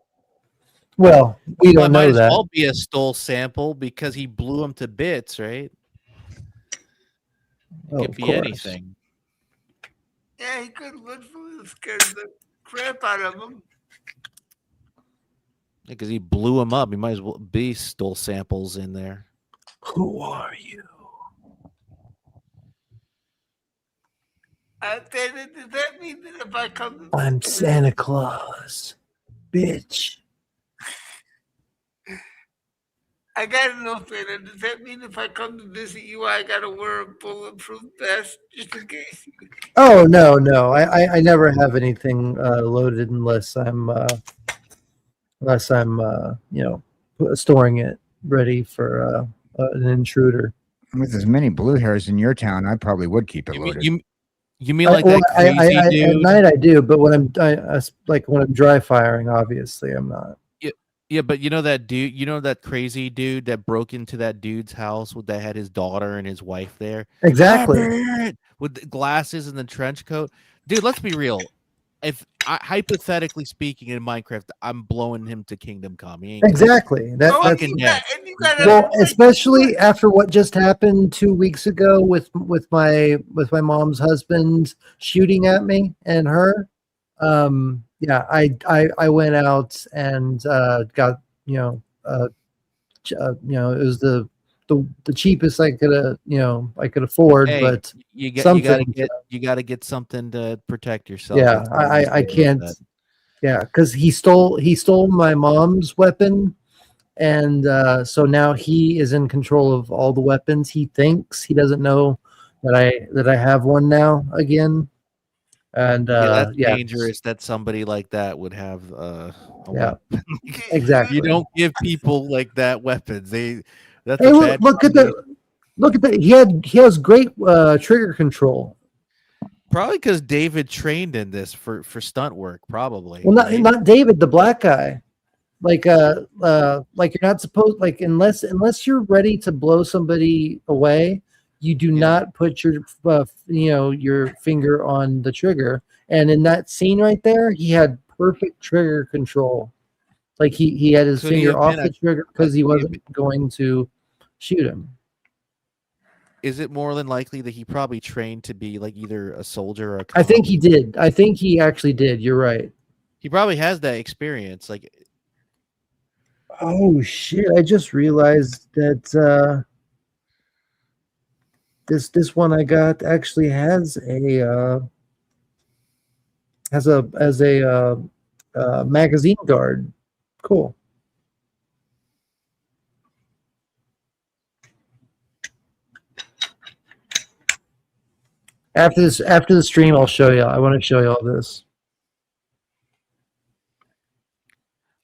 Well, we don't know that. Might as well be a stool sample because he blew him to bits, right? It could be anything. Yeah, he could literally scare the crap out of him. Because he blew him up. He might as well be stool samples in there. Who are you? Does that mean that if I come to I'm Santa Claus, bitch. I gotta know, Santa, does that mean if I come to visit you, I gotta wear a bulletproof vest just in case? Oh no! I never have anything loaded unless I'm storing it ready for an intruder. With as many blue hairs in your town, I probably would keep it loaded. You mean like that crazy dude? At night I do, but when I'm dry firing, obviously I'm not. Yeah, but you know that dude, that crazy dude that broke into that dude's house that had his daughter and his wife there? Exactly. With the glasses and the trench coat. Dude, let's be real. If hypothetically speaking in Minecraft, I'm blowing him to Kingdom Come. Exactly. Well, especially after what just happened 2 weeks ago with my mom's husband shooting at me and her. Yeah, I went out and got it was the cheapest I could afford, but you gotta get something to protect yourself. Yeah, I can't. Yeah, because he stole my mom's weapon, and so now he is in control of all the weapons. He thinks he doesn't know that I have one now again. And that's dangerous that somebody like that would have a weapon. Exactly. You don't give people like that weapons. Look at that. He has great trigger control. Probably because David trained in this for stunt work. Probably. Well, not David, the black guy. Like you're not supposed, unless you're ready to blow somebody away, you do not put your your finger on the trigger. And in that scene right there, he had perfect trigger control. Like he had his finger off the trigger because he wasn't going to shoot him. Is it more than likely that he probably trained to be like either a soldier or a cop? I think he did. I think he actually did. You're right. He probably has that experience. Like, oh shit! I just realized that this one I got actually has a magazine guard. Cool. After the stream, I'll show you. I want to show you all this.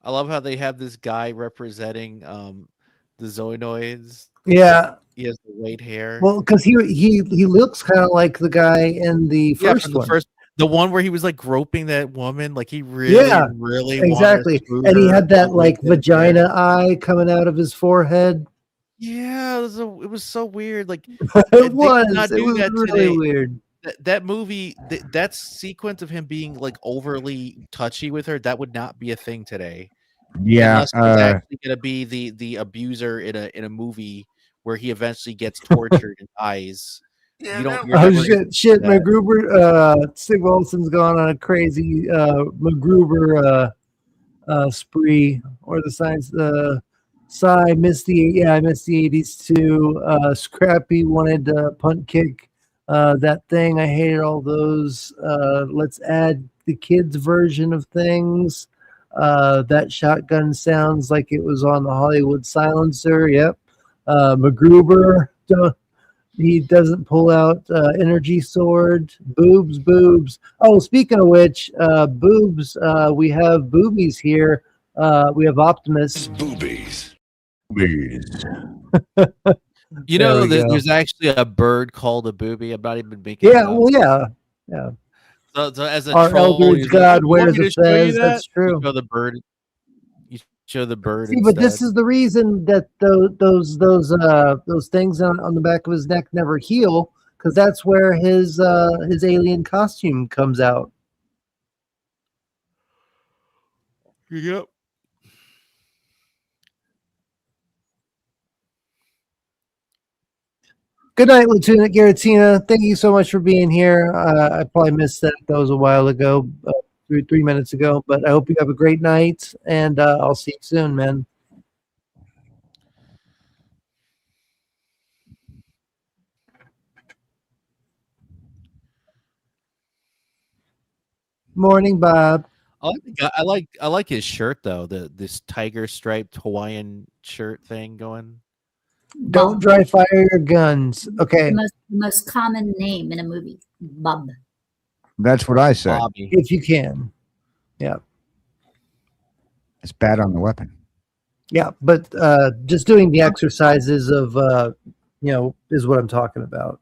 I love how they have this guy representing the Zoanoids. Yeah, he has the white hair. Well, because he looks kind of like the guy in the first one. The one where he was like groping that woman, like he really exactly, and he had that like vagina eye coming out of his forehead. Yeah, it was so weird. Like it was really weird. That movie, that sequence of him being like overly touchy with her, that would not be a thing today. Yeah, he's actually gonna be the abuser in a movie where he eventually gets tortured and dies. Yeah, shit! MacGruber, Sig Wilson's gone on a crazy MacGruber spree, or the science. I missed the 80s too. Scrappy wanted to punt kick that thing. I hated all those. Let's add the kids' version of things. That shotgun sounds like it was on the Hollywood silencer. Yep. MacGruber, he doesn't pull out energy sword. Boobs. Oh, speaking of which, boobs. We have boobies here. We have Optimus. Boobies. You know that there's actually a bird called a booby. I'm not even making. Yeah, well, yeah. So as a our troll, Eldridge God wears a fez. That's true. You show the bird. You show the bird. See, but this is the reason that those things on the back of his neck never heal, because that's where his alien costume comes out. Yep. Good night, Lieutenant Garatina. Thank you so much for being here. I probably missed that. That was a while ago, 3 minutes ago. But I hope you have a great night, and I'll see you soon, man. Morning, Bob. I like his shirt though. This tiger striped Hawaiian shirt thing going. Don't dry fire your guns. Okay. The most common name in a movie, Bub. That's what I said. Bobby. If you can. Yeah. It's bad on the weapon. Yeah, but just doing the exercises of is what I'm talking about.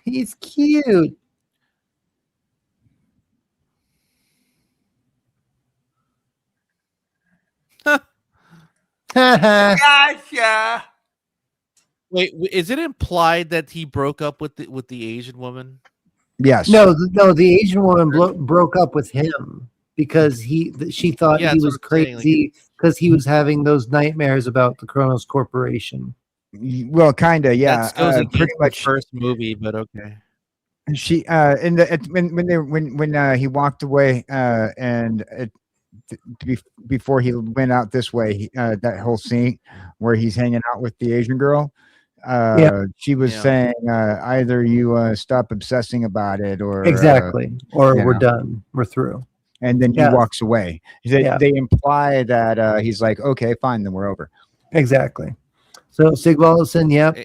He's cute. Gotcha. Wait, is it implied that he broke up with the Asian woman? Yes. No, the Asian woman broke up with him because she thought he was crazy because he was having those nightmares about the Kronos Corporation. Well, kind of, yeah. Pretty much first movie, but okay. She when he walked away before he went out this way, that whole scene where he's hanging out with the Asian girl, she was saying either you stop obsessing about it or we're done, we're through, and then he walks away. They imply that he's like, okay, fine, then we're over. Exactly. So Sig Wallison, yep.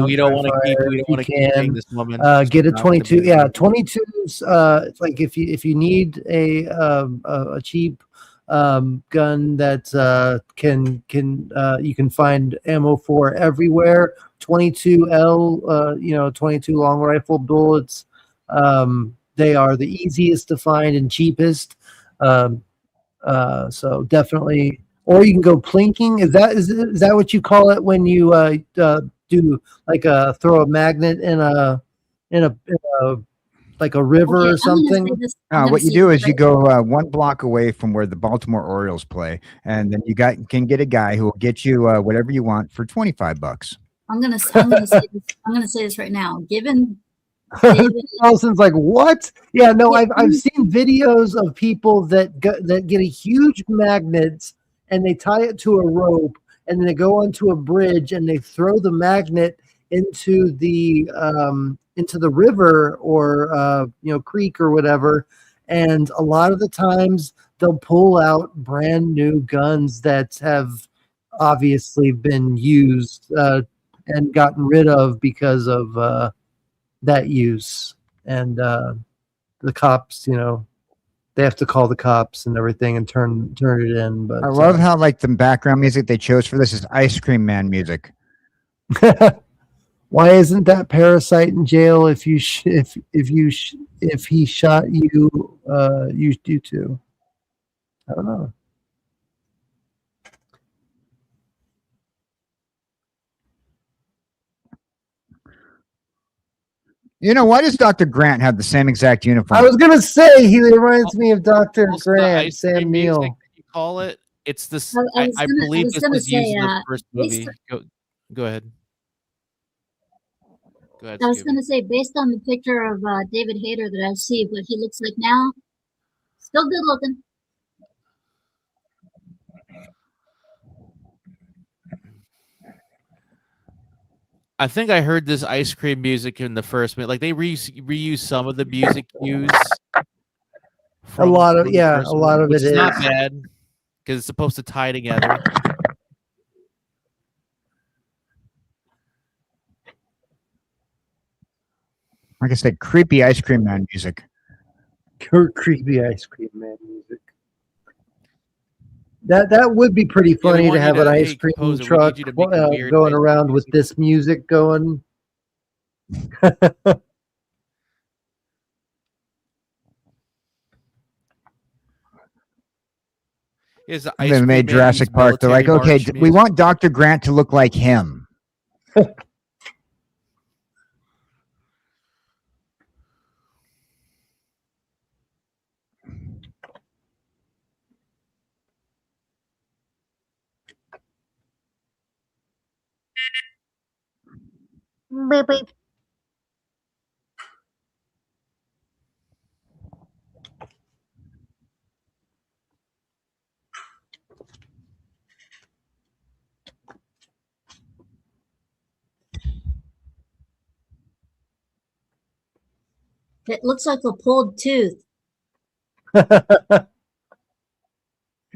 We don't want to keep this woman. Get a 22. Yeah, 22s. It's like if you need a cheap gun that can you can find ammo for everywhere. 22L, 22 long rifle bullets. They are the easiest to find and cheapest. So definitely. Or you can go plinking. Is that what you call it when you do like throw a magnet in a like a river or something? What you do is you go 1 block away from where the Baltimore Orioles play, and then you can get a guy who will get you whatever you want for $25. I'm gonna say this right now. Given Allison's like, what? Yeah, no, I've seen videos of people that get a huge magnet and they tie it to a rope, and then they go onto a bridge and they throw the magnet into the river or creek or whatever. And a lot of the times they'll pull out brand new guns that have obviously been used and gotten rid of because of that use. And the cops, they have to call the cops and everything and turn it in. But I love how like the background music they chose for this is Ice Cream Man music. Why isn't that Parasite in jail if he shot you? You too. I don't know. Why does Dr. Grant have the same exact uniform? I was gonna say he reminds me of Dr. Grant, Sam Neill. You call it? It's this. I believe this was used in the first movie. Go ahead. Go ahead. I was going to say, based on the picture of David Hayter that I see, what he looks like now, still good looking. I think I heard this ice cream music in the first minute. Like they reuse some of the music used. A lot of it is. It's not bad because it's supposed to tie together. Like I said, creepy Ice Cream Man music. Creepy Ice Cream Man music. That would be pretty funny to have an ice cream composer, truck going around with this music going. They made Jurassic Park. They're like, okay, we want Dr. Grant to look like him. Beep, beep. It looks like a pulled tooth.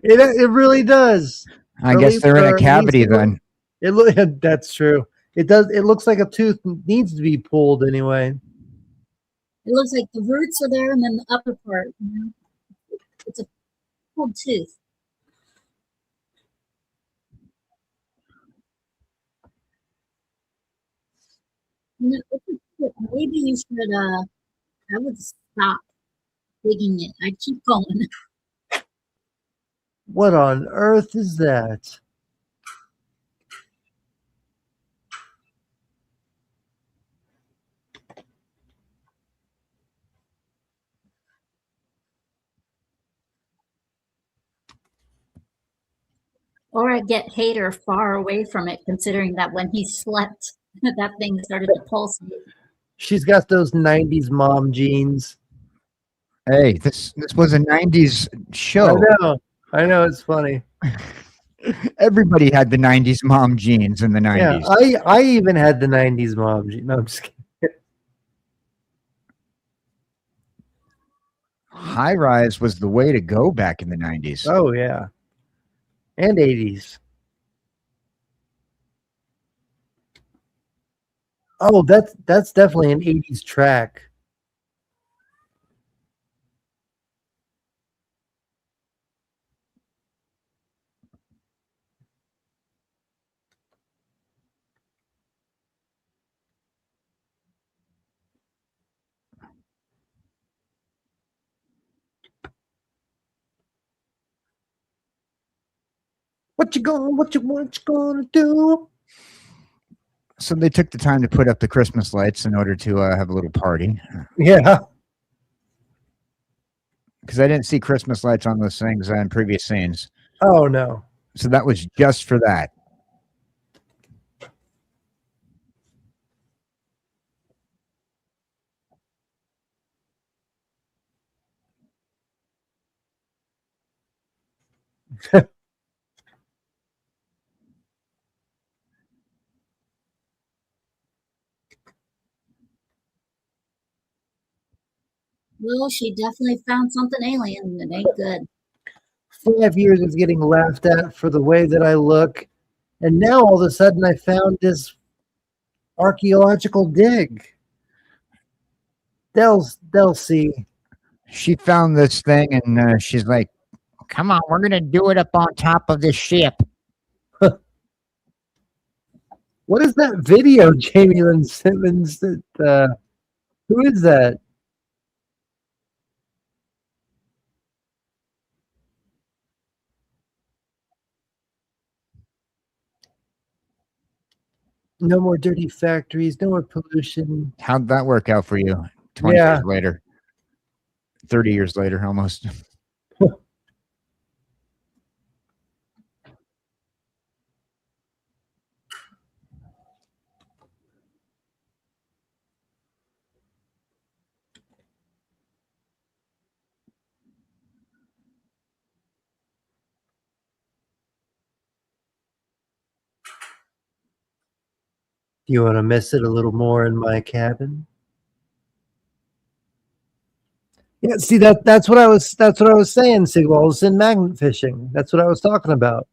It really does. I guess they're in a cavity then. That's true. It does. It looks like a tooth needs to be pulled anyway. It looks like the roots are there and then the upper part. You know? It's a pulled tooth. You know, maybe you should. I would stop digging it. I keep going. What on earth is that? Or I get Hater far away from it, considering that when he slept, that thing started to pulsate. She's got those 90s mom genes. Hey, this was a 90s show. I know, it's funny. Everybody had the 90s mom genes in the 90s. Yeah, I even had the 90s mom genes. No, I'm just kidding. High rise was the way to go back in the 90s. Oh, yeah. And 80s. Oh, that's definitely an 80s track. What you gonna do? So they took the time to put up the Christmas lights in order to have a little party. Yeah. Because I didn't see Christmas lights on those things in previous scenes. Oh, no. So that was just for that. Well, she definitely found something alien that ain't good. 5 years of getting laughed at for the way that I look, and now all of a sudden I found this archaeological dig. They'll see. She found this thing and she's like, "Come on, we're gonna do it up on top of this ship." What is that video, Jamie Lynn Simmons? Who is that? No more dirty factories, no more pollution. How'd that work out for you 20 years later? 30 years later, almost. Do you want to miss it a little more in my cabin? Yeah, see that's what I was saying, Sigwalls, in magnet fishing. That's what I was talking about.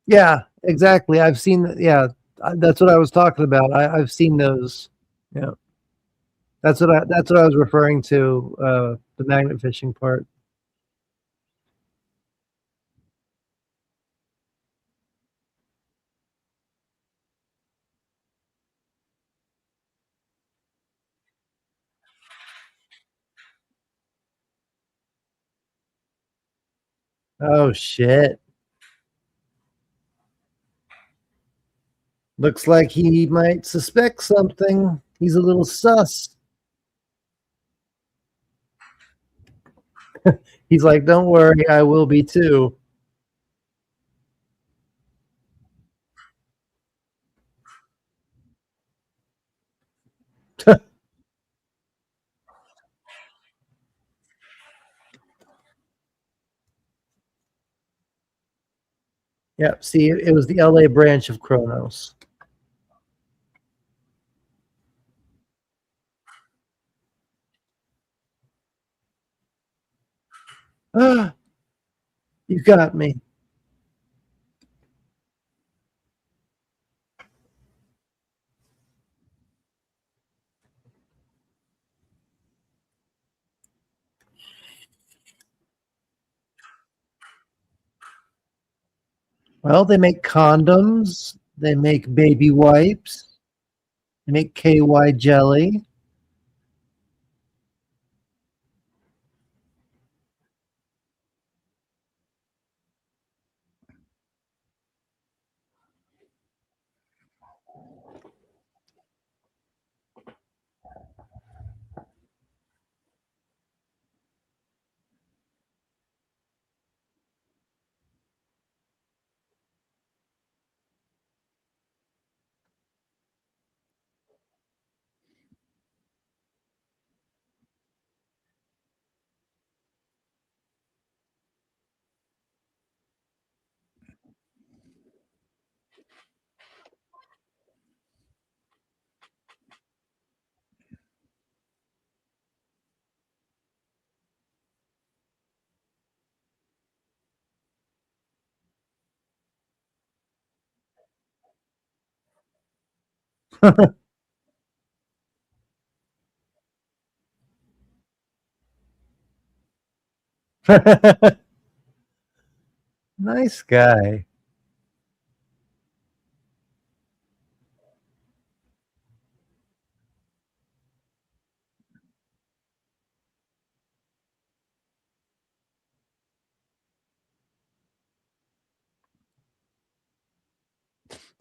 Yeah, exactly. I've seen. Yeah, that's what I was talking about. I've seen those. Yeah, that's what I was referring to. The magnet fishing part. Oh shit! Looks like he might suspect something. He's a little sus. He's like, "Don't worry, I will be too." Yeah, see, it was the LA branch of Kronos. Ah, you got me. Well, they make condoms, they make baby wipes, they make KY jelly. Nice guy.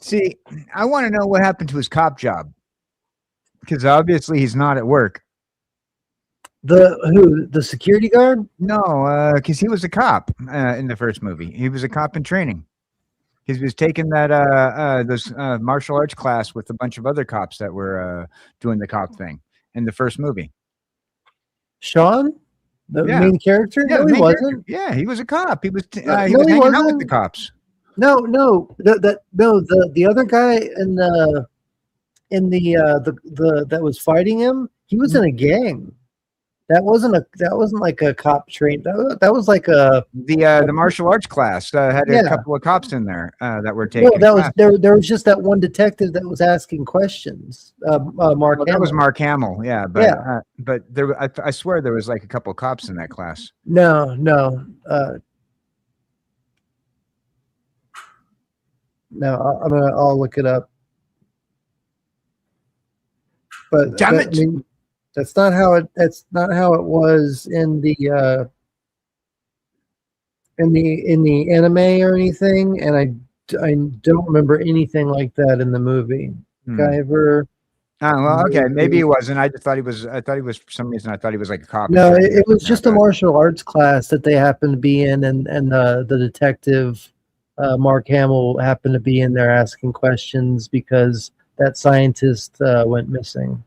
See, I want to know what happened to his cop job, because obviously he's not at work. The security guard? No, because he was a cop in the first movie. He was a cop in training. He was taking that this martial arts class with a bunch of other cops that were doing the cop thing in the first movie. Sean, the main character? Yeah, no, he wasn't. Character. Yeah, he was a cop. He was No, he was he hanging out with wasn't. the cops. No, the other guy in the that was fighting him, he was in a gang. That wasn't like a cop train. That was like the martial arts class had a couple of cops in there that were taking. No, that was there was just that one detective that was asking questions. Mark. That was Mark Hamill. Yeah, but there, I swear there was like a couple of cops in that class. No. I'll look it up. But damn it. I mean, that's not how it was in the anime or anything, and I don't remember anything like that in the movie. Guyver. Oh, well, okay, maybe he wasn't. I just thought he was. I thought he was for some reason. I thought he was like a cop. No, it was just a martial arts class that they happened to be in, and the detective Mark Hamill happened to be in there asking questions because that scientist went missing.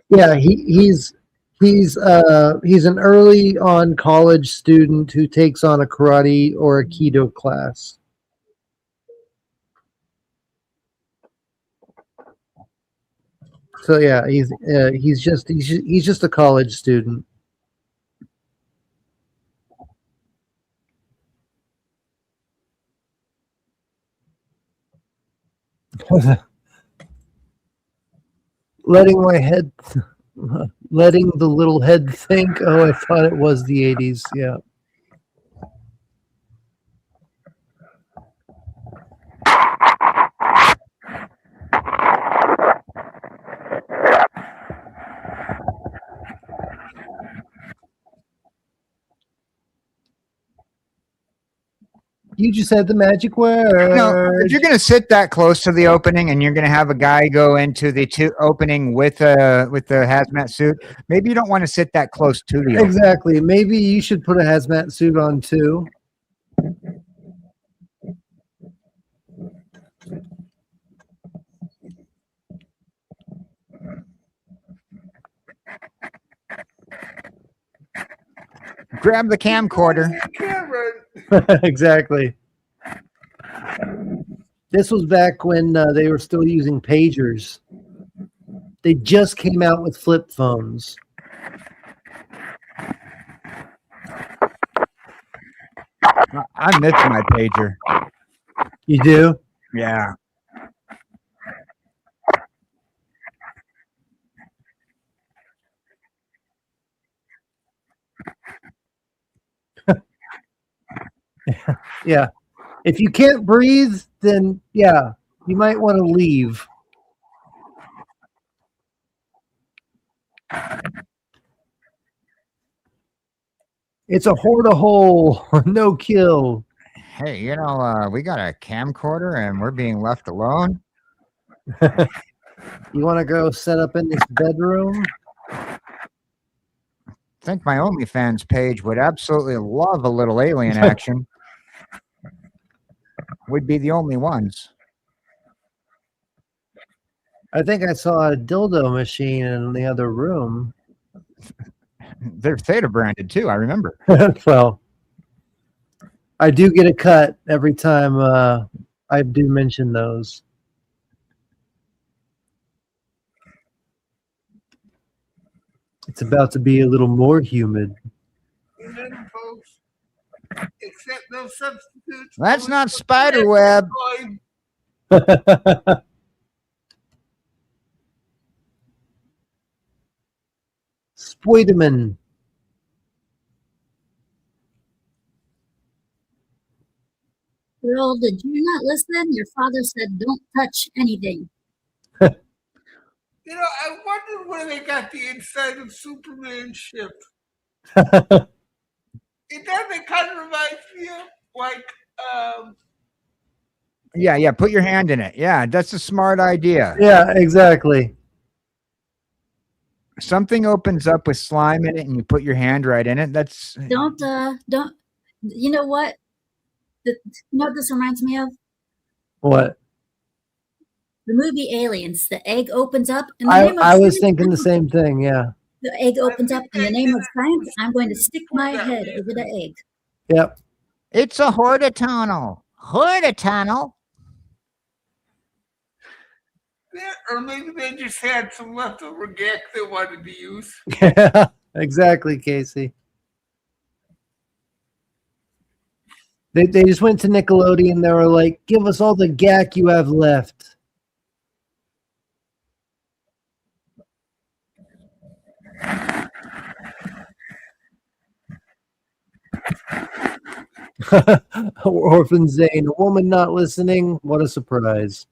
Yeah, he's He's an early on college student who takes on a karate or a Aikido class. So yeah, he's just a college student. Letting the little head think. Oh, I thought it was the 80s. Yeah. You just said the magic word. No, if you're going to sit that close to the opening and you're going to have a guy go into the opening with the hazmat suit, maybe you don't want to sit that close to the opening. Exactly. Maybe you should put a hazmat suit on too. Grab the camcorder. Exactly. This was back when they were still using pagers. They just came out with flip phones. I miss my pager. You do? Yeah. Yeah. If you can't breathe, then yeah, you might want to leave. It's a hole, no kill. Hey, you know, we got a camcorder and we're being left alone. You want to go set up in this bedroom? I think my OnlyFans page would absolutely love a little alien action. We'd be the only ones. I think I saw a dildo machine in the other room. They're Theta branded too, I remember. Well, I do get a cut every time I do mention those. It's about to be a little more humid. Except no substitutes. That's not spider web. Spoiderman. Girl, did you not listen? Your father said don't touch anything. You know, I wonder where they got the inside of Superman's ship. It doesn't kind of remind me of like Yeah, put your hand in it. Yeah, that's a smart idea. Yeah, exactly. Something opens up with slime in it and you put your hand right in it. That's don't you know what? You know what this reminds me of? What? The movie Aliens. The egg opens up. And I was thinking the same thing, yeah. The egg opens up in the name of science. I'm going to stick my head over the egg. Yep. It's a hortotunnel. Hortotunnel. or maybe they just had some leftover gack they wanted to use. Yeah, exactly, Casey. They just went to Nickelodeon. They were like, give us all the gack you have left. Orphan Zane, a woman not listening. What a surprise.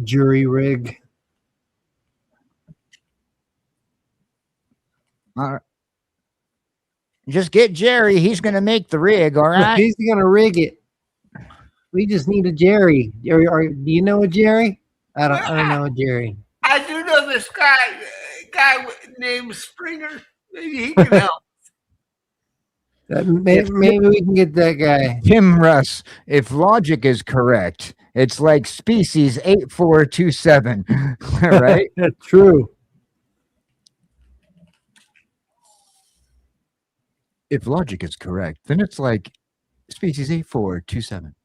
Jury rig. All right. Just get Jerry. He's going to make the rig, all right? He's going to rig it. We just need a Jerry. Do you know a Jerry? I don't know a Jerry. I do know this guy named Springer. Maybe he can help. Maybe we can get that guy. Tim Russ, if logic is correct, it's like species 8427, right? True. If logic is correct, then it's like species 8427.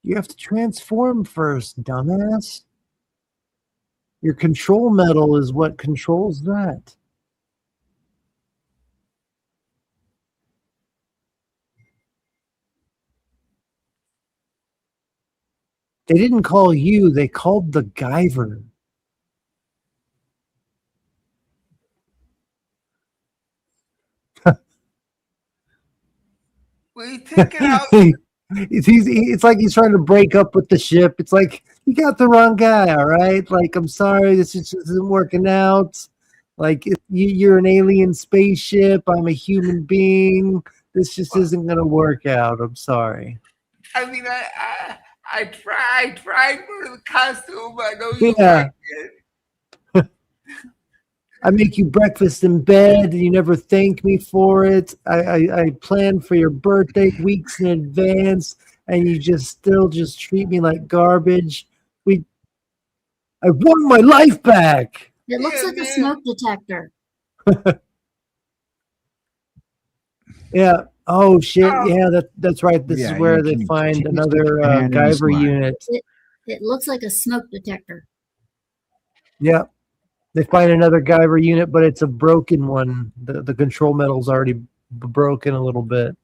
You have to transform first, dumbass. Your control metal is what controls that. They didn't call you, they called the Guyver. We take it out. It's like he's trying to break up with the ship. It's like, you got the wrong guy, all right? Like, I'm sorry, this just isn't working out. Like, you're an alien spaceship. I'm a human being. This just isn't going to work out. I'm sorry. I mean, I tried for the costume. I know you like it. I make you breakfast in bed, and you never thank me for it. I plan for your birthday weeks in advance, and you still treat me like garbage. I want my life back. It looks like a smoke detector. Yeah. Oh shit. Yeah, that's right. This is where they find another Guyver unit. It looks like a smoke detector. Yeah. They find another Guyver unit, but it's a broken one. The control metal's already broken a little bit.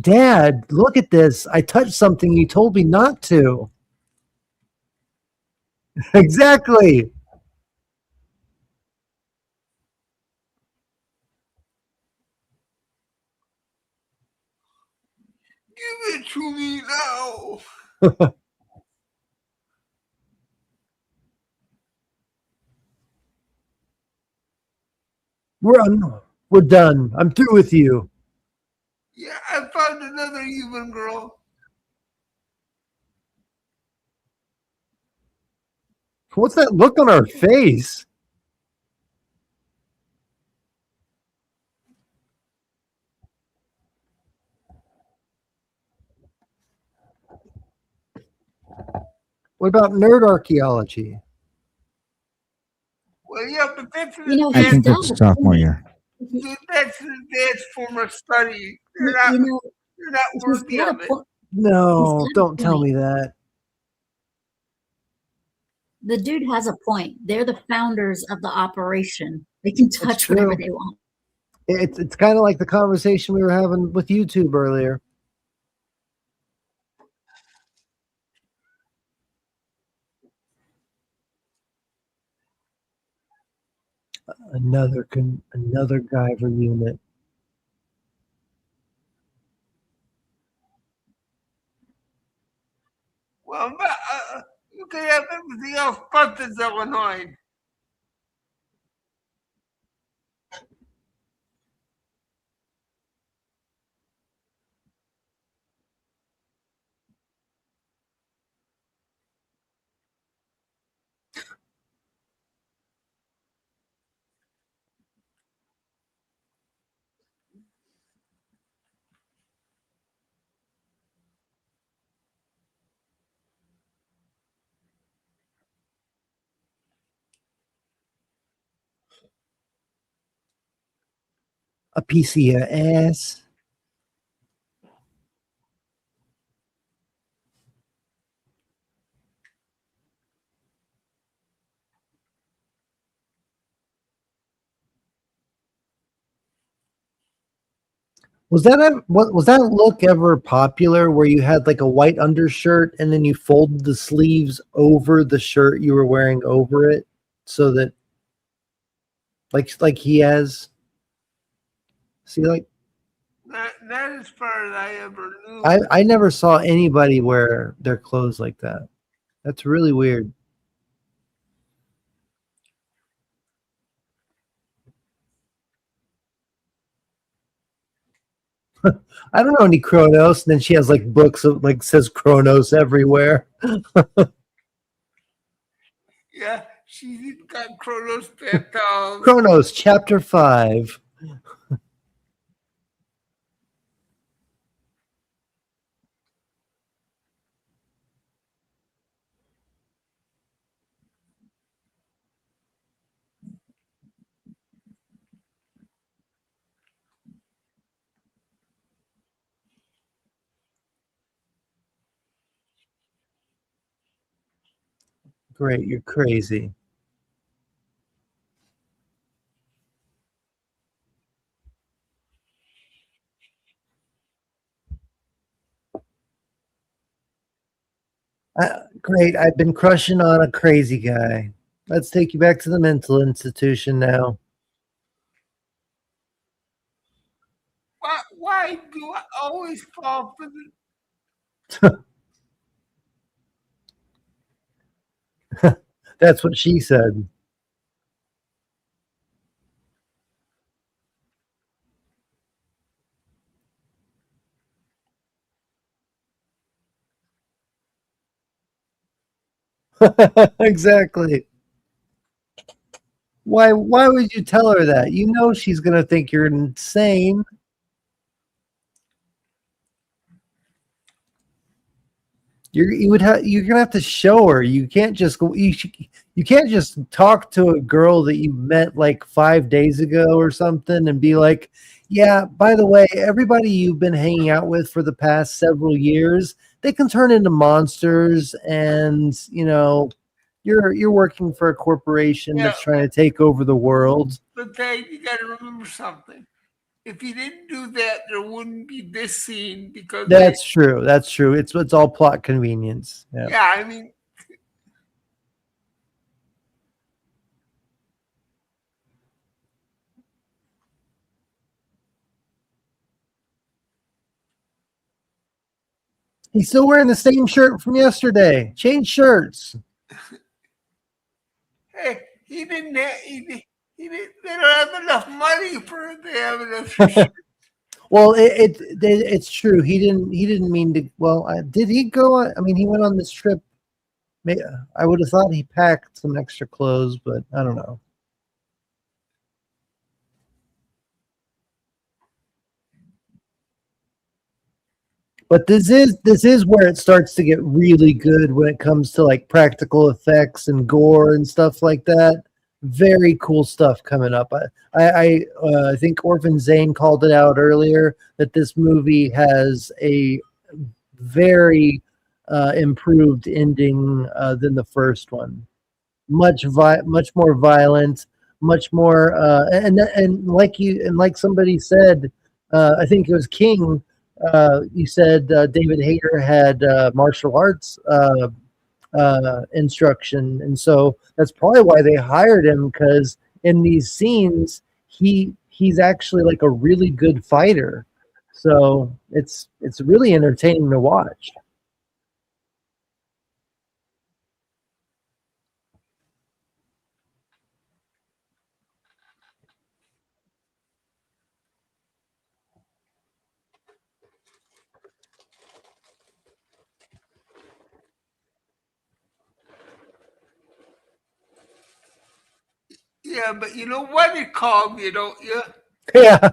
Dad, look at this. I touched something you told me not to. Exactly. Give it to me now. We're done. I'm through with you. Yeah, I found another human girl. What's that look on her face? What about nerd archaeology? Well, yeah, but that's I think that's sophomore year. That's the dad's former study. They're not worthy of it. No, don't tell me that. The dude has a point. They're the founders of the operation. They can touch whatever they want. It's kind of like the conversation we were having with YouTube earlier. Another Guyver unit. Well, you can have everything else but the Zelenoid. A piece of your ass. Was that look ever popular where you had like a white undershirt and then you folded the sleeves over the shirt you were wearing over it so that like he has? See, like that as far as I ever knew. I never saw anybody wear their clothes like that. That's really weird. I don't know any Kronos, and then she has like books of like says Kronos everywhere. Yeah, she's got Kronos Kronos, chapter 5. Great, you're crazy. Great, I've been crushing on a crazy guy. Let's take you back to the mental institution now. Why do I always fall for the... That's what she said. Exactly. Why would you tell her that? You know she's going to think you're insane. You're gonna have to show her. You can't just go. You can't just talk to a girl that you met like 5 days ago or something and be like, yeah, by the way, everybody you've been hanging out with for the past several years, they can turn into monsters, and you know, you're working for a corporation that's trying to take over the world. But Dave, you got to remember something. If he didn't do that, there wouldn't be this scene because that's true. That's true. It's all plot convenience. Yeah, I mean, he's still wearing the same shirt from yesterday. Change shirts. Hey, he didn't. They don't have enough money for they have enough. Well, it's true. He didn't mean to. Well, did he go on? I mean, he went on this trip. I would have thought he packed some extra clothes, but I don't know. But this is where it starts to get really good when it comes to like practical effects and gore and stuff like that. Very cool stuff coming up. I think Orphan Zane called it out earlier that this movie has a very improved ending than the first one. Much more violent, much more and like somebody said, I think it was King. You said David Hayter had martial arts instruction, and so that's probably why they hired him, because in these scenes he's actually like a really good fighter, so it's really entertaining to watch. Yeah, but you know what it called me, don't you? Yeah.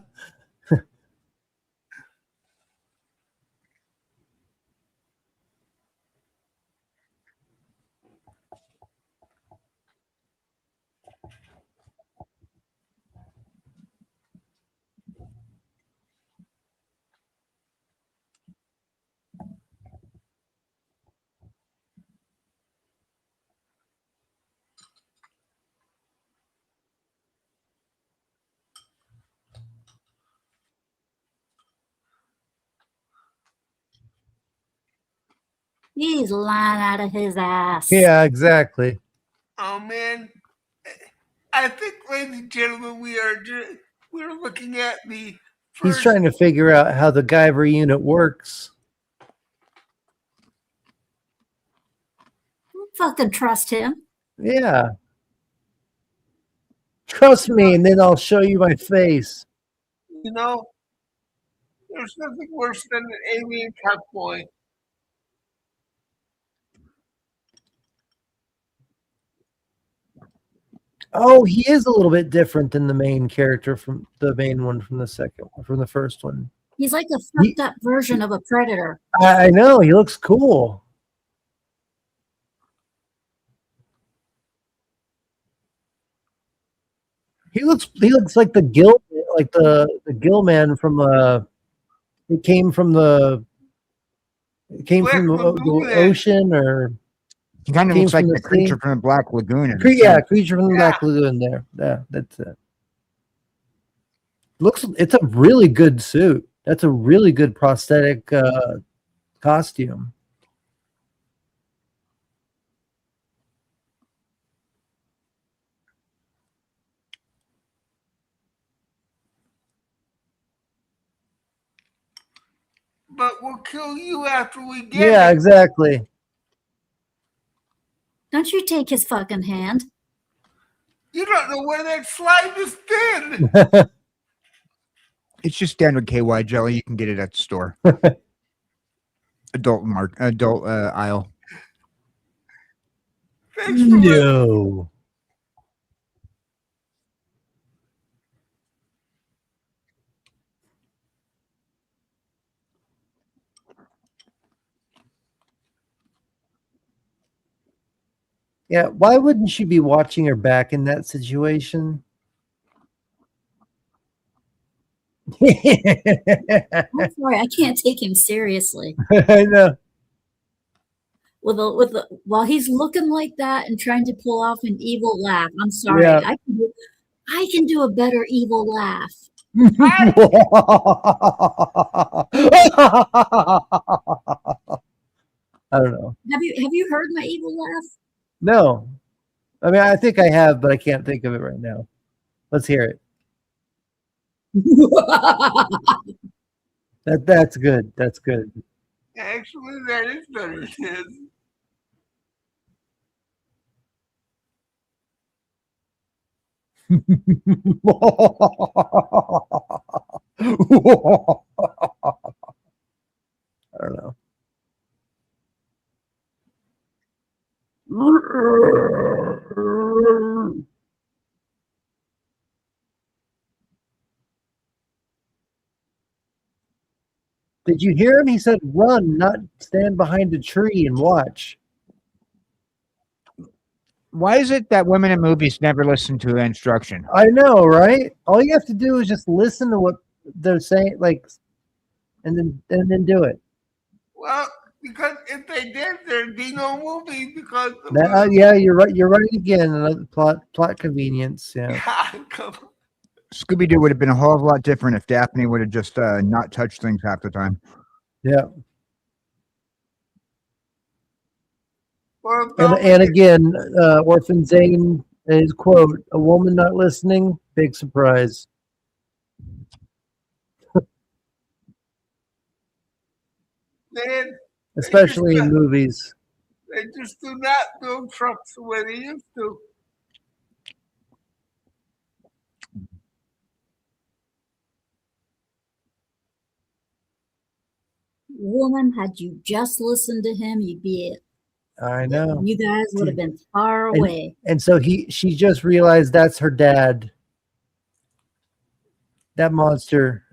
He's lying out of his ass. Yeah, exactly. Oh man, I think, ladies and gentlemen, we're looking at the. He's trying to figure out how the Guyver unit works. Fucking trust him. Yeah. Trust me, and then I'll show you my face. You know, There's nothing worse than an alien cat boy. Oh, he is a little bit different than the main character from the main one from the first one. He's like a fucked up version of a predator. I know, he looks cool. He looks like the Gill man from it came from the ocean, or he kind of looks like the creature from the Black Lagoon. Yeah, creature from the Black Lagoon there. Yeah, that's it. It's a really good suit. That's a really good prosthetic costume. But we'll kill you after we get Yeah, it. exactly. Don't you take his fucking hand. You don't know where that slide has been. It's just standard KY jelly. You can get it at the store. adult aisle. No. Yeah, why wouldn't she be watching her back in that situation? I'm sorry, I can't take him seriously. I know. While he's looking like that and trying to pull off an evil laugh, I'm sorry, Yeah. I can do a better evil laugh. I don't know. Have you heard my evil laugh? No. I mean, I think I have, but I can't think of it right now. Let's hear it. That's good. That's good. Actually, that is better than his. I don't know. Did you hear him? He said, run, not stand behind a tree and watch. Why is it that women in movies never listen to instruction? I know, right? All you have to do is just listen to what they're saying, like, and then do it. Well, because if they did, there'd be no movie. Because yeah, you're right. You're right again. Another plot convenience. Yeah. Come on. Scooby-Doo would have been a whole lot different if Daphne would have just not touched things half the time. Yeah. Well, And again, Orphan Zane, his quote, "A woman not listening, big surprise." Man, Especially in movies. They just do not build trucks the way they used to. Woman, had you just listened to him, you'd be it. I know. You guys would have been far away. And so she just realized that's her dad. That monster.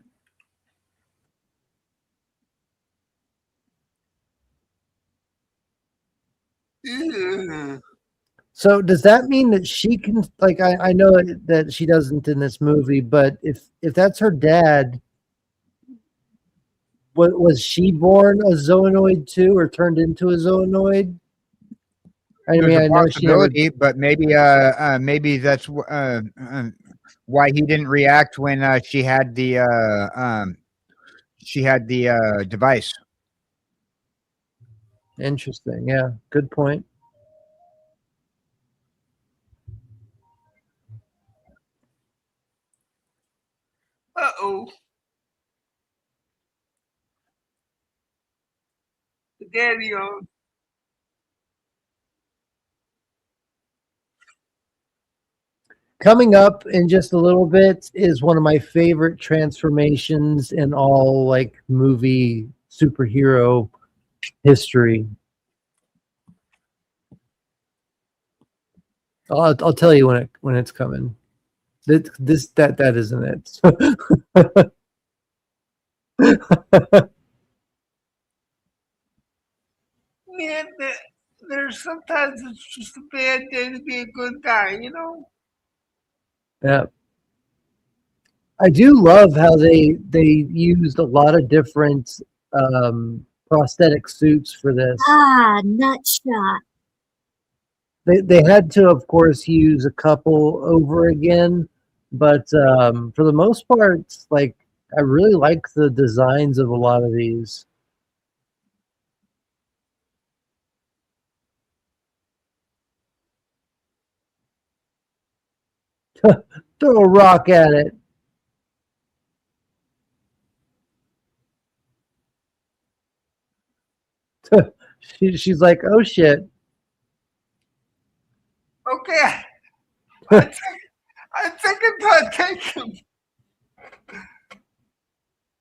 Yeah. So does that mean that she can, like, I know that she doesn't in this movie, but if that's her dad, was she born a zoonoid too, or turned into a zoonoid? I mean, I know she never, but maybe maybe that's why he didn't react when she had the device. Interesting. Yeah, good point. Uh-oh. The daddy on. Coming up in just a little bit is one of my favorite transformations in all like movie superhero history. I'll tell you when it's coming. That isn't it. Man, there's sometimes it's just a bad day to be a good guy, you know? Yeah. I do love how they used a lot of different prosthetic suits for this. Nut shot. They had to, of course, use a couple over again, but for the most part, like I really like the designs of a lot of these. Throw a rock at it. She's like, oh shit. Okay. I think about taking.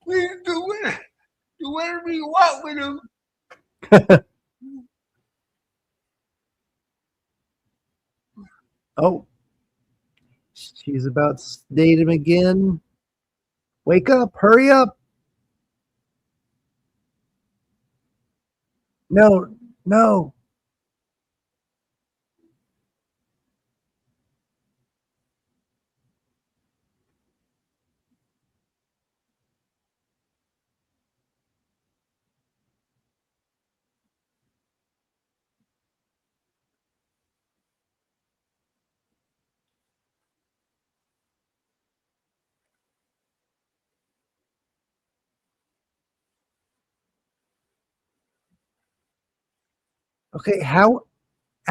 Please do whatever you want with him. Oh. She's about to date him again. Wake up, hurry up. No, no. Okay, how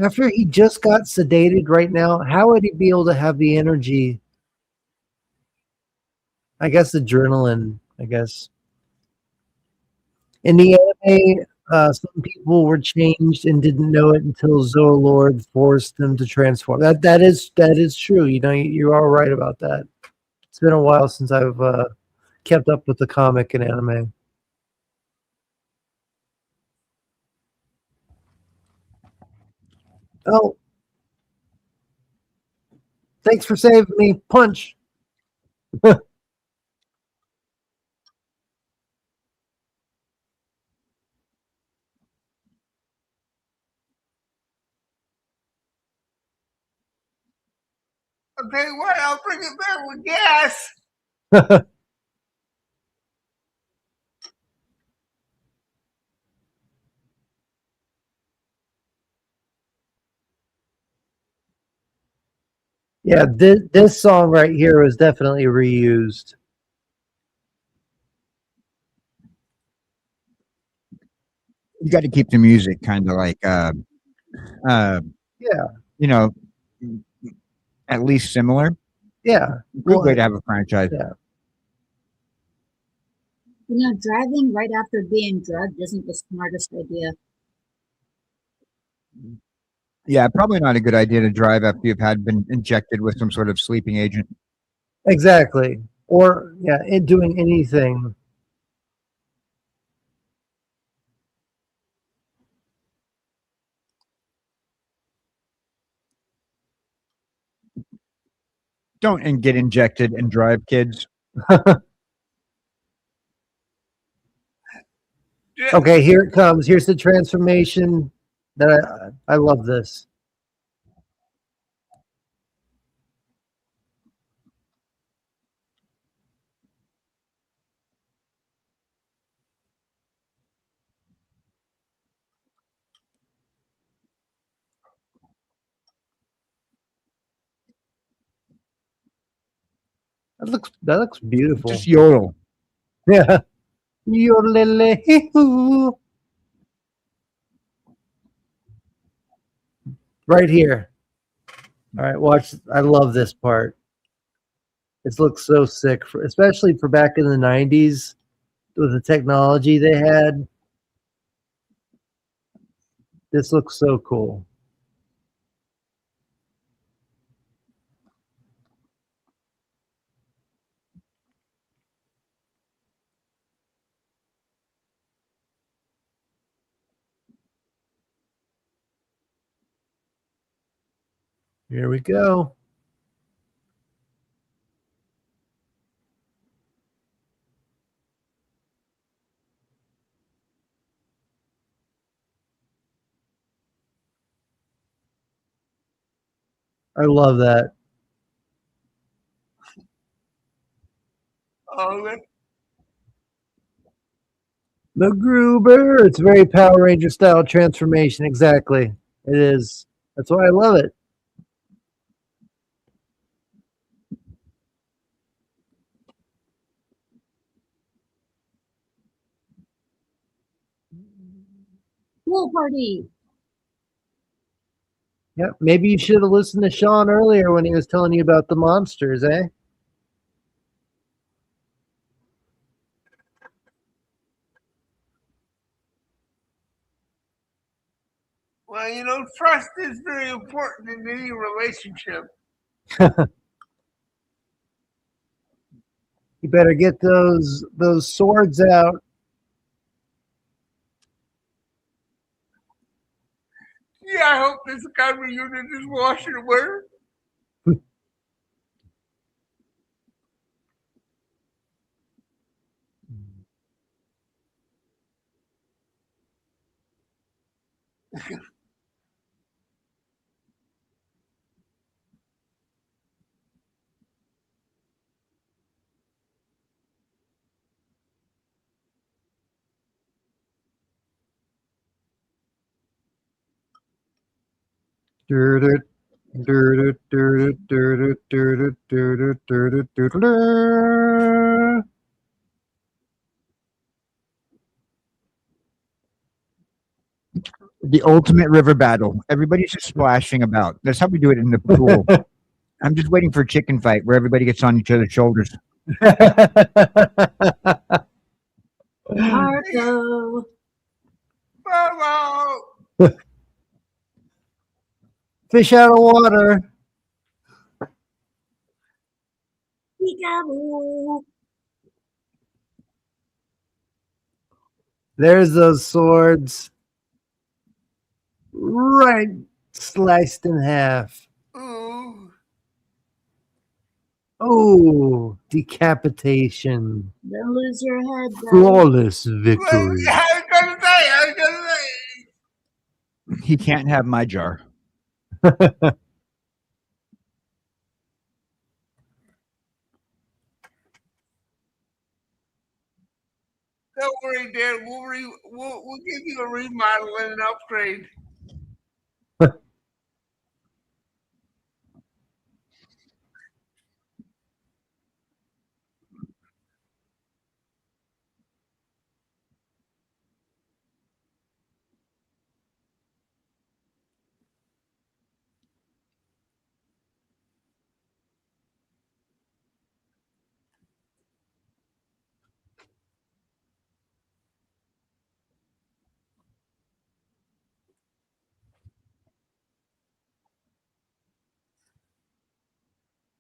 after he just got sedated right now, how would he be able to have the energy? I guess adrenaline, I guess. In the anime, some people were changed and didn't know it until Zoolord forced them to transform. That is true. You know, you're all right about that. It's been a while since I've kept up with the comic and anime. Oh, thanks for saving me. Punch. I'll tell you what, I'll bring it back with gas. Yeah, this song right here was definitely reused. You got to keep the music kind of like yeah, you know, at least similar. Yeah, good way to have a franchise. Yeah. You know, driving right after being drugged isn't the smartest idea. Yeah, probably not a good idea to drive after you've been injected with some sort of sleeping agent. Exactly. Or yeah, doing anything. Don't get injected and drive, kids. Okay, here it comes. Here's the transformation. That I love this. That looks beautiful. Just yodel. Yeah. Yodel. Right here. All right, watch. I love this part. This looks so sick, especially for back in the 90s with the technology they had. This looks so cool. Here we go. I love that. Oh, the Gruber. It's very Power Ranger style transformation. Exactly. It is. That's why I love it. Pool party. Yep. Maybe you should have listened to Sean earlier when he was telling you about the monsters, eh? Well, you know, trust is very important in any relationship. You better get those swords out. Yeah, I hope this Guyver unit is washing away. The ultimate river battle. Everybody's just splashing about. That's how we do it in the pool. I'm just waiting for a chicken fight where everybody gets on each other's shoulders. Marco. Fish out of water. Peekaboo. There's those swords. Right. Sliced in half. Ooh. Oh, decapitation. Don't lose your head, though. Flawless victory. I was gonna say. He can't have my jar. Don't worry, Dad. We'll give you a remodel and an upgrade.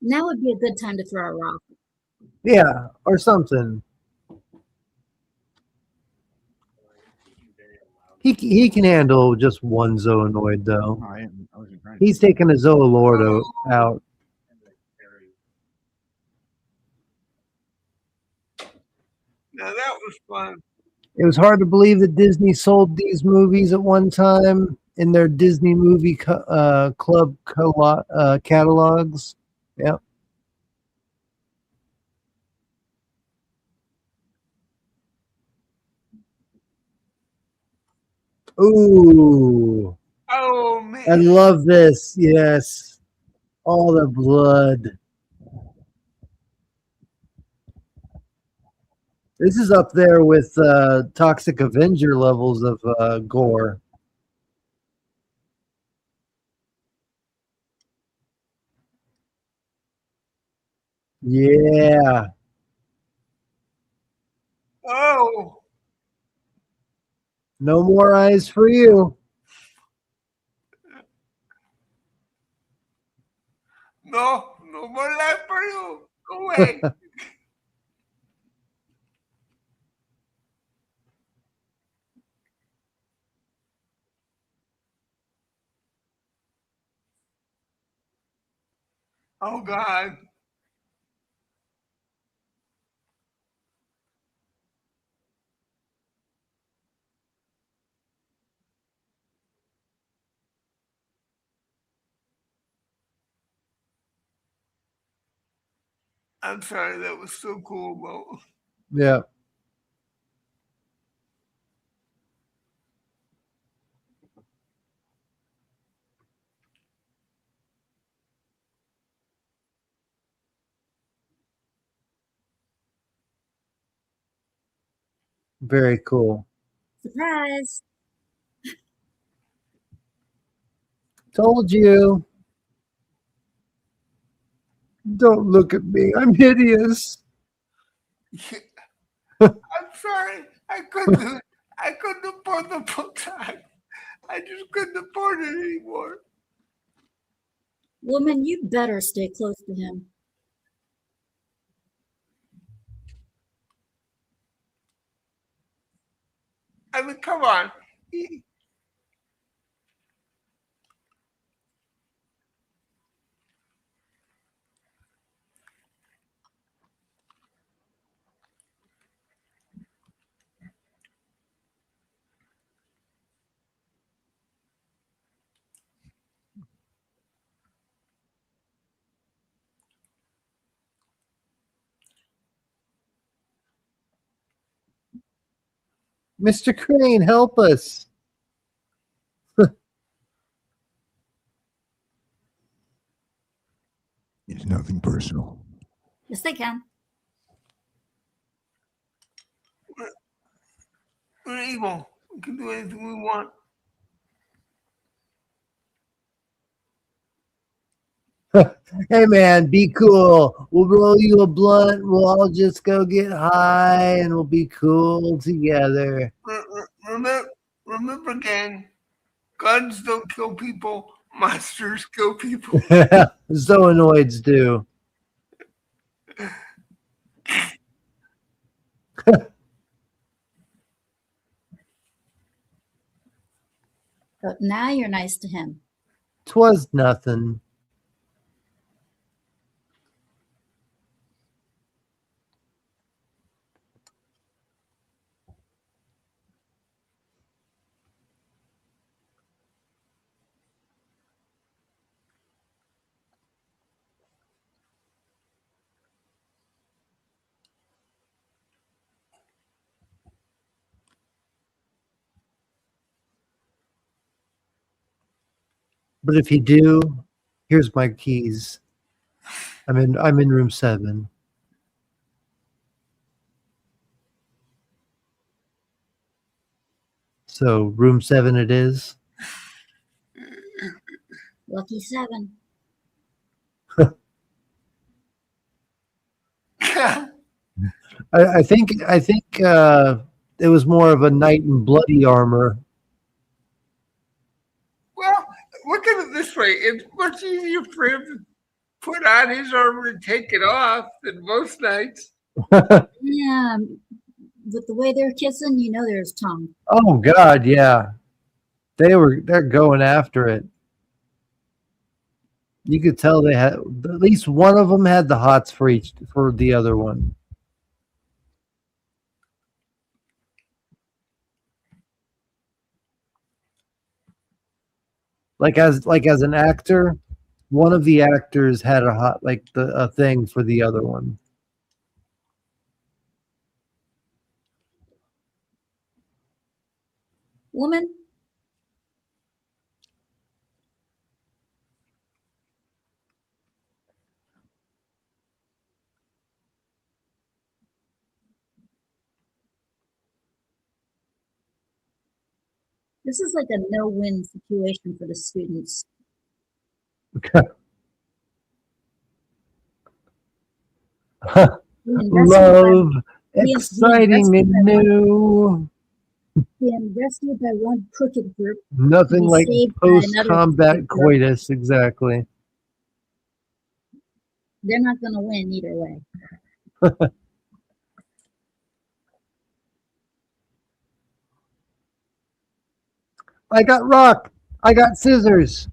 Now would be a good time to throw a rock. Yeah, or something. He can handle just one Zoonoid, though. He's taking a Zoolord out. Now that was fun. It was hard to believe that Disney sold these movies at one time in their Disney movie club catalogs. Yep. Ooh. Oh, man. I love this. Yes. All the blood. This is up there with Toxic Avenger levels of gore. Yeah. Oh. No more eyes for you. No more life for you. Go away. Oh, God. I'm sorry, that was so cool, Mo. Yeah. Very cool. Surprise. Told you. Don't look at me. I'm hideous. I'm sorry. I couldn't afford the full time. I just couldn't afford it anymore. Woman, you better stay close to him. I mean, come on. Mr. Crane, help us. It's nothing personal. Yes, they can. We're evil. We can do anything we want. Hey, man, be cool. We'll roll you a blunt. We'll all just go get high and we'll be cool together. Remember, gang, guns don't kill people. Monsters kill people. Zoonoids do. But now you're nice to him. 'Twas nothing. But if you do, here's my keys. I'm in room 7. So room 7 it is. Lucky 7. I think it was more of a knight in bloody armor. Well, look at it this way. It's much easier for him to put on his armor and take it off than most knights. Yeah, with the way they're kissing, you know there's tongue. Oh God, yeah. They're going after it. You could tell they had at least one of them had the hots for the other one. Like as an actor, one of the actors had a thing for the other one. Woman, this is like a no-win situation for the students. Love, exciting and new. Being rescued by one crooked group. Nothing like post-combat coitus, exactly. They're not going to win either way. I got rock. I got scissors.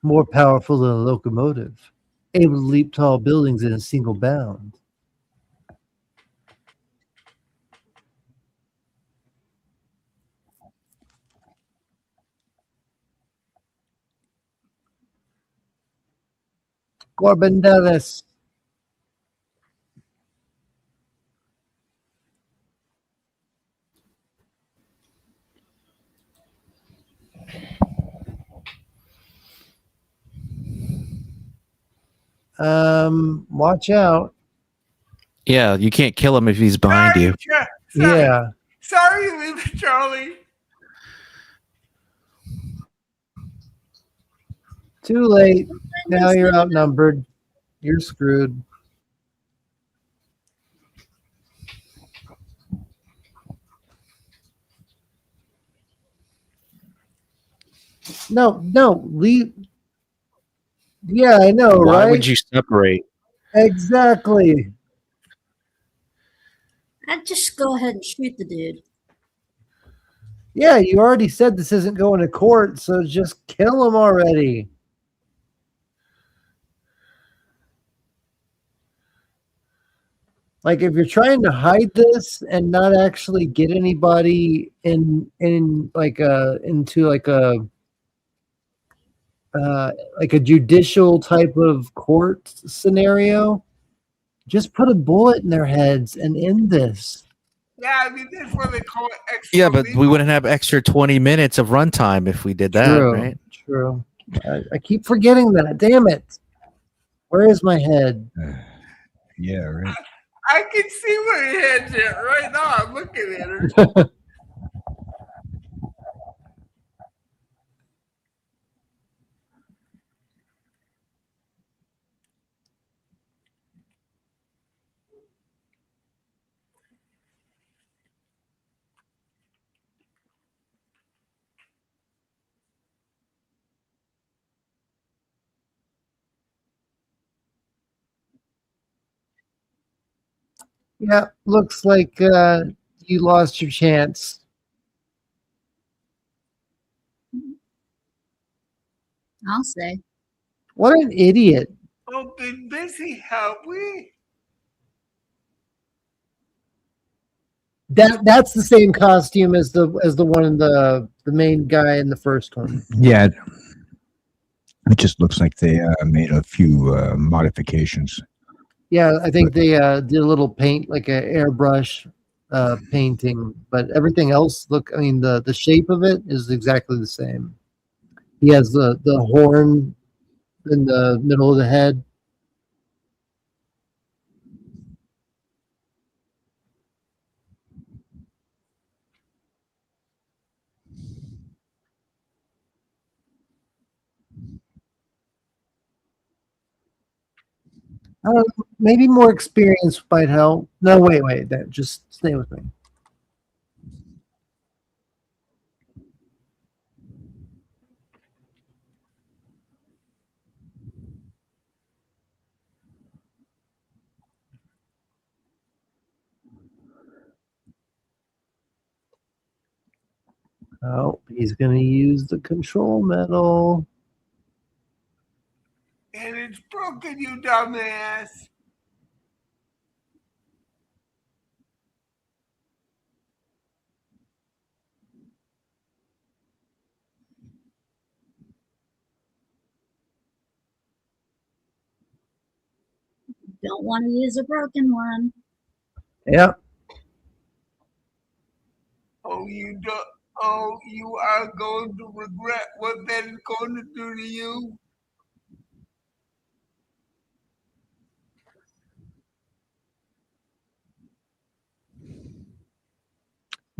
more powerful than a locomotive, able to leap tall buildings in a single bound. Corbin Dallas. Watch out. Yeah, you can't kill him if he's behind you. Sorry. Yeah. Sorry, little Charlie. Too late. Now you're outnumbered. You're screwed. No, leave. Yeah, I know, Why right? would you separate? Exactly. I'd just go ahead and shoot the dude. Yeah, you already said this isn't going to court, so just kill him already. Like, if you're trying to hide this and not actually get anybody into like a judicial type of court scenario, just put a bullet in their heads and end this. Yeah, I mean, that's what they call it extra. Yeah, but we wouldn't have extra 20 minutes of runtime if we did that, right? True. I keep forgetting that. Damn it. Where is my head? Yeah, right. I can see where your head's at right now. I'm looking at her. Yeah, looks like you lost your chance. I'll say. What an idiot. Oh, been busy, have we? That's the same costume as the one in the main guy in the first one. Yeah, it just looks like they made a few modifications. Yeah, I think they did a little paint, like an airbrush painting, but everything else the shape of it is exactly the same. He has the horn in the middle of the head. I don't know, maybe more experience might help. No, wait. Just stay with me. Oh, he's going to use the control metal. And it's broken, you dumbass. Don't want to use a broken one. Yep. Oh, you don't. Oh, you are going to regret what that is going to do to you.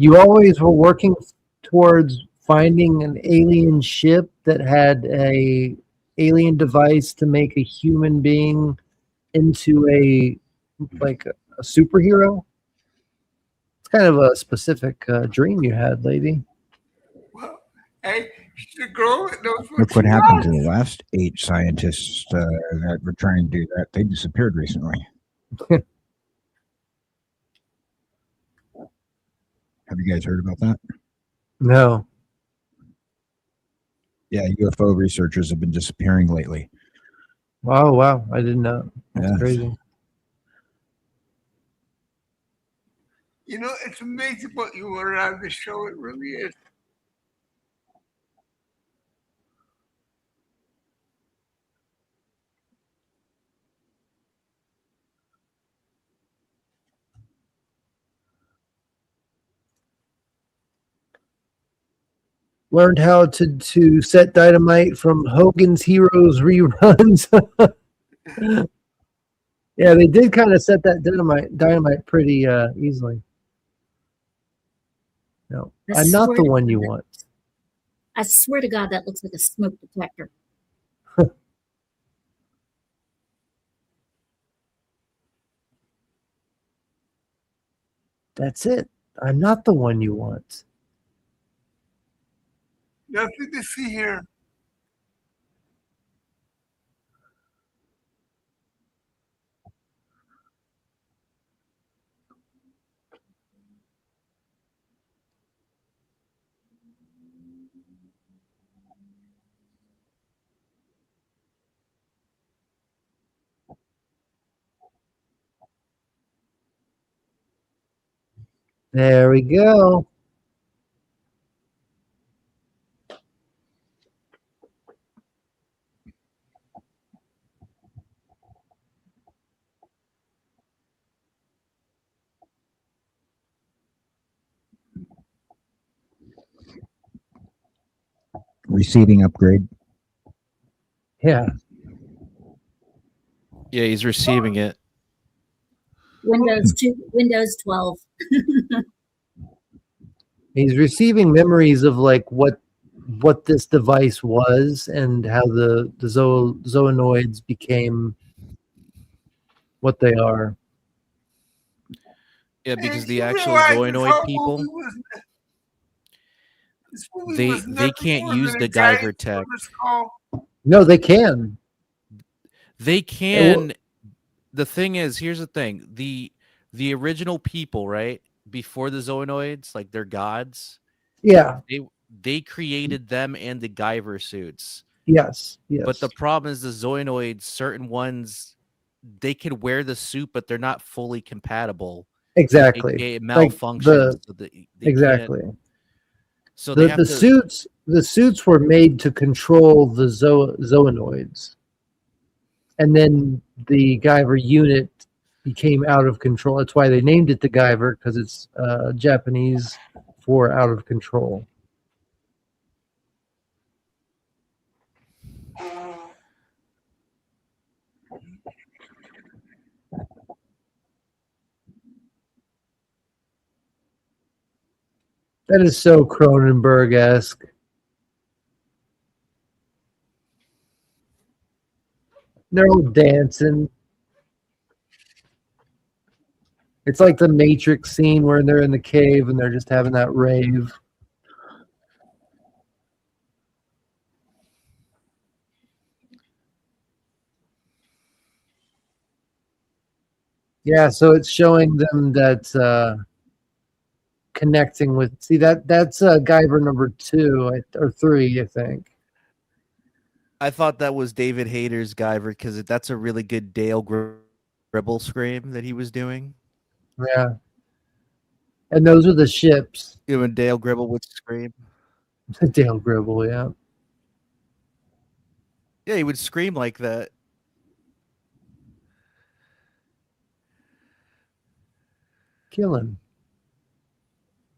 You always were working towards finding an alien ship that had a alien device to make a human being into a superhero. It's kind of a specific dream you had, lady. Well, hey, the girl that knows Look what happened to the last 8 scientists that were trying to do that. They disappeared recently. Have you guys heard about that? No. Yeah, UFO researchers have been disappearing lately. Wow. I didn't know. That's crazy. You know, it's amazing what you learn on the show. It really is. Learned how to set dynamite from Hogan's Heroes reruns. Yeah, they did kind of set that dynamite pretty easily. No, I'm not the one you want. I swear to God, that looks like a smoke detector. That's it. I'm not the one you want. Nothing to see here. There we go. Receiving upgrade. Yeah. Yeah, he's receiving it. Windows 12. He's receiving memories of like what this device was and how the zoonoids became what they are. Yeah, because the actual zoonoid people, they can't use the Guyver tech. No, they can. They can. The thing is, here's the thing: the original people, right before the zoonoids, like they're gods. Yeah. They created them and the Guyver suits. Yes. But the problem is the zoonoids, certain ones, they can wear the suit, but they're not fully compatible. Exactly. It malfunctions. Exactly. So the suits were made to control the zoonoids, and then the Guyver unit became out of control. That's why they named it the Guyver, because it's Japanese for out of control. That is so Cronenberg-esque. They're all dancing. It's like the Matrix scene where they're in the cave and they're just having that rave. Yeah, so it's showing them that connecting with. See that's Guyver number 2 or 3, I think. I thought that was David Hayter's Guyver because that's a really good Dale Gribble scream that he was doing. Yeah. And those are the ships. Yeah, when Dale Gribble would scream. Dale Gribble, yeah. Yeah, he would scream like that. Kill him.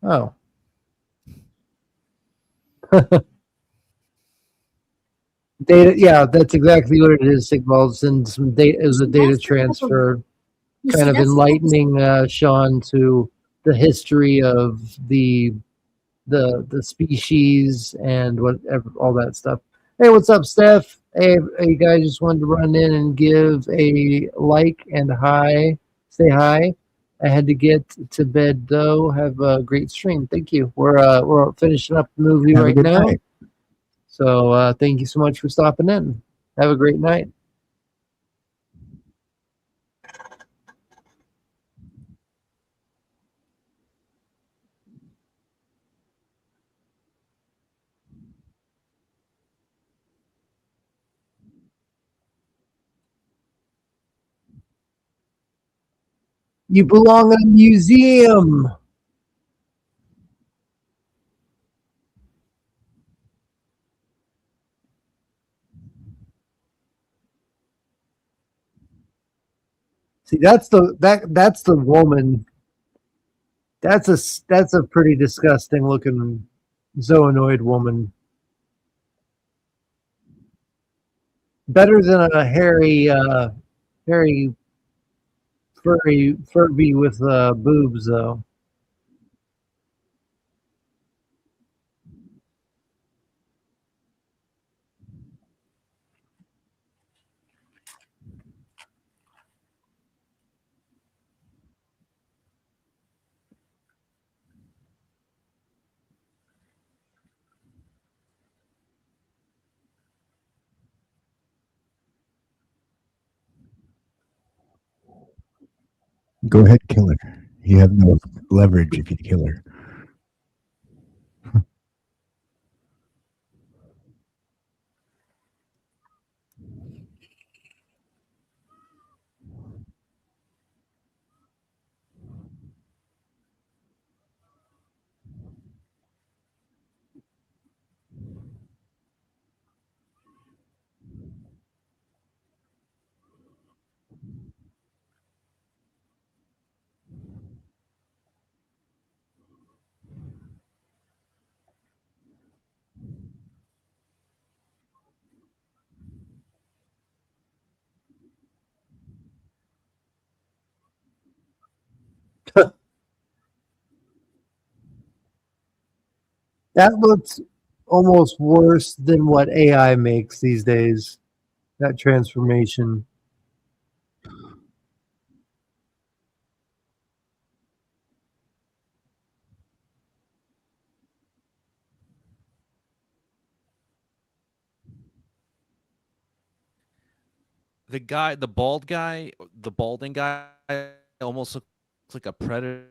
Oh. Data, yeah, that's exactly what it is, Sigvalds, and some data. It was a data transfer, kind of enlightening Sean to the history of the species and whatever, all that stuff. Hey, what's up, Steph? Hey, guys, just wanted to run in and give a like and hi. Say hi. I had to get to bed though. Have a great stream. Thank you. We're finishing up the movie right now. Night. So thank you so much for stopping in. Have a great night. You belong in a museum. See, that's the woman. That's a pretty disgusting looking zoonoid woman. Better than a hairy Furby with boobs, though. Go ahead, kill her. You have no leverage if you kill her. That looks almost worse than what AI makes these days. That transformation. The balding guy almost looks like a predator.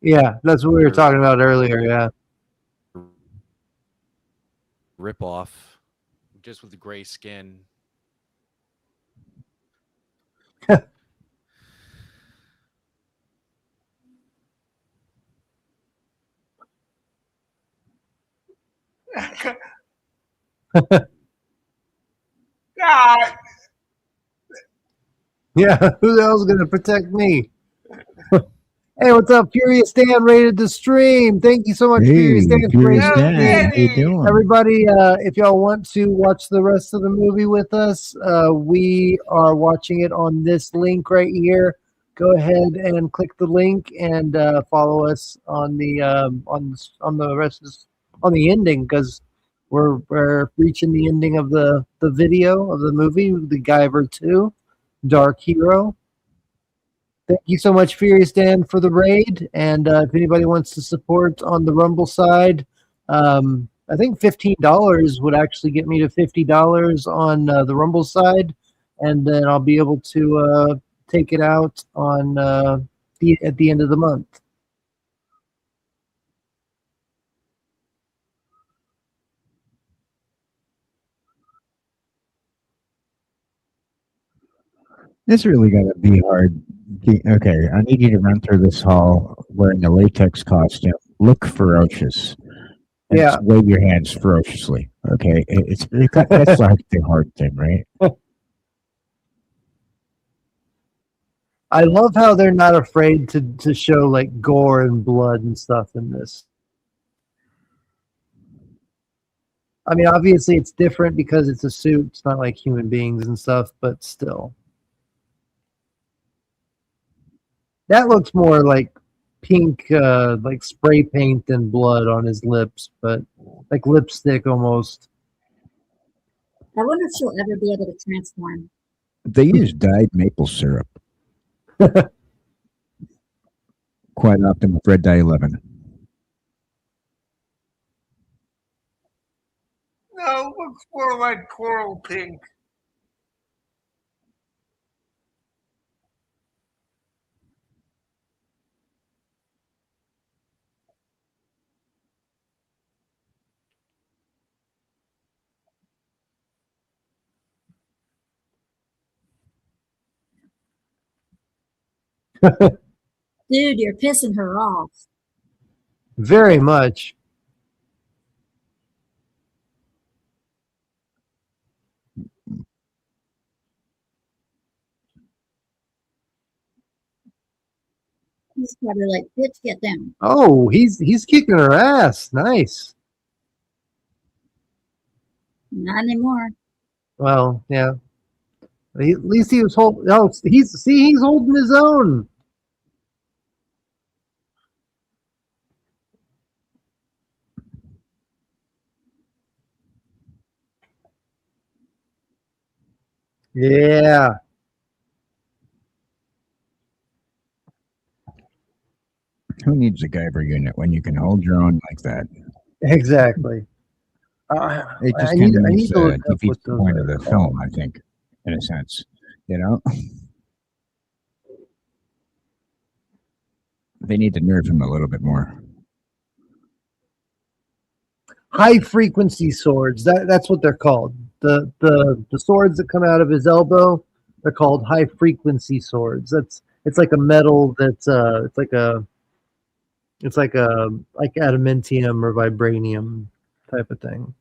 Yeah, that's what we were talking about earlier. Yeah. Rip off, just with the gray skin. God. Yeah, who the hell's going to protect me? Hey, what's up, Furious Dan? Rated to stream. Thank you so much, Furious Dan. Furious Dan. How you doing? Everybody, if y'all want to watch the rest of the movie with us, we are watching it on this link right here. Go ahead and click the link and follow us on the on the ending, because we're reaching the ending of the video of the movie, the Guyver 2, Dark Hero. Thank you so much, Furious Dan, for the raid. And if anybody wants to support on the Rumble side, I think $15 would actually get me to $50 on the Rumble side, and then I'll be able to take it out on at the end of the month. This really got to be hard. Okay, I need you to run through this hall wearing a latex costume. Look ferocious. And wave your hands ferociously. Okay, that's like the hard thing, right? I love how they're not afraid to show like gore and blood and stuff in this. I mean, obviously it's different because it's a suit. It's not like human beings and stuff, but still. That looks more like pink, like spray paint than blood on his lips, but like lipstick almost. I wonder if she'll ever be able to transform. They use dyed maple syrup quite often with Red Dye 11. No, it looks more like coral pink. Dude, you're pissing her off. Very much. He's probably like, bitch, get down. Oh, he's kicking her ass. Nice. Not anymore. Well, yeah. At least he was holding. Oh, he's holding his own. Yeah. Who needs a Guyver unit when you can hold your own like that? Exactly. It just kind of defeats the point of the film, I think, in a sense. You know, they need to nerf him a little bit more. High frequency swords. That's what they're called. The swords that come out of his elbow, they're called high frequency swords. It's like a metal that's it's like adamantium or vibranium type of thing.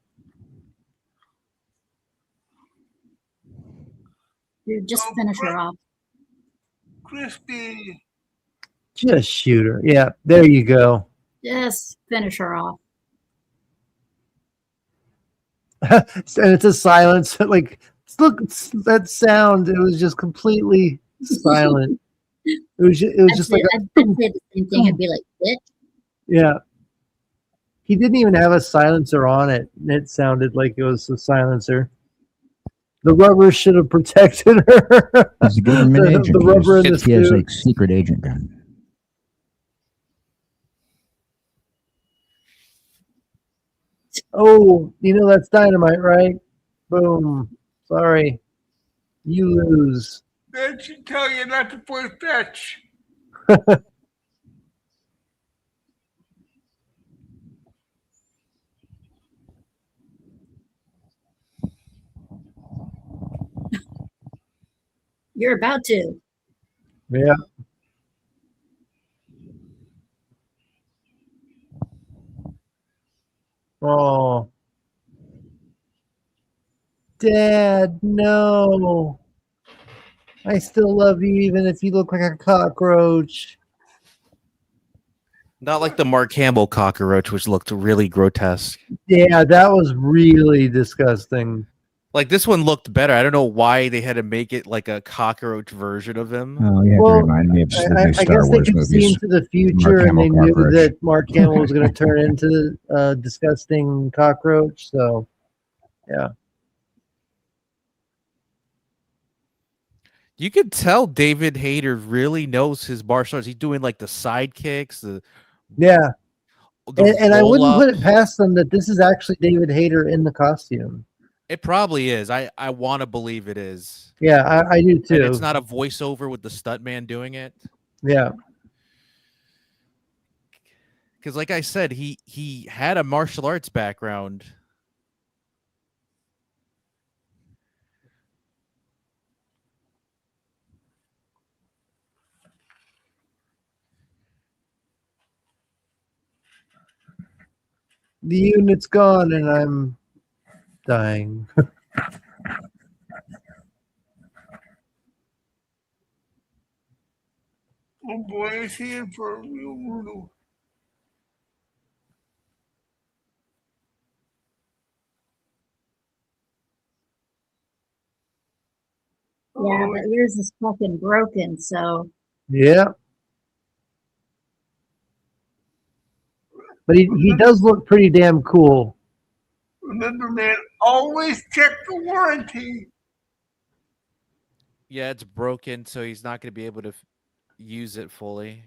Dude, just finish her off. Crispy. Just shoot her. Yeah, there you go. Just finish her off. And it's a silence. Like, look, that sound. It was just completely silent. It was just like I'd say the same thing. I'd be like, bitch. Yeah. He didn't even have a silencer on it. It sounded like it was a silencer. The rubber should have protected her. He's a government agent. The rubber in the he has like secret agent gun. Oh, that's dynamite, right? Boom. Sorry. You lose. That should tell you not to play fetch. You're about to. Yeah. Oh. Dad, no. I still love you even if you look like a cockroach. Not like the Mark Hamill cockroach, which looked really grotesque. Yeah, that was really disgusting. Like, this one looked better. I don't know why they had to make it like a cockroach version of him. Oh, yeah, well, remind me of I guess they could see into the future and they knew that Mark Hamill was going to turn into a disgusting cockroach. So, yeah. You could tell David Hayter really knows his martial arts. He's doing like the side kicks. And I wouldn't put it past them that this is actually David Hayter in the costume. It probably is. I want to believe it is. Yeah, I do too. And it's not a voiceover with the stuntman doing it. Yeah. Because like I said, he had a martial arts background. The unit's gone and I'm dying. Oh boy, is he in for a real brutal. Yeah, but yours is fucking broken, so. Yeah. But he does look pretty damn cool. Remember, man, always check the warranty. Yeah, it's broken, so he's not going to be able to use it fully.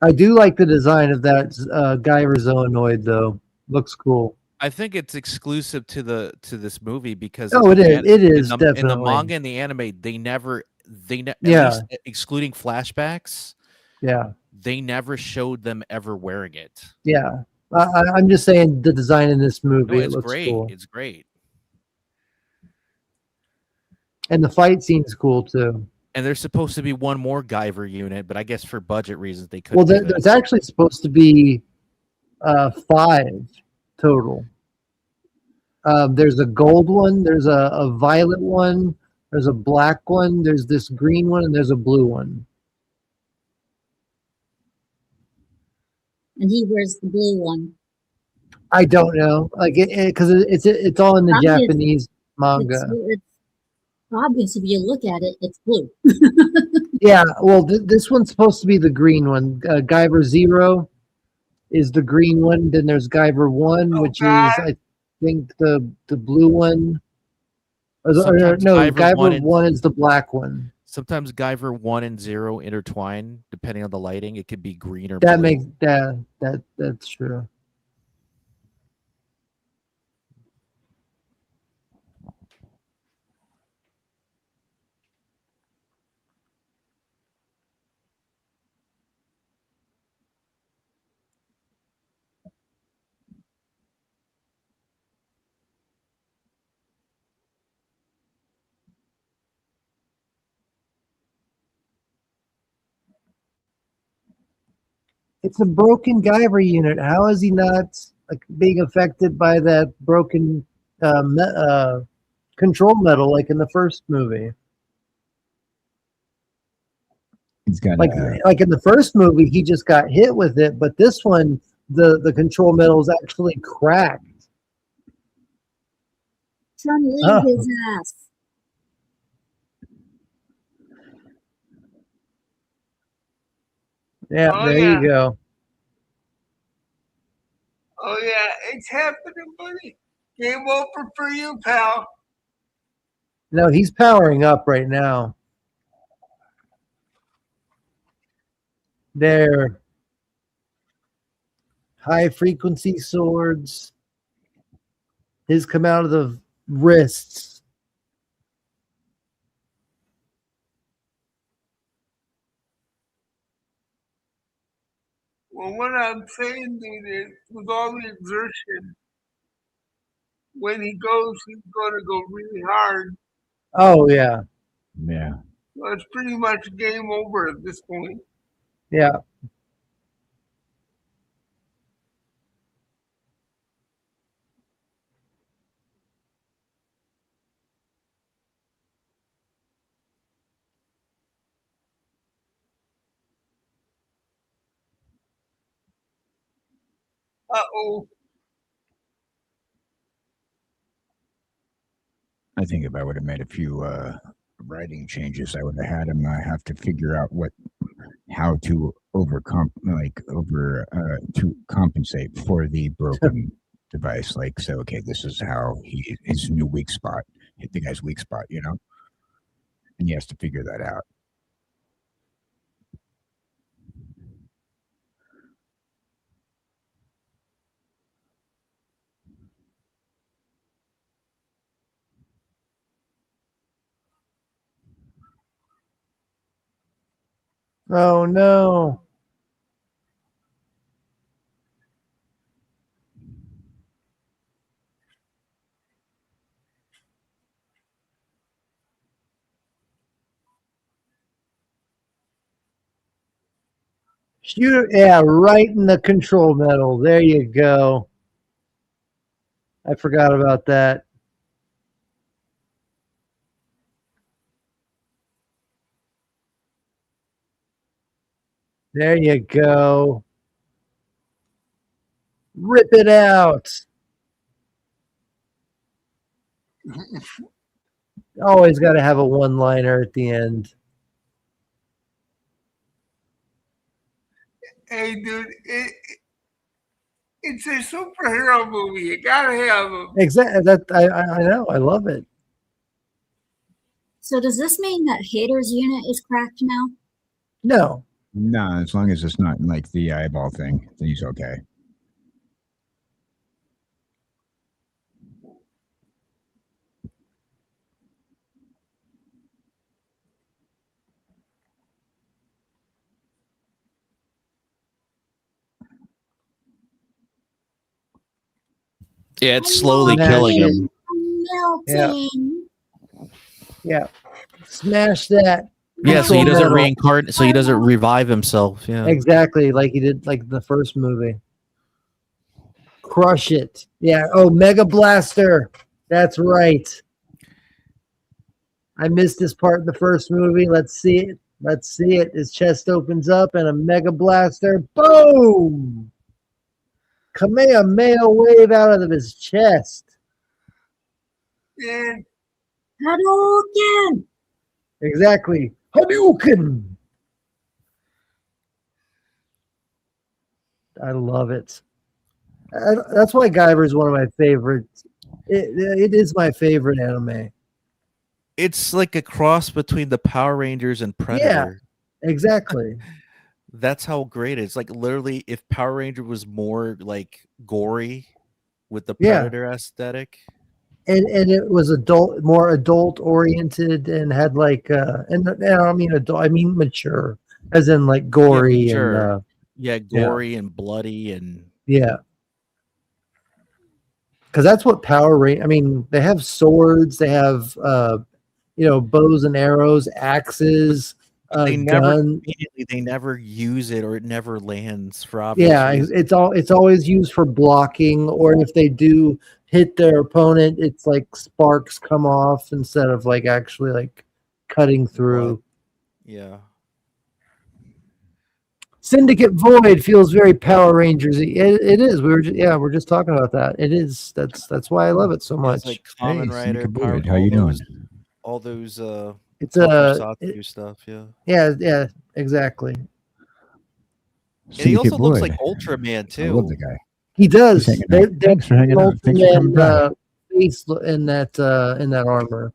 I do like the design of that Guyver Zoanoid, though. Looks cool. I think it's exclusive to this movie because it is. It is definitely in the manga and the anime. They never at least excluding flashbacks, they never showed them ever wearing it. Yeah, I'm just saying the design in this movie, No, it looks great. cool. It's great. And the fight scene's cool too. And there's supposed to be one more Guyver unit, but I guess for budget reasons they couldn't. Well, there's actually supposed to be 5 total. There's a gold one, there's a violet one, there's a black one, there's this green one, and there's a blue one. And he wears the blue one. I don't know, like because it's all in the Japanese manga. It's obvious if you look at it, it's blue. Yeah, well, this one's supposed to be the green one. Guyver 0 is the green one. Then there's Guyver 1, which is, I think, the blue one. No, Guyver 1 is the black one. Sometimes Guyver 1 and 0 intertwine depending on the lighting. It could be green or that blue. Makes that's true. It's a broken Guyver unit. How is he not like being affected by that broken control metal like in the first movie? He's got like in the first movie, he just got hit with it, but this one, the control metal is actually cracked. Trying to leave his ass. Yeah, you go. Oh yeah, it's happening, buddy. Game over for you, pal. No, he's powering up right now. They're high frequency swords. His come out of the wrists. Well, what I'm saying, dude, is with all the exertion, when he goes, he's going to go really hard. Oh, yeah. Yeah. So it's pretty much game over at this point. Yeah. Uh-oh. I think if I would have made a few writing changes, I would have had him have to figure out how to to compensate for the broken device. Like, so, okay, this is how his new weak spot hit the guy's weak spot, and he has to figure that out. Oh, no. Shoot, yeah, right in the control metal. There you go. I forgot about that. There you go. Rip it out. Always got to have a one-liner at the end. Hey, dude, it's a superhero movie. You gotta have them. Exactly. That I know. I love it. So does this mean that Hater's unit is cracked now? No. No, as long as it's not like the eyeball thing, then he's okay. Yeah, it's slowly killing him. Melting. Yeah. Smash that. Yeah, so he doesn't reincarnate, so he doesn't revive himself. Yeah. Exactly, like he did like the first movie. Crush it. Yeah. Oh, Mega Blaster. That's right. I missed this part in the first movie. Let's see it. Let's see it. His chest opens up and a Mega Blaster. Boom! Kamehameha wave out of his chest. Yeah. Hadouken! Exactly. Hadouken! I love it. That's why Guyver is one of my favorites. It is my favorite anime. It's like a cross between the Power Rangers and Predator. Yeah, exactly. That's how great it is. Like literally, if Power Ranger was more like gory with the Predator aesthetic. And it was more adult oriented, and had like and I don't mean adult, I mean mature, as in like gory and gory and bloody and because that's what Power Ranger. I mean, they have swords, they have bows and arrows, axes. They never use it, or it never lands for obvious reasons. It's always used for blocking, or if they do hit their opponent, it's like sparks come off instead of like actually like cutting through. Yeah. Syndicate Void feels very Power Rangers-y. It is. We're just talking about that. It is. That's why I love it so much. It's like Common Rider, Void. How you doing? All those it's stuff. Yeah, exactly. And he also looks like Ultraman too. I love the guy. He does. Thanks for hanging out. Thanks for coming by. Face in that armor.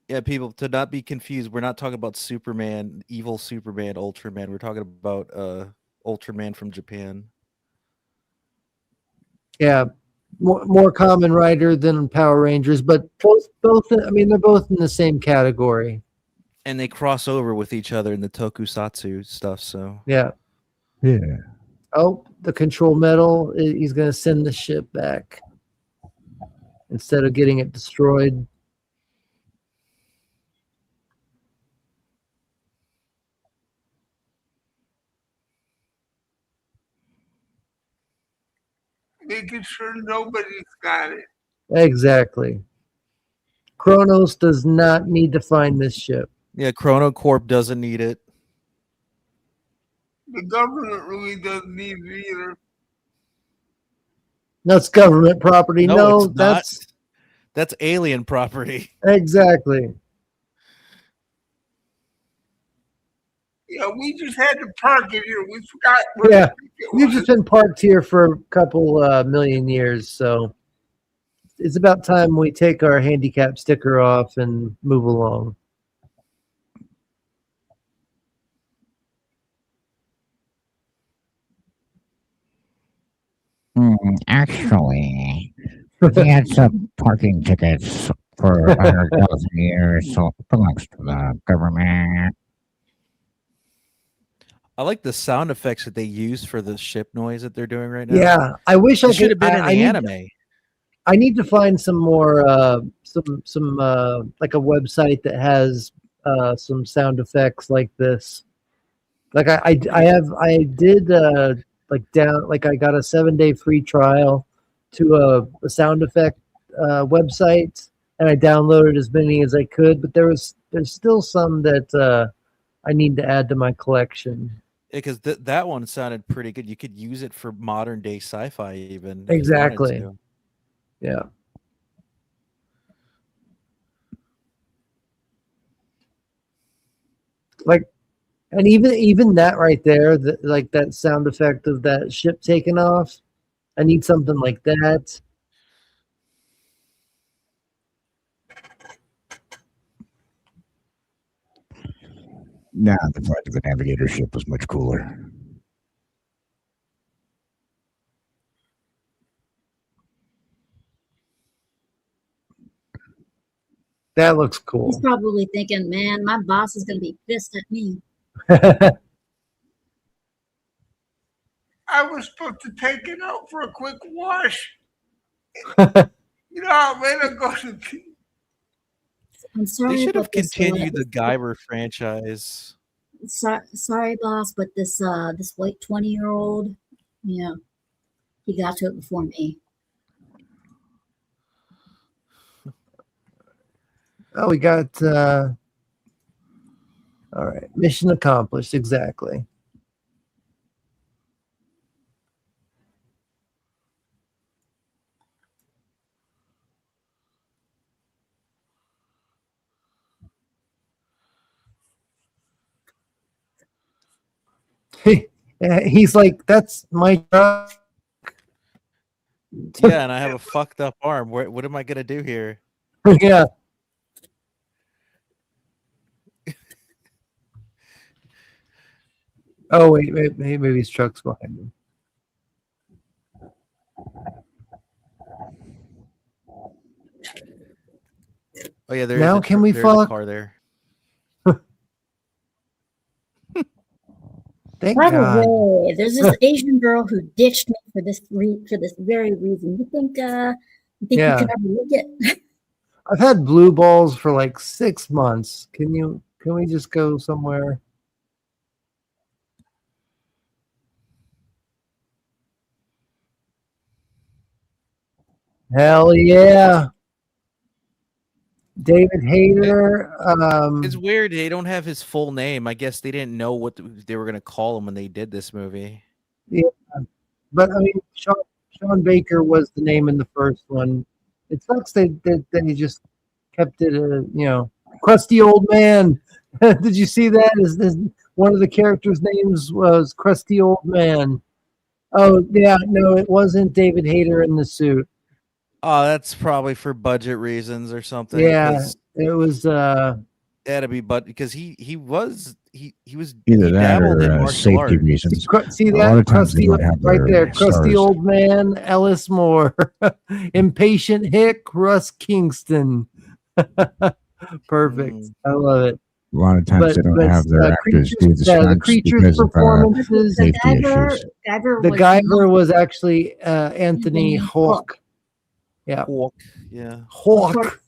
Yeah, people, to not be confused, we're not talking about Superman, evil Superman, Ultraman. We're talking about Ultraman from Japan. Yeah, more Common Rider than Power Rangers, but both. I mean, they're both in the same category. And they cross over with each other in the tokusatsu stuff. So yeah. Oh, the control metal. He's going to send the ship back instead of getting it destroyed. Making sure nobody's got it. Exactly. Kronos does not need to find this ship. Yeah, Chrono Corp doesn't need it. The government really doesn't need it either. That's government property. No, that's alien property. Exactly. Yeah, we just had to park it here. We forgot. Yeah, we've just been parked here for a couple million years, so it's about time we take our handicap sticker off and move along. Actually, he had some parking tickets for 100,000 years, so it belongs to the government. I like the sound effects that they use for the ship noise that they're doing right now. Yeah, I wish I should have been in the anime. I need to find some more, some like a website that has some sound effects like this. Like I did I got a 7-day free trial to a sound effect website, and I downloaded as many as I could. But there's still some that I need to add to my collection. Because that one sounded pretty good. You could use it for modern day sci-fi even. Exactly. Yeah. Like, and even that right there, like that sound effect of that ship taking off, I need something like that. Nah, the flight of the navigator ship was much cooler. That looks cool. He's probably thinking, man, my boss is going to be pissed at me. I was supposed to take it out for a quick wash. You know, I'm ready to go to. I'm sorry. They should have this, continued the Guyver franchise. Sorry, boss, but this white 20-year-old, yeah, he got to it before me. Oh, we got all right, mission accomplished. Exactly. He's like, that's my truck. Yeah, and I have a fucked up arm. What am I gonna do here? Yeah. Oh wait, maybe his truck's behind him. Oh yeah, there. Now can we follow a car there? Thank By God. the way, there's this Asian girl who ditched me for this very reason. You think Yeah. you can ever make it? I've had blue balls for like 6 months. Can we just go somewhere? Hell yeah. David Hayter. It's weird. They don't have his full name. I guess they didn't know what they were going to call him when they did this movie. Yeah, but I mean, Sean Baker was the name in the first one. It sucks they just kept it, crusty old man. Did you see that? Is one of the characters' names was Crusty Old Man? Oh yeah, no, it wasn't David Hayter in the suit. Oh, that's probably for budget reasons or something. Yeah, it was. It had to be, but because he was either that or safety arts. reasons. See that crusty right there, crusty old man, Ellis Moore, impatient hick, Russ Kingston. Perfect. I love it. A lot of times they don't have their actors do the stunts the creature's because performances. Of safety issues. The Guyver was actually Anthony Hawk. Yeah. Hawk. Yeah. Hawk.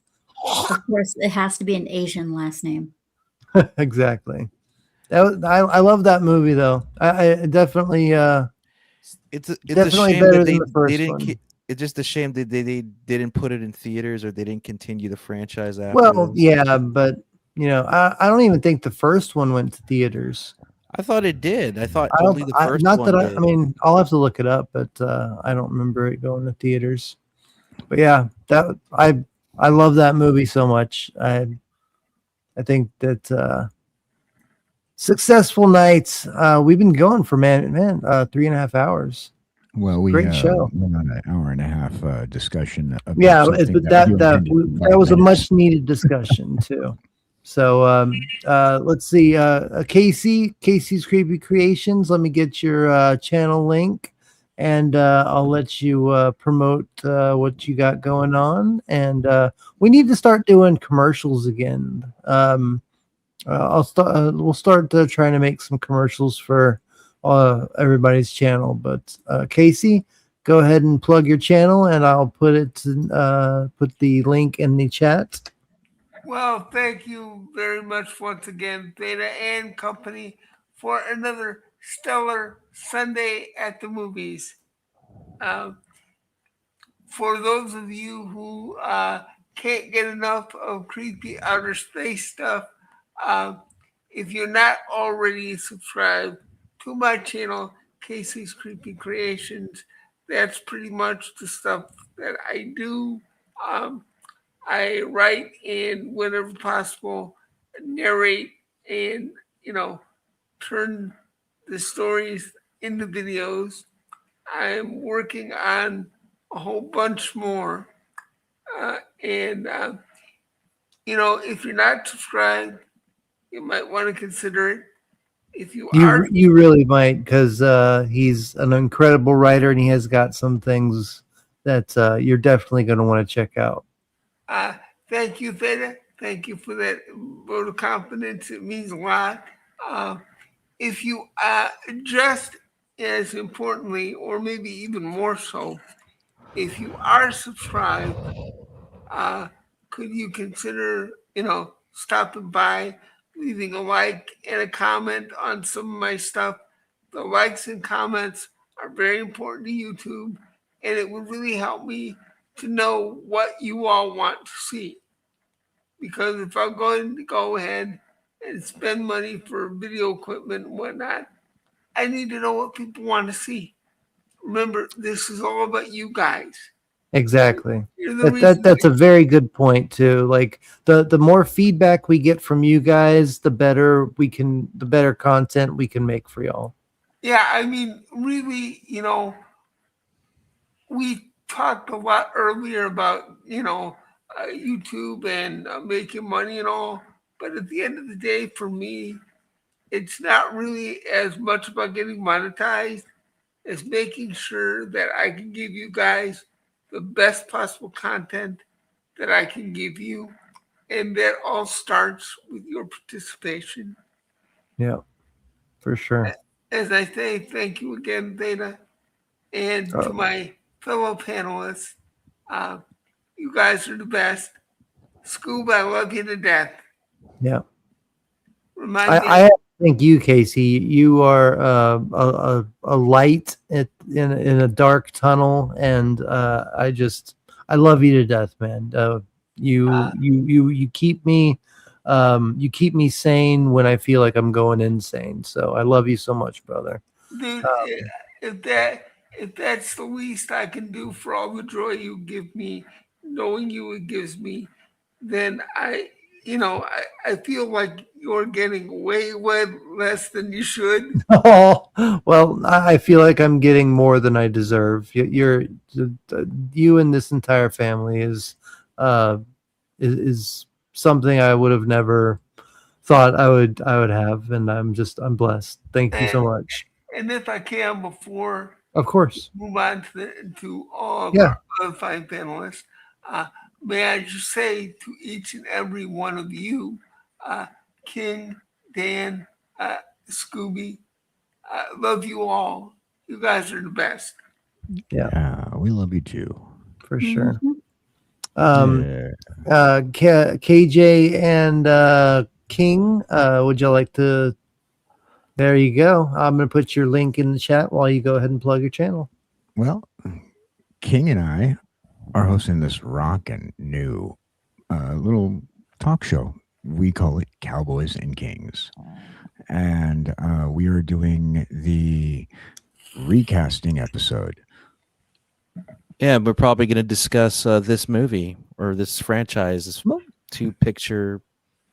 Of course, it has to be an Asian last name. Exactly. I love that movie though. I definitely. It's definitely a shame better that than the first one. It's just a shame that they didn't put it in theaters or they didn't continue the franchise after. Well, yeah, but I don't even think the first one went to theaters. I thought it did. I thought only the first not one. That I mean, I'll have to look it up, but I don't remember it going to theaters. But yeah, that I love that movie so much. I think that Successful Nights. We've been going for 3.5 hours. Well, we great show. Went on an hour and a half discussion. Yeah, that was a much needed discussion too. So let's see, Casey's Creepy Creations. Let me get your channel link, and I'll let you promote what you got going on. And we need to start doing commercials again. We'll start trying to make some commercials for everybody's channel. But Casey, go ahead and plug your channel, and I'll put the link in the chat. Well, thank you very much once again, Theta and Company, for another stellar Sunday at the movies. For those of you who can't get enough of creepy outer space stuff, if you're not already subscribed to my channel, Casey's Creepy Creations, that's pretty much the stuff that I do. I write and, whenever possible, narrate and, turn the stories into videos. I'm working on a whole bunch more. If you're not subscribed, you might want to consider it. If you are, you really might, because he's an incredible writer, and he has got some things that you're definitely going to want to check out. Thank you, Theta. Thank you for that vote of confidence. It means a lot. If you just as importantly, or maybe even more so, if you are subscribed, could you consider, stopping by, leaving a like and a comment on some of my stuff? The likes and comments are very important to YouTube, and it would really help me to know what you all want to see. Because if I'm going to go ahead and spend money for video equipment and whatnot, I need to know what people want to see. Remember, this is all about you guys. Exactly. That's a very good point too. Like the more feedback we get from you guys, the better content we can make for y'all. Yeah, I mean, really, we talked a lot earlier about, YouTube and making money and all. But at the end of the day, for me, it's not really as much about getting monetized as making sure that I can give you guys the best possible content that I can give you. And that all starts with your participation. Yeah, for sure. As I say, thank you again, Theta. And to my fellow panelists, you guys are the best. Scoob, I love you to death. Yeah. I thank you, Casey. You are a light in a dark tunnel, and I love you to death, man. You keep me sane when I feel like I'm going insane. So I love you so much, brother. Dude, if that's the least I can do for all the joy you give me, knowing you it gives me, then I feel like you're getting way less than you should. Oh, well, I feel like I'm getting more than I deserve. You and this entire family is something I would have never thought I would have, and I'm blessed. Thank you so much. And if I can, before of course move on to all of our other fine panelists, may I just say to each and every one of you, King, Dan, Scooby, love you all. You guys are the best. Yeah, we love you too. For sure. KJ and King, would you like to? There you go. I'm going to put your link in the chat while you go ahead and plug your channel. Well, King and I are hosting this rockin' new little talk show. We call it Cowboys and Kings. And we are doing the recasting episode. Yeah, we're probably going to discuss this movie or this franchise, this two-picture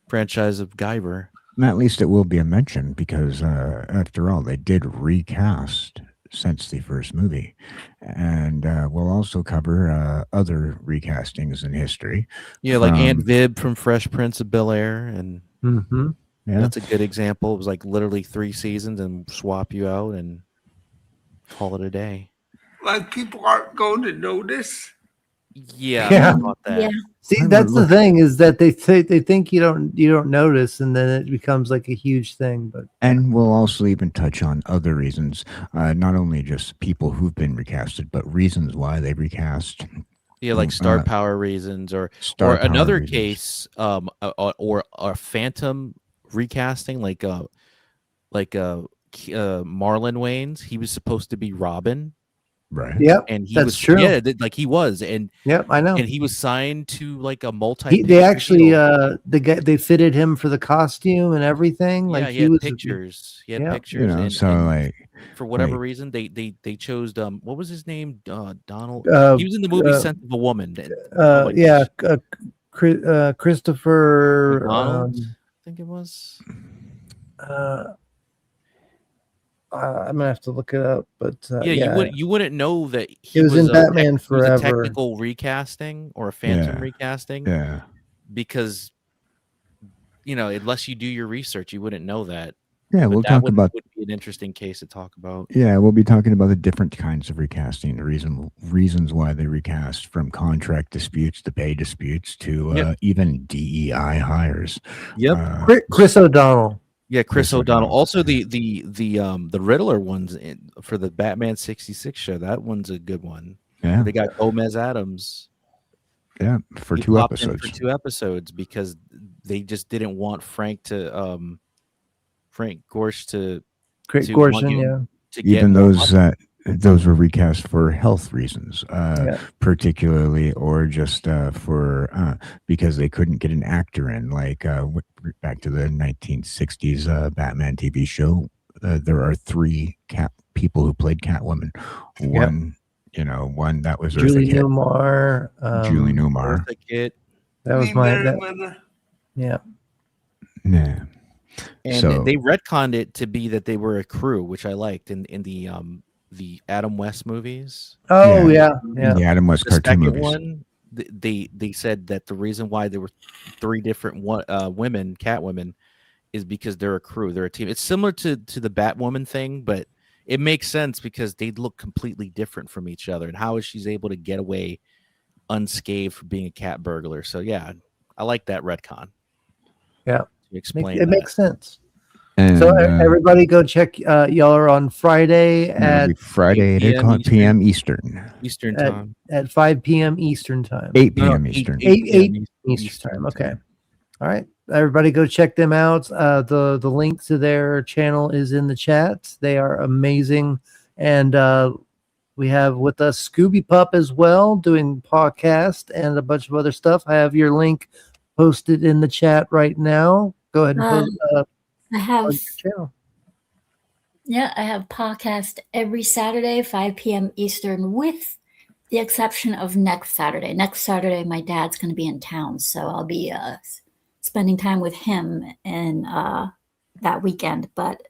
franchise of Guyver. At least it will be a mention because, after all, they did recast since the first movie. And we'll also cover other recastings in history. Yeah, like Aunt Viv from Fresh Prince of Bel-Air. And that's a good example. It was like literally 3 seasons and swap you out and call it a day. Like people aren't going to notice. Yeah. See, that's the thing is that they think you don't notice, and then it becomes like a huge thing. And we'll also even touch on other reasons, not only just people who've been recasted, but reasons why they recast. Yeah, like star power reasons, or another case, or a phantom recasting, like Marlon Wayans. He was supposed to be Robin. Right. Yeah, and that's true. Yeah, like he was, and I know. And he was signed to like a multi. They actually, they fitted him for the costume and everything. Yeah, like he had pictures. He had pictures. And, like for whatever reason, they chose what was his name? Donald. He was in the movie Scent of a Woman. Christopher McDonald, I think it was. I'm gonna have to look it up, but you wouldn't know that he was in Batman Forever. A technical recasting or a phantom recasting, because unless you do your research, you wouldn't know that. Yeah, we'll talk about. Would be an interesting case to talk about. Yeah, we'll be talking about the different kinds of recasting, the reasons why they recast, from contract disputes to pay disputes to even DEI hires. Yep, Chris O'Donnell. Yeah, Chris O'Donnell. Also, the Riddler ones for the Batman 66 show. That one's a good one. Yeah, Yeah. They got Gomez Adams. Yeah, for 2 episodes. For 2 episodes because they just didn't want Frank Gorsh to Gorshin, even those were recast for health reasons, particularly, or just for because they couldn't get an actor in. Like back to the 1960s Batman TV show, there are 3 people who played Catwoman. One that was Julie Newmar. Julie Newmar. That was my. Yeah. And they retconned it to be that they were a crew, which I liked in the Adam West movies. Oh yeah. The Adam West cartoon movies. One, they said that the reason why there were 3 different women, Catwomen, is because they're a crew, they're a team. It's similar to the Batwoman thing, but it makes sense because they look completely different from each other. And how is she able to get away unscathed for being a cat burglar? So yeah, I like that retcon. Yeah, explain it makes sense. And, so everybody go check. Y'all are on Friday at Friday 8 p.m. Eastern time at 5 p.m. Eastern time. 8 p.m. Eastern. 8 Eastern time. Okay. All right. Everybody go check them out. The link to their channel is in the chat. They are amazing. And we have with us Scooby Pup as well, doing podcast and a bunch of other stuff. I have your link posted in the chat right now. Go ahead and post I have your channel. Yeah, I have podcast every Saturday, 5 p.m. Eastern, with the exception of next Saturday. Next Saturday, my dad's going to be in town, so I'll be spending time with him and that weekend. But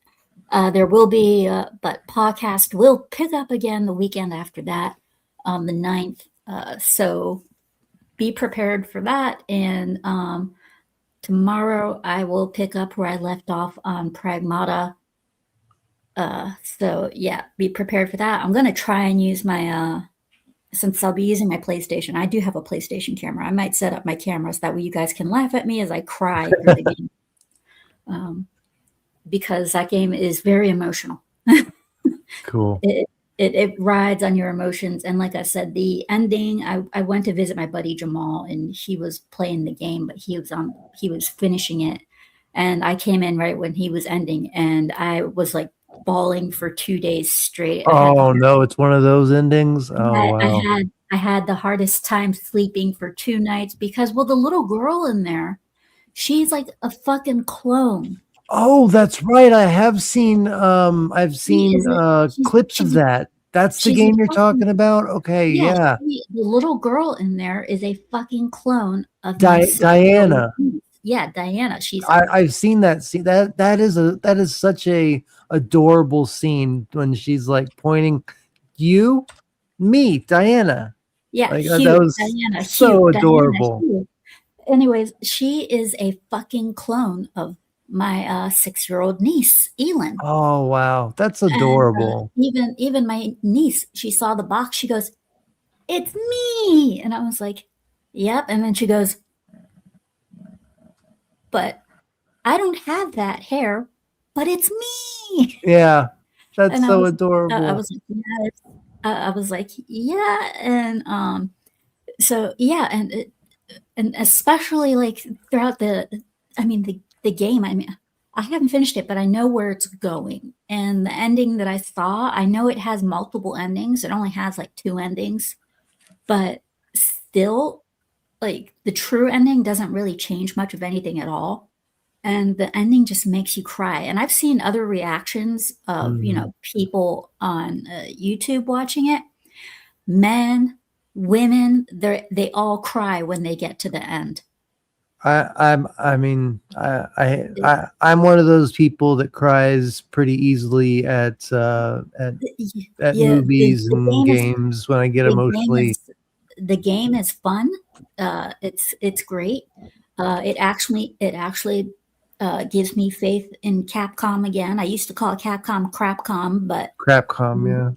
there will be, but podcast will pick up again the weekend after that, on the 9th. So be prepared for that. And tomorrow I will pick up where I left off on Pragmata. So yeah, be prepared for that. I'm going to try and use my, since I'll be using my PlayStation, I do have a PlayStation camera. I might set up my cameras that way you guys can laugh at me as I cry through the game. Because that game is very emotional. Cool. It rides on your emotions. And like I said, the ending, I went to visit my buddy Jamal, and he was playing the game, but he was finishing it. And I came in right when he was ending, and I was like bawling for 2 days straight. Oh no, it's one of those endings. Oh wow. I had the hardest time sleeping for 2 nights because, well, the little girl in there, she's like a fucking clone. Oh, that's right. I have seen clips of that. That's the game you're talking about? Okay, yeah. The little girl in there is a fucking clone of Diana. Yeah, Diana. I've seen that scene. That is such a adorable scene when she's like pointing, you, me, Diana. Yeah, like, that was Diana, so adorable. Diana. Anyways, she is a fucking clone of my 6-year-old niece, Elin. Oh wow, that's adorable. And, even my niece, she saw the box. She goes, "It's me," and I was like, "Yep." And then she goes, "But I don't have that hair, but it's me." Yeah, that's so adorable. I was like, "Yeah." I was like, "Yeah," and so yeah, and especially like throughout the game. I mean, I haven't finished it, but I know where it's going. And the ending that I saw, I know it has multiple endings. It only has like 2 endings, but still, like the true ending doesn't really change much of anything at all. And the ending just makes you cry. And I've seen other reactions of, people on YouTube watching it. Men, women, they all cry when they get to the end. I'm one of those people that cries pretty easily at movies and games when I get emotionally. The game is fun. It's great. It actually gives me faith in Capcom again. I used to call it Crapcom, but Crapcom, yeah.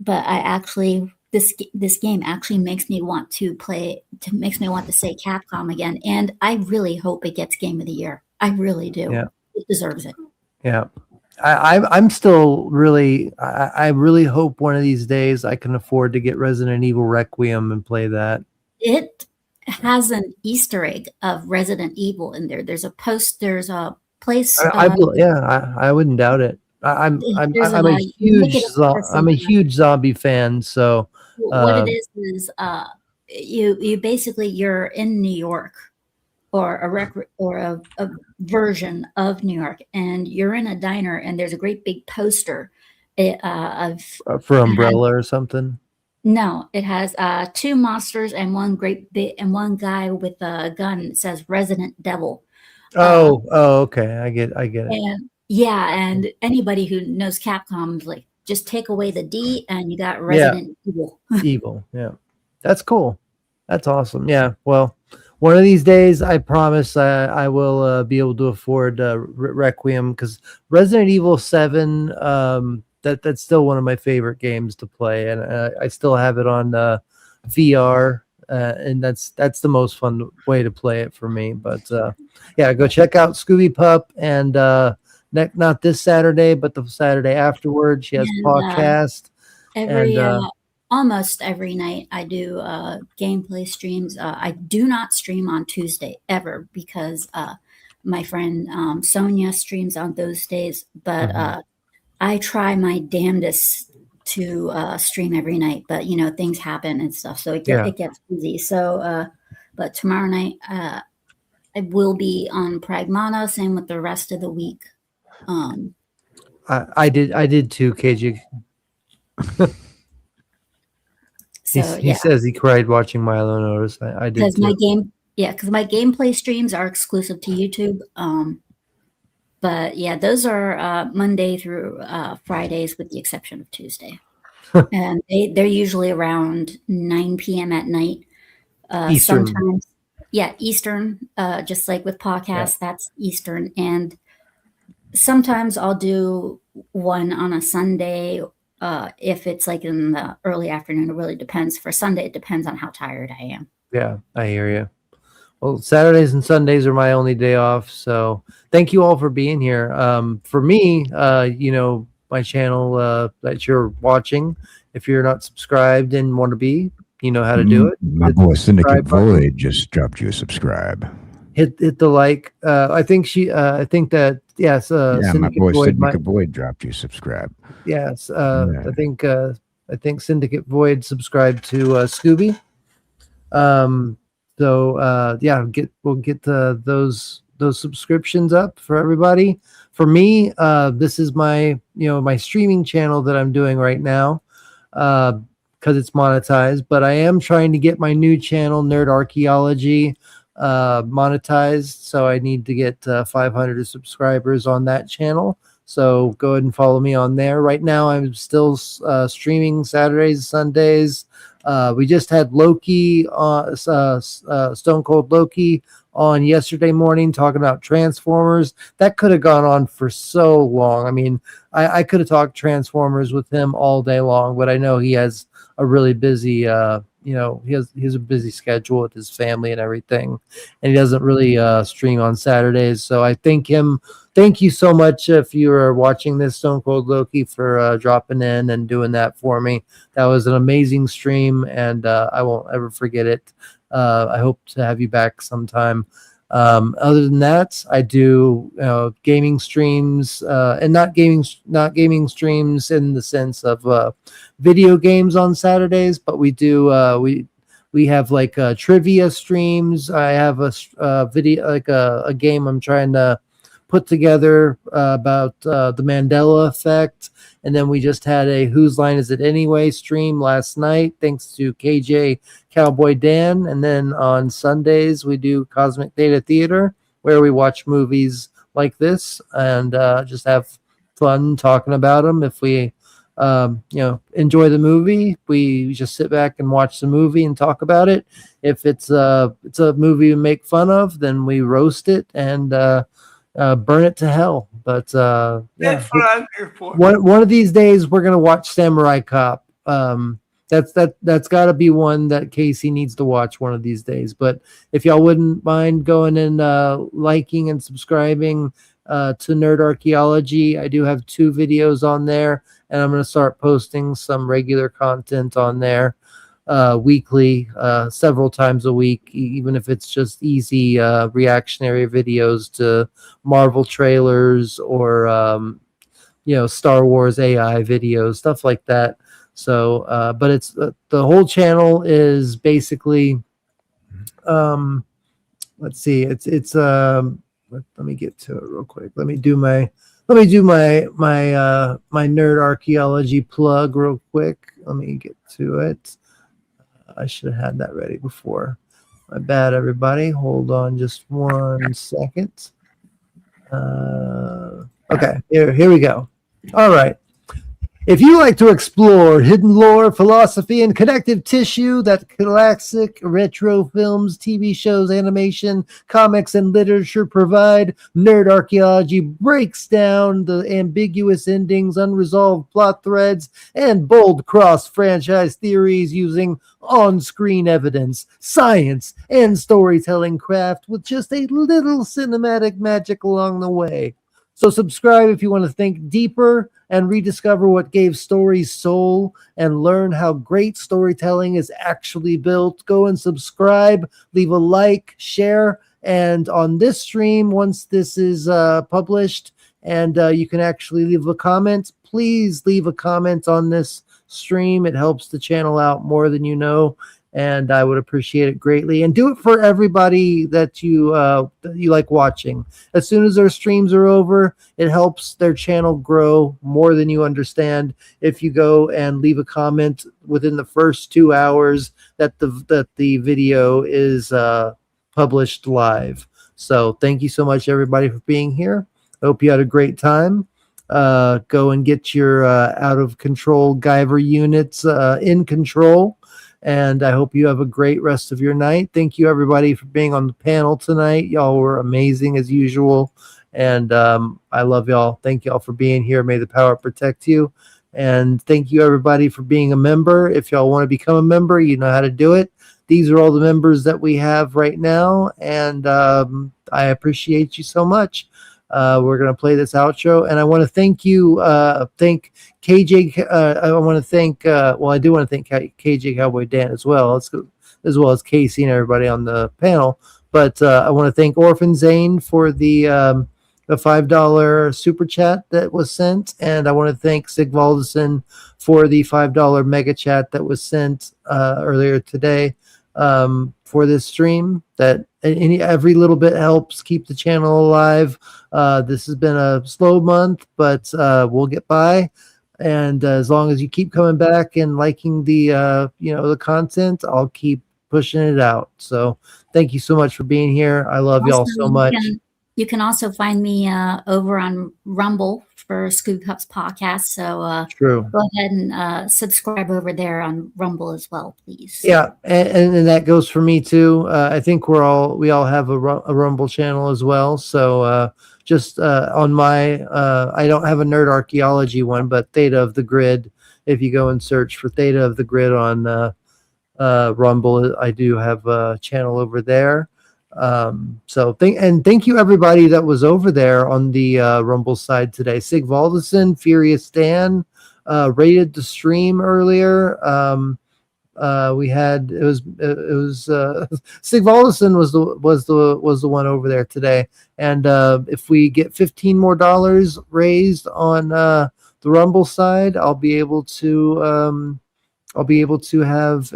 But I actually. This game actually makes me want to say Capcom again, and I really hope it gets Game of the Year. I really do. Yeah. It deserves it. Yeah. I'm still really, I really hope one of these days I can afford to get Resident Evil Requiem and play that. It has an Easter egg of Resident Evil in there. There's a place. I wouldn't doubt it. I'm a huge zombie fan. So what it is you basically you're in New York, or a version of New York, and you're in a diner, and there's a great big poster for Umbrella or something. No, it has 2 monsters and one guy with a gun. It says Resident Devil. Okay, I get it. And yeah, and anybody who knows Capcom, like, just take away the D and you got Resident Evil. Evil, yeah. That's cool. That's awesome. Yeah, well, one of these days, I promise I will be able to afford Requiem, because Resident Evil 7, that's still one of my favorite games to play, and I still have it on VR, and that's the most fun way to play it for me. But yeah, go check out Scooby Pup, and not this Saturday, but the Saturday afterward. She has a podcast. Almost every night I do gameplay streams. I do not stream on Tuesday ever, because my friend Sonia streams on those days, but I try my damnedest to stream every night, but things happen and stuff, so it gets busy. So but tomorrow night I will be on Pragmata, same with the rest of the week. I did too, KG. So, he says he cried watching Milo Notice. I did too. Because my gameplay streams are exclusive to YouTube. But yeah, those are Monday through Fridays, with the exception of Tuesday. And they're usually around 9 p.m. at night. Eastern. Sometimes, Eastern. Just like with podcasts, that's Eastern. And sometimes I'll do one on a Sunday. If it's like in the early afternoon, it really depends. For Sunday, it depends on how tired I am. Yeah, I hear you. Well, Saturdays and Sundays are my only day off. So thank you all for being here. For me, my channel that you're watching, if you're not subscribed and want to be, you know how to do it. My boy Syndicate Void just dropped you a subscribe. Hit the like. I think that, yes. My boy Syndicate Void dropped you a subscribe. Yes. I think Syndicate Void subscribed to Scooby. So we'll get those subscriptions up for everybody. For me, this is my my streaming channel that I'm doing right now, because it's monetized. But I am trying to get my new channel, Nerd Archaeology, monetized. So I need to get 500 subscribers on that channel. So go ahead and follow me on there. Right now, I'm still streaming Saturdays, Sundays. We just had Loki, Stone Cold Loki, on yesterday morning talking about Transformers. That could have gone on for so long. I mean, I could have talked Transformers with him all day long, but I know he has a really busy, he has a busy schedule with his family and everything, and he doesn't really stream on Saturdays. So I thank him. Thank you so much, if you are watching this, Stone Cold Loki, for dropping in and doing that for me. That was an amazing stream, and I won't ever forget it. I hope to have you back sometime. Other than that, I do gaming streams, and not gaming streams in the sense of video games on Saturdays, but we do we have like trivia streams. I have a video, like a game I'm trying to put together about the Mandela effect. And then we just had a Whose Line Is It Anyway stream last night, thanks to KJ Cowboy Dan. And then on Sundays, we do Cosmic Theta Theatre, where we watch movies like this and just have fun talking about them. If we enjoy the movie, we just sit back and watch the movie and talk about it. If it's a movie we make fun of, then we roast it and burn it to hell. But that's what I'm here for. One of these days we're gonna watch Samurai Cop. That's got to be one that Casey needs to watch one of these days. But if y'all wouldn't mind going and liking and subscribing, to Nerd Archaeology. I do have 2 videos on there, and I'm going to start posting some regular content on there weekly, several times a week, even if it's just easy reactionary videos to Marvel trailers or Star Wars AI videos, stuff like that. So but it's the whole channel is basically let's see, it's let me get to it real quick. Let me do my Nerd Archaeology plug real quick. Let me get to it. I should have had that ready before. My bad, everybody. Hold on just 1 second. Okay, here we go. All right. If you like to explore hidden lore, philosophy, and connective tissue that classic retro films, TV shows, animation, comics, and literature provide, Nerd Archaeology breaks down the ambiguous endings, unresolved plot threads, and bold cross-franchise theories using on-screen evidence, science, and storytelling craft with just a little cinematic magic along the way. So subscribe if you want to think deeper and rediscover what gave stories soul and learn how great storytelling is actually built. Go and subscribe, leave a like, share, and on this stream, once this is published and you can actually leave a comment, please leave a comment on this stream. It helps the channel out more than you know, and I would appreciate it greatly. And do it for everybody that you like watching. As soon as their streams are over, it helps their channel grow more than you understand if you go and leave a comment within the first 2 hours that the video is published live. So thank you so much, everybody, for being here. I hope you had a great time. Go and get your out of control Guyver units in control. And I hope you have a great rest of your night. Thank you, everybody, for being on the panel tonight. Y'all were amazing as usual. And I love y'all. Thank y'all for being here. May the power protect you. And thank you, everybody, for being a member. If y'all want to become a member, you know how to do it. These are all the members that we have right now. And I appreciate you so much. We're going to play this outro, and I want to thank KJ. I want to thank, I do want to thank KJ Cowboy Dan as well, as well as Casey and everybody on the panel. But I want to thank Orphan Zane for the $5 super chat that was sent, and I want to thank Sig Valdison for the $5 mega chat that was sent earlier today for this stream. That every little bit helps keep the channel alive. This has been a slow month, but we'll get by. And as long as you keep coming back and liking the the content, I'll keep pushing it out. So thank you so much for being here. I love y'all so much. You can also find me over on Rumble for Scoop Cups podcast. So true. Go ahead and subscribe over there on Rumble as well, please. Yeah, and that goes for me too. I think we all have a Rumble channel as well. So just on my I don't have a Nerd Archaeology one, but Theta of the Grid. If you go and search for Theta of the Grid on Rumble, I do have a channel over there. So thank you, everybody that was over there on the Rumble side today. Sig Valdison, Furious Dan rated the stream earlier. We had it was Sig Valdison was the one over there today. And if we get $15 more raised on the Rumble side, I'll be able to have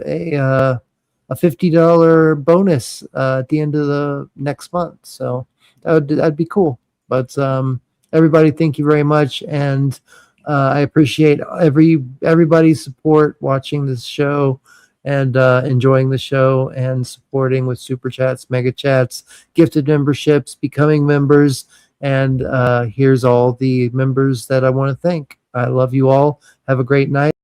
a $50 bonus at the end of the next month. So that'd be cool. But everybody, thank you very much, and I appreciate everybody's support watching this show and enjoying the show and supporting with super chats, mega chats, gifted memberships, becoming members. And here's all the members that I want to thank. I love you all. Have a great night.